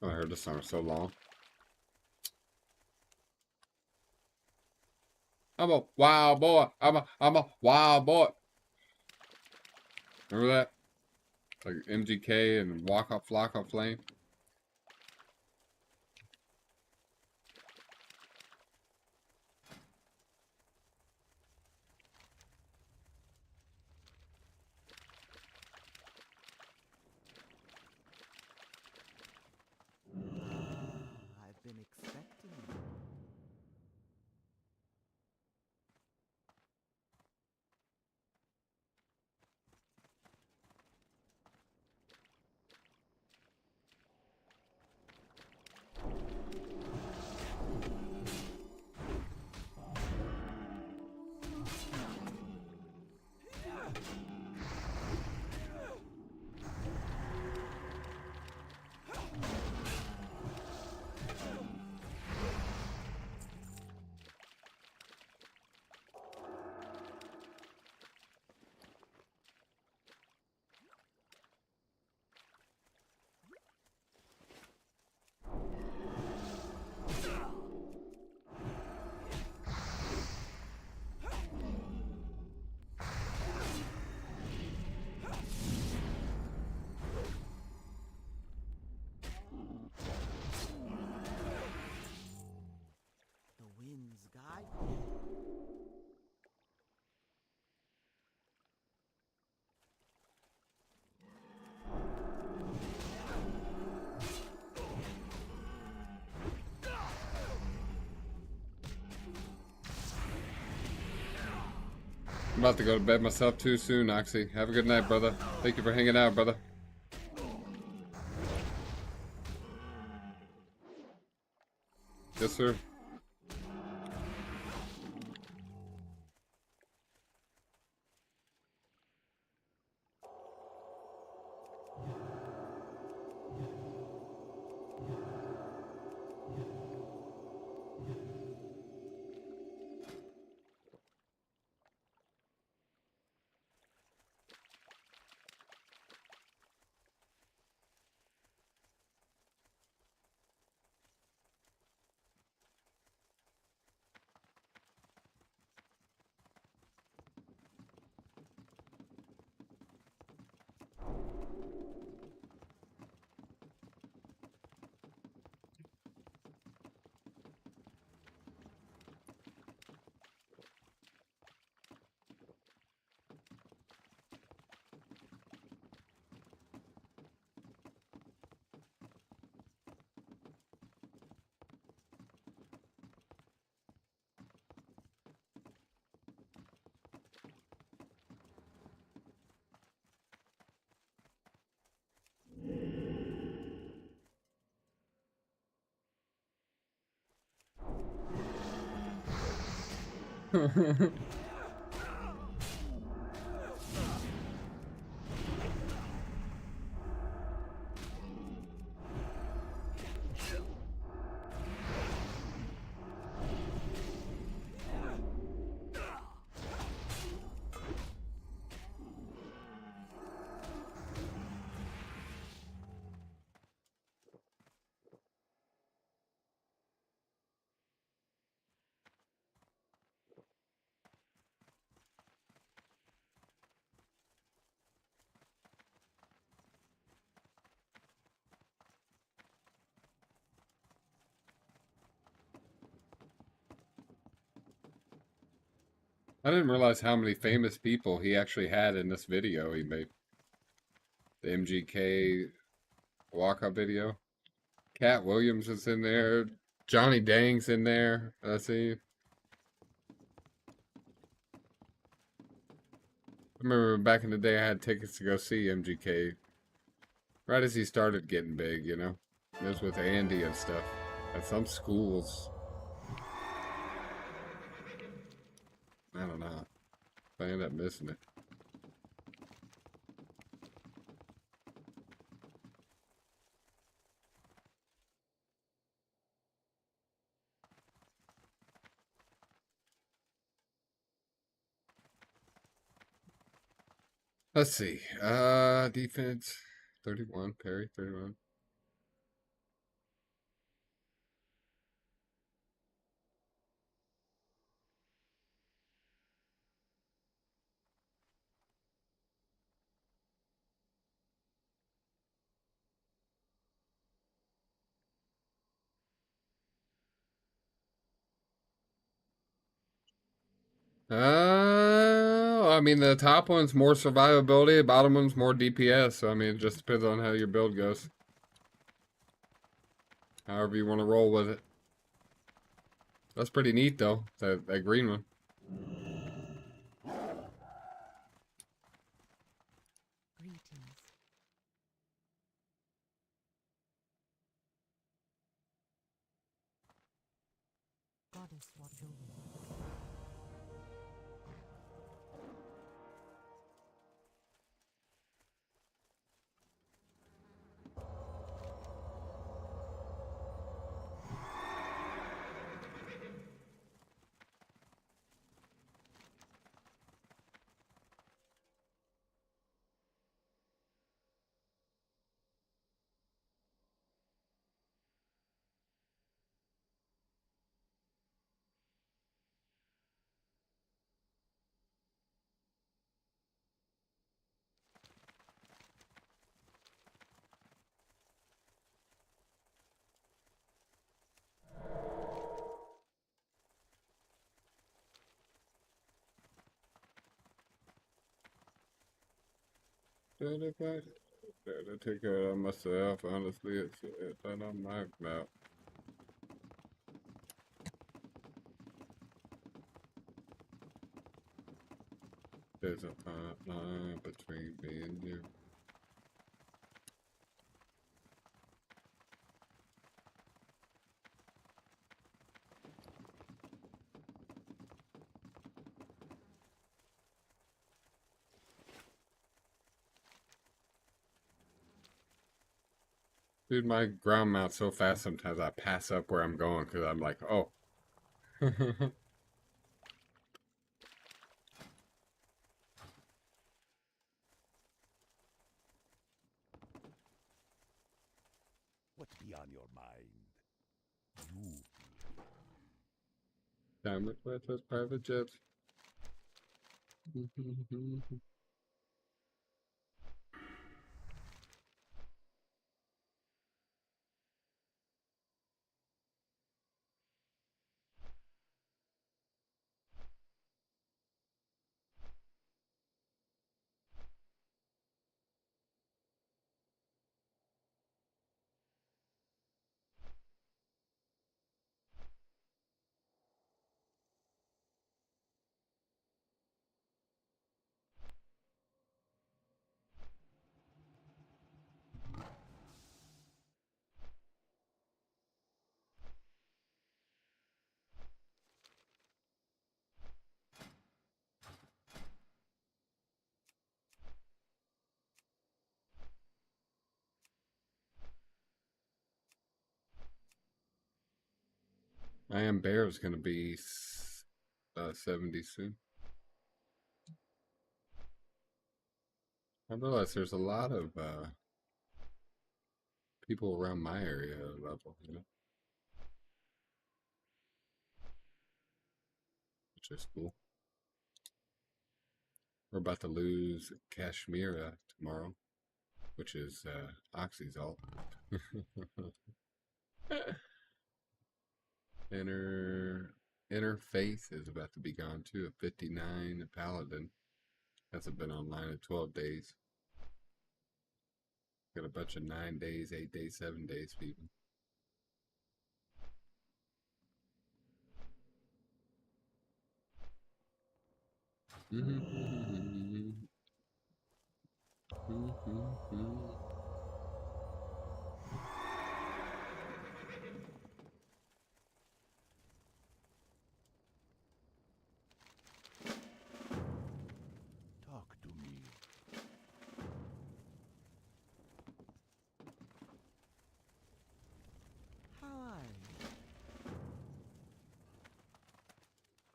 [SPEAKER 1] Oh, I heard this song so long. I'm a wild boy. I'm a wild boy. Remember that? Like MGK and Walk Off Flock on Flame.
[SPEAKER 3] I've been expecting you. The winds guide me.
[SPEAKER 1] I'm about to go to bed myself too soon, Oxy. Have a good night, brother. Thank you for hanging out, brother. Yes, sir. I didn't realize how many famous people he actually had in this video he made. The MGK walk-up video. Cat Williams is in there. Johnny Dang's in there. Let's see. I remember back in the day I had tickets to go see MGK. Right as he started getting big, you know. It was with Andy and stuff. At some schools. I don't know. I ended up missing it. Let's see. Defense 31, parry 31. I mean, the top one's more survivability, the bottom one's more DPS. So, I mean, it just depends on how your build goes. However you want to roll with it. That's pretty neat, though, that green one.
[SPEAKER 4] Greetings. Goddess watch over you.
[SPEAKER 1] If I take care of myself, honestly, it's not on my map. There's a fine line between me and you. Dude, my ground mount's so fast sometimes I pass up where I'm going because I'm like, oh.
[SPEAKER 2] What's beyond your mind? You.
[SPEAKER 1] Damn it, where's those private jets? I am Bear is going to be 70 soon. I realize there's a lot of people around my area level, you know, which is cool. We're about to lose Kashmira tomorrow, which is Oxy's alt. Interfaith is about to be gone too. A 59 Paladin hasn't been online in 12 days. Got a bunch of 9 days, 8 days, 7 days people.
[SPEAKER 2] Talk to me.
[SPEAKER 3] Hi.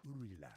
[SPEAKER 2] Relax.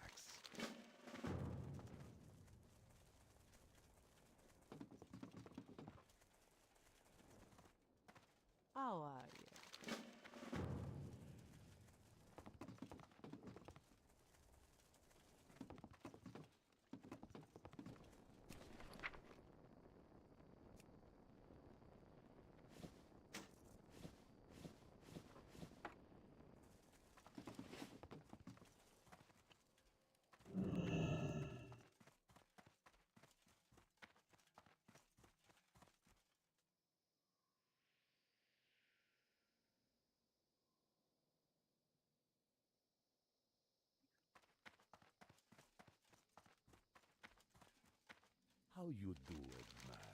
[SPEAKER 2] How you do it, man?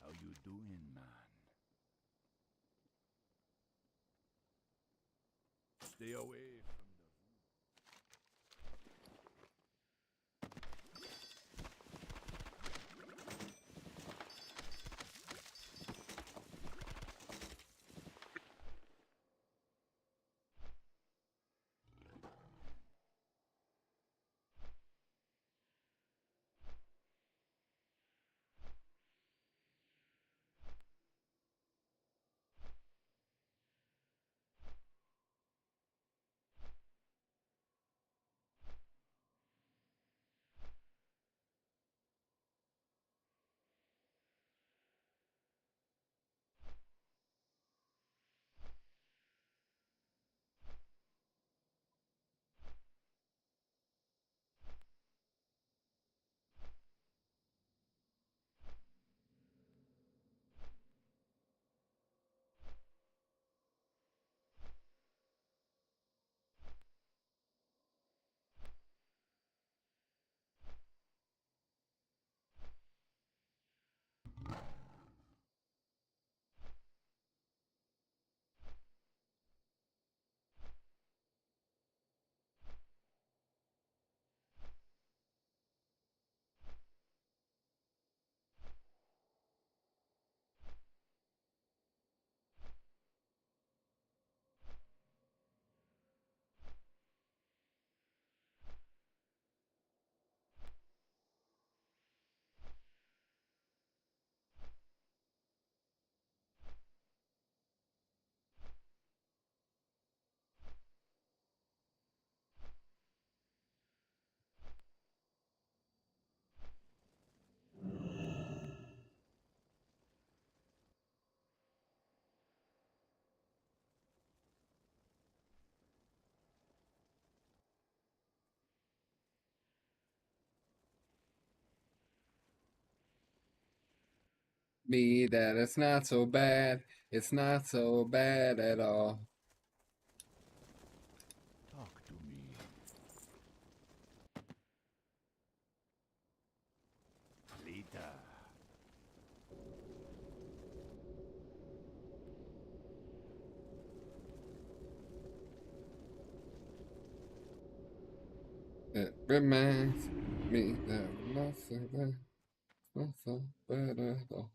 [SPEAKER 2] How you doing, man? Stay away from the
[SPEAKER 1] Me that it's not so bad. It's not so bad at all.
[SPEAKER 2] talk to me. Later.
[SPEAKER 1] It reminds me that it's not so bad. It's not so bad at all.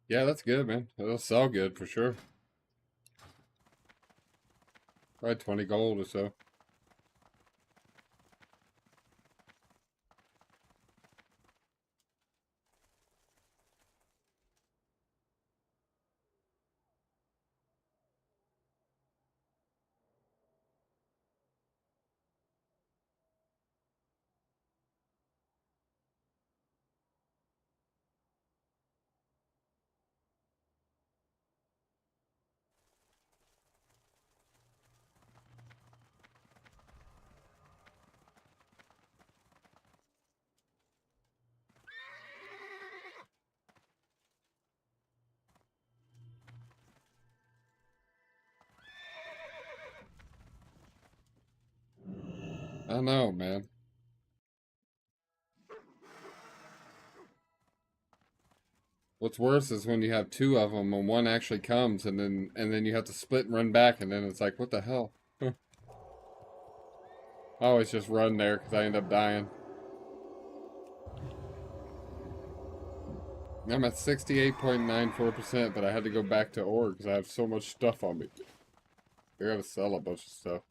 [SPEAKER 1] Yeah, that's good, man. It'll sell good for sure. Probably 20 gold or so. I know, man. What's worse is when you have two of them and one actually comes and then you have to split and run back and then it's like, what the hell? I always just run there because I end up dying. I'm at 68.94%, but I had to go back to ore because I have so much stuff on me. I gotta sell a bunch of stuff.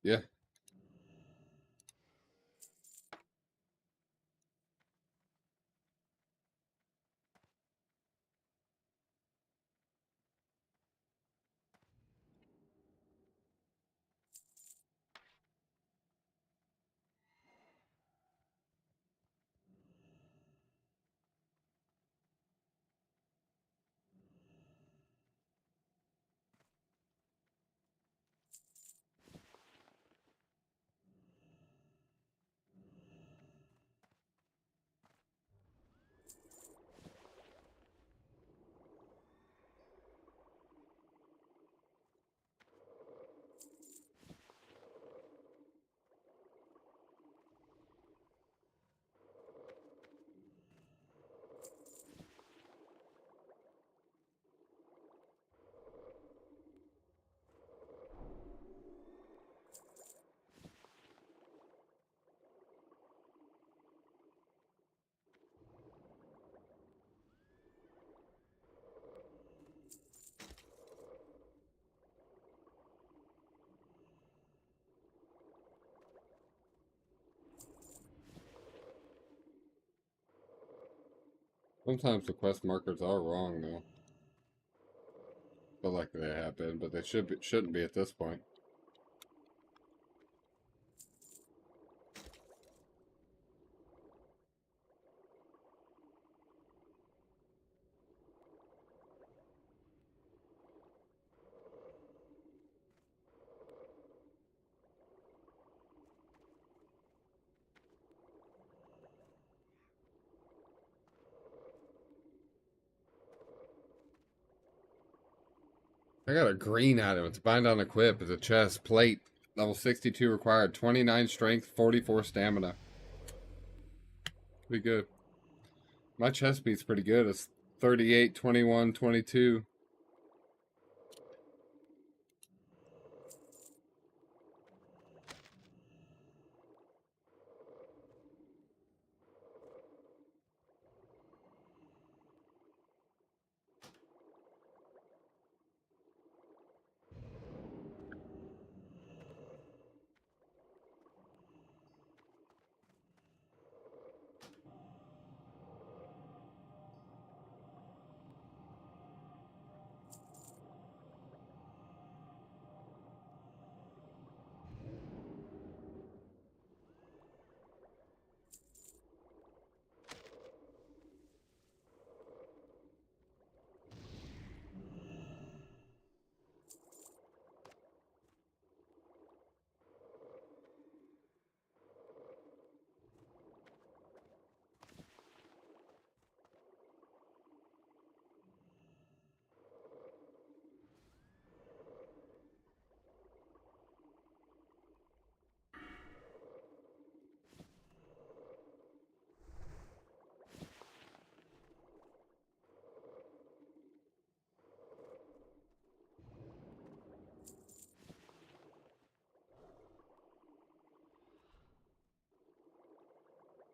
[SPEAKER 1] Yeah. Sometimes the quest markers are wrong though. Feel like they have been, but they shouldn't be at this point. I got a green item. It's bind on equip. It's a chest plate. Level 62 required. 29 strength, 44 stamina. Pretty good. My chest speed's pretty good. It's 38, 21, 22.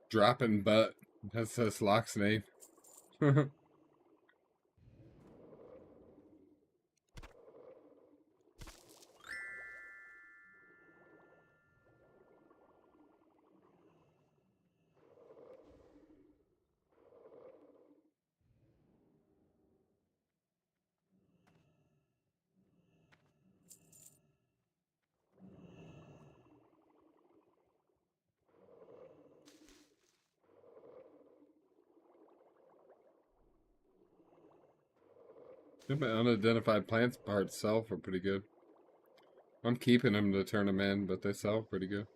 [SPEAKER 1] Dropping butt. That's Locke's name. Yeah, but unidentified plants parts sell for pretty good. I'm keeping them to turn them in, but they sell pretty good.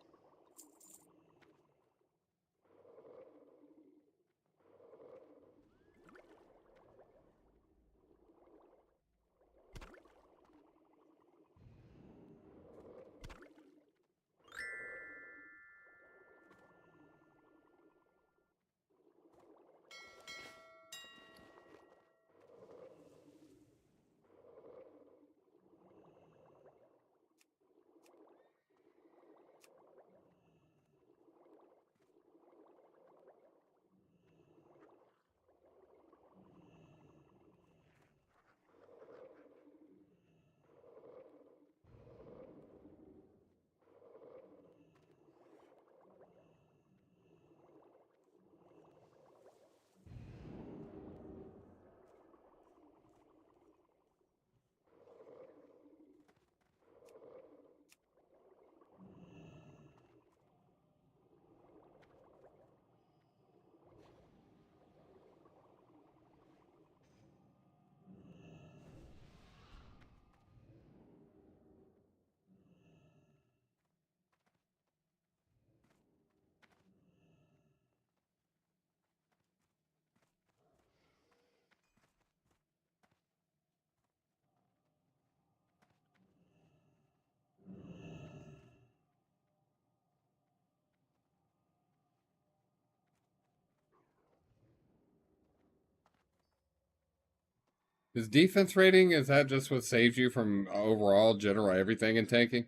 [SPEAKER 1] His defense rating, is that just what saves you from overall general everything in tanking?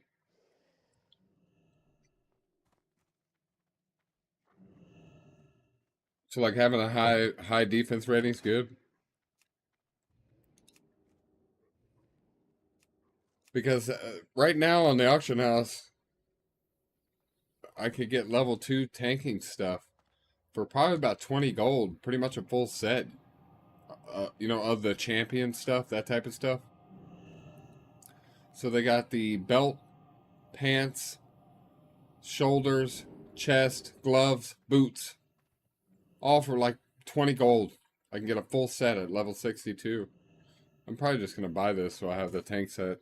[SPEAKER 1] So like having a high defense rating is good? Because right now on the auction house, I could get level 2 tanking stuff for probably about 20 gold, pretty much a full set. You know, of the champion stuff, that type of stuff. So they got the belt, pants, shoulders, chest, gloves, boots, all for like 20 gold. I can get a full set at level 62. I'm probably just going to buy this so I have the tank set,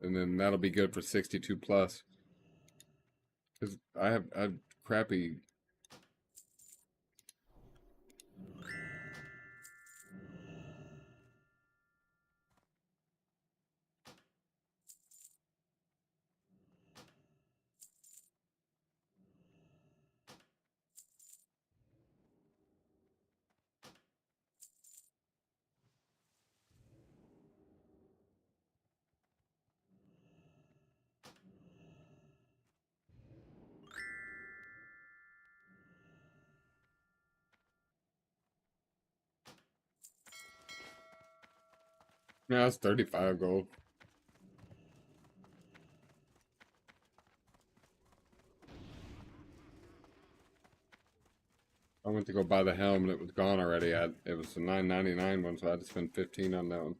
[SPEAKER 1] and then that'll be good for 62 plus. Because I have crappy. Yeah, it's 35 gold. I went to go buy the helm and it was gone already. It was the 9.99 one, so I had to spend 15 on that one.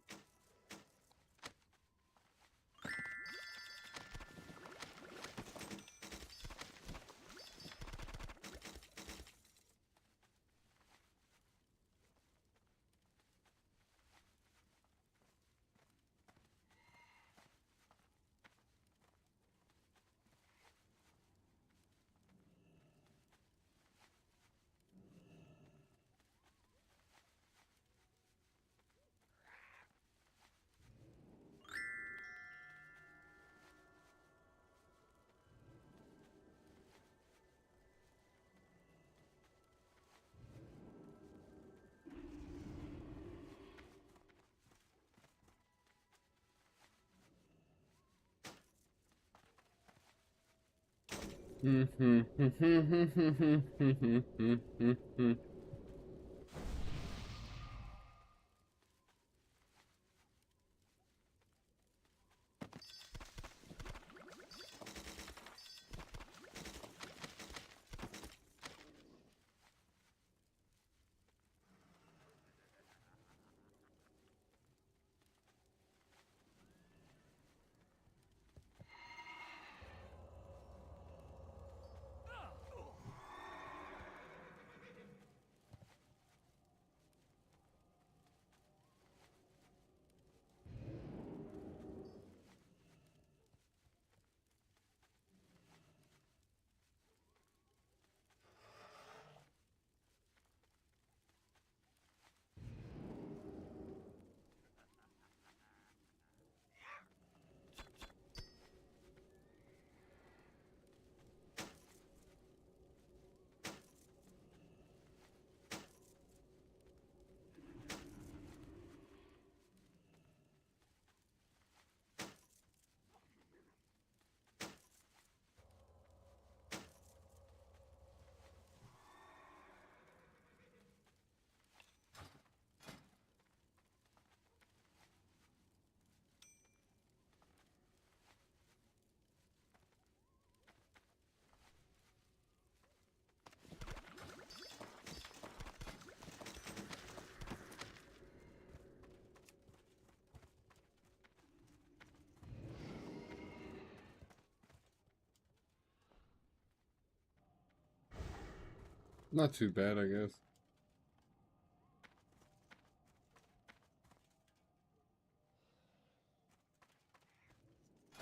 [SPEAKER 1] Not too bad, I guess.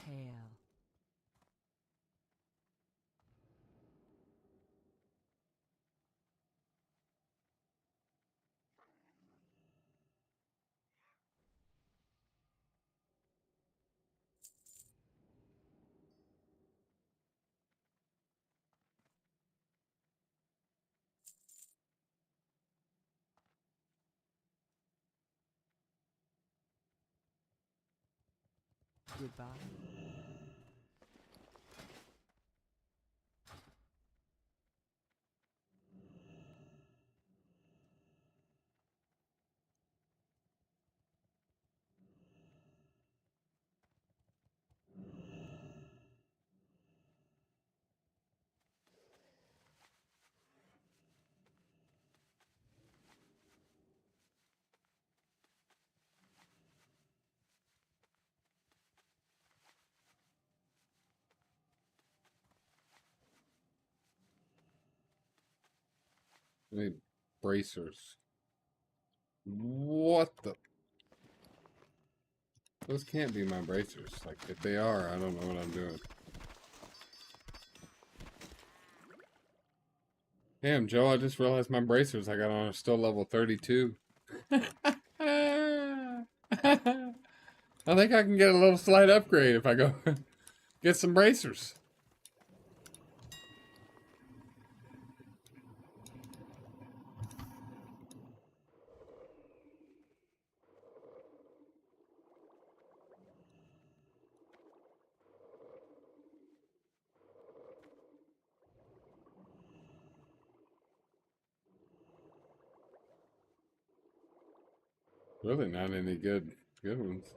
[SPEAKER 4] Hail. Goodbye.
[SPEAKER 1] I need bracers. What the? Those can't be my bracers. Like, if they are, I don't know what I'm doing. Damn, Joe, I just realized my bracers I got on are still level 32. I think I can get a little slight upgrade if I go get some bracers. Really not any good ones.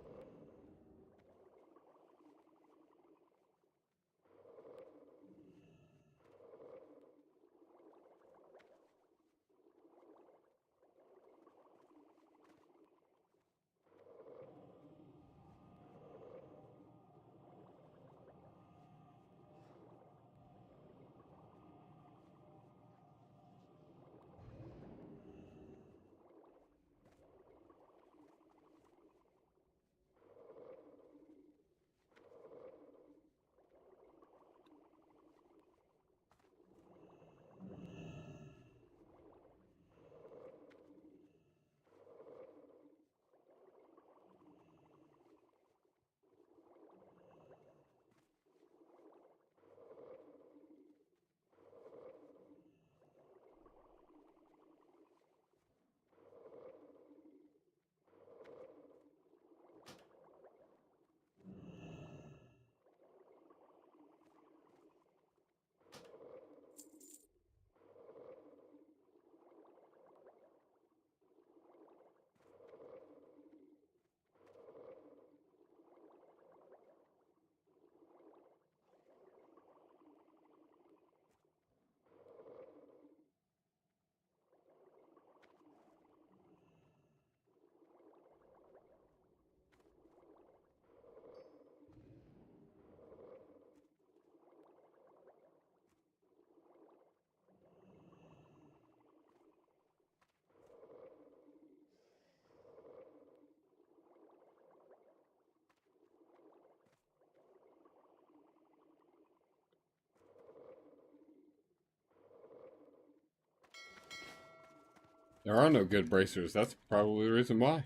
[SPEAKER 1] There are no good bracers. That's probably the reason why.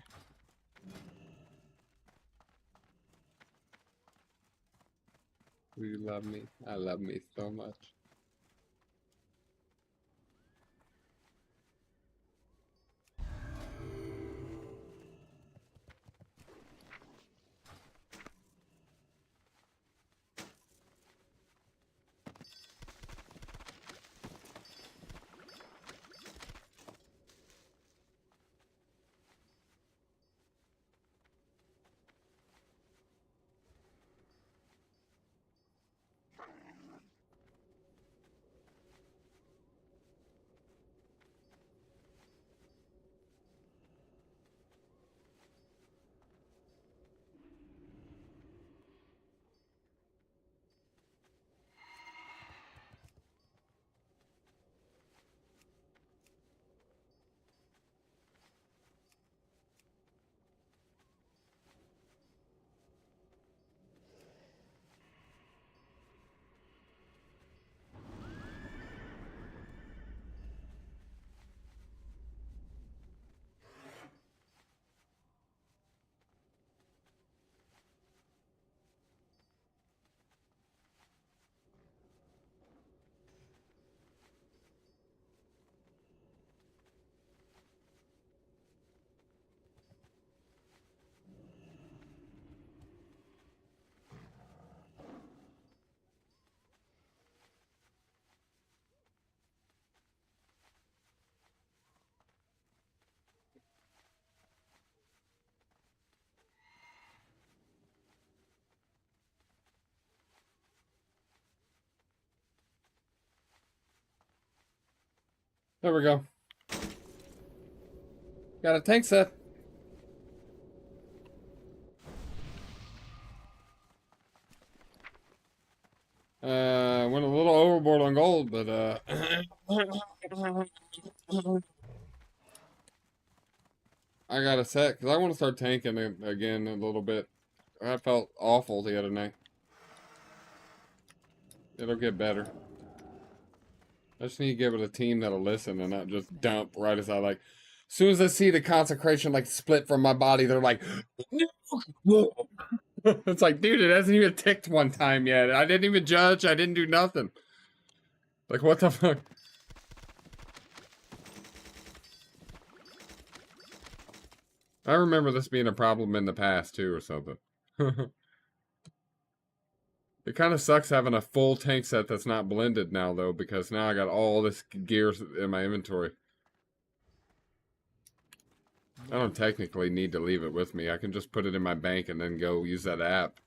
[SPEAKER 1] You love me. I love me so much. There we go. Got a tank set. Went a little overboard on gold, but I got a set because I want to start tanking it again a little bit. I felt awful the other night. It'll get better. I just need to give it a team that'll listen and not just dump right as I like. As soon as I see the consecration like split from my body, they're like, no. It's like, dude, it hasn't even ticked one time yet. I didn't even judge. I didn't do nothing. Like, what the fuck? I remember this being a problem in the past, too, or something. It kind of sucks having a full tank set that's not blended now, though, because now I got all this gear in my inventory. I don't technically need to leave it with me. I can just put it in my bank and then go use that app.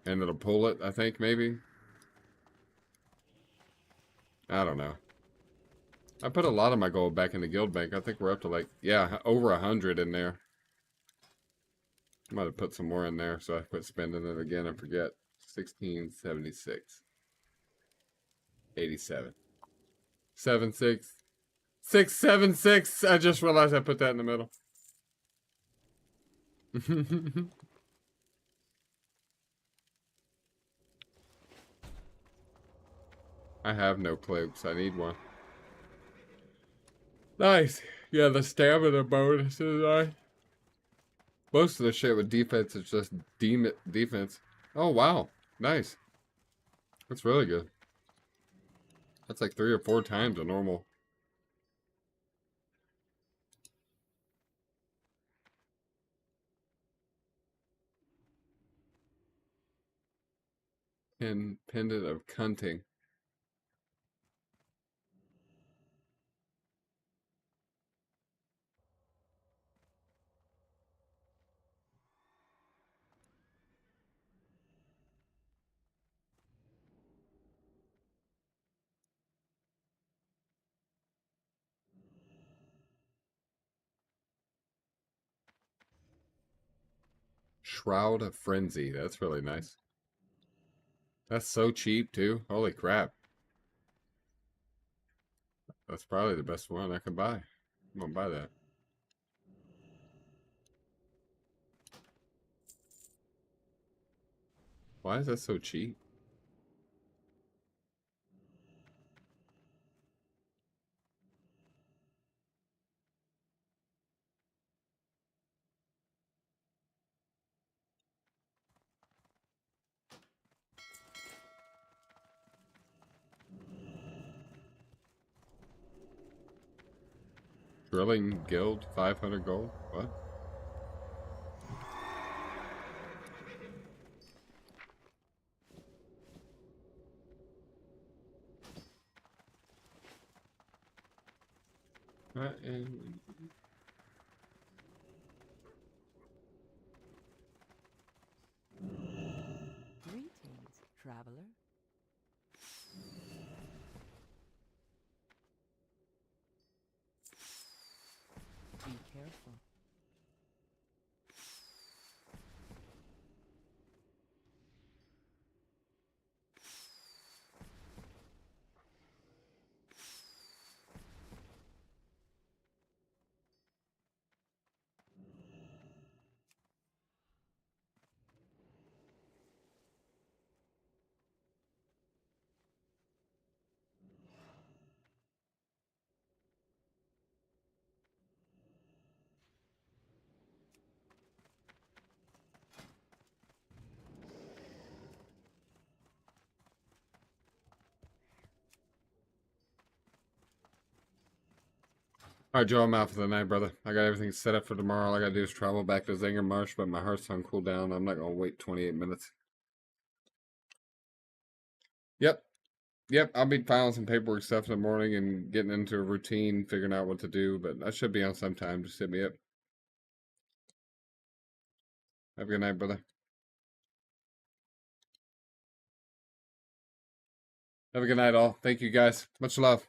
[SPEAKER 1] And it'll pull it, I think, maybe. I don't know. I put a lot of my gold back in the guild bank. I think we're up to like, yeah, over 100 in there. I might have put some more in there so I quit spending it again and forget. 1676. 87. 76. 676. I just realized I put that in the middle. I have no cloaks. I need one. Nice. Yeah, the stamina bonus is nice. Most of the shit with defense is just defense. Oh, wow. Nice. That's really good. That's like 3 or 4 times a normal. Pendant of cunting. Shroud of Frenzy. That's really nice. That's so cheap, too. Holy crap. That's probably the best one I could buy. I'm gonna buy that. Why is that so cheap? Drilling guild, 500 gold. What? And
[SPEAKER 3] Greetings, traveler. Be careful.
[SPEAKER 1] Alright, Joe, I'm out for the night, brother. I got everything set up for tomorrow. All I gotta do is travel back to Zangarmarsh, but my heart's on cooldown. I'm not gonna wait 28 minutes. Yep. Yep, I'll be filing some paperwork stuff in the morning and getting into a routine, figuring out what to do, but I should be on sometime. Just hit me up. Have a good night, brother. Have a good night, all. Thank you, guys. Much love.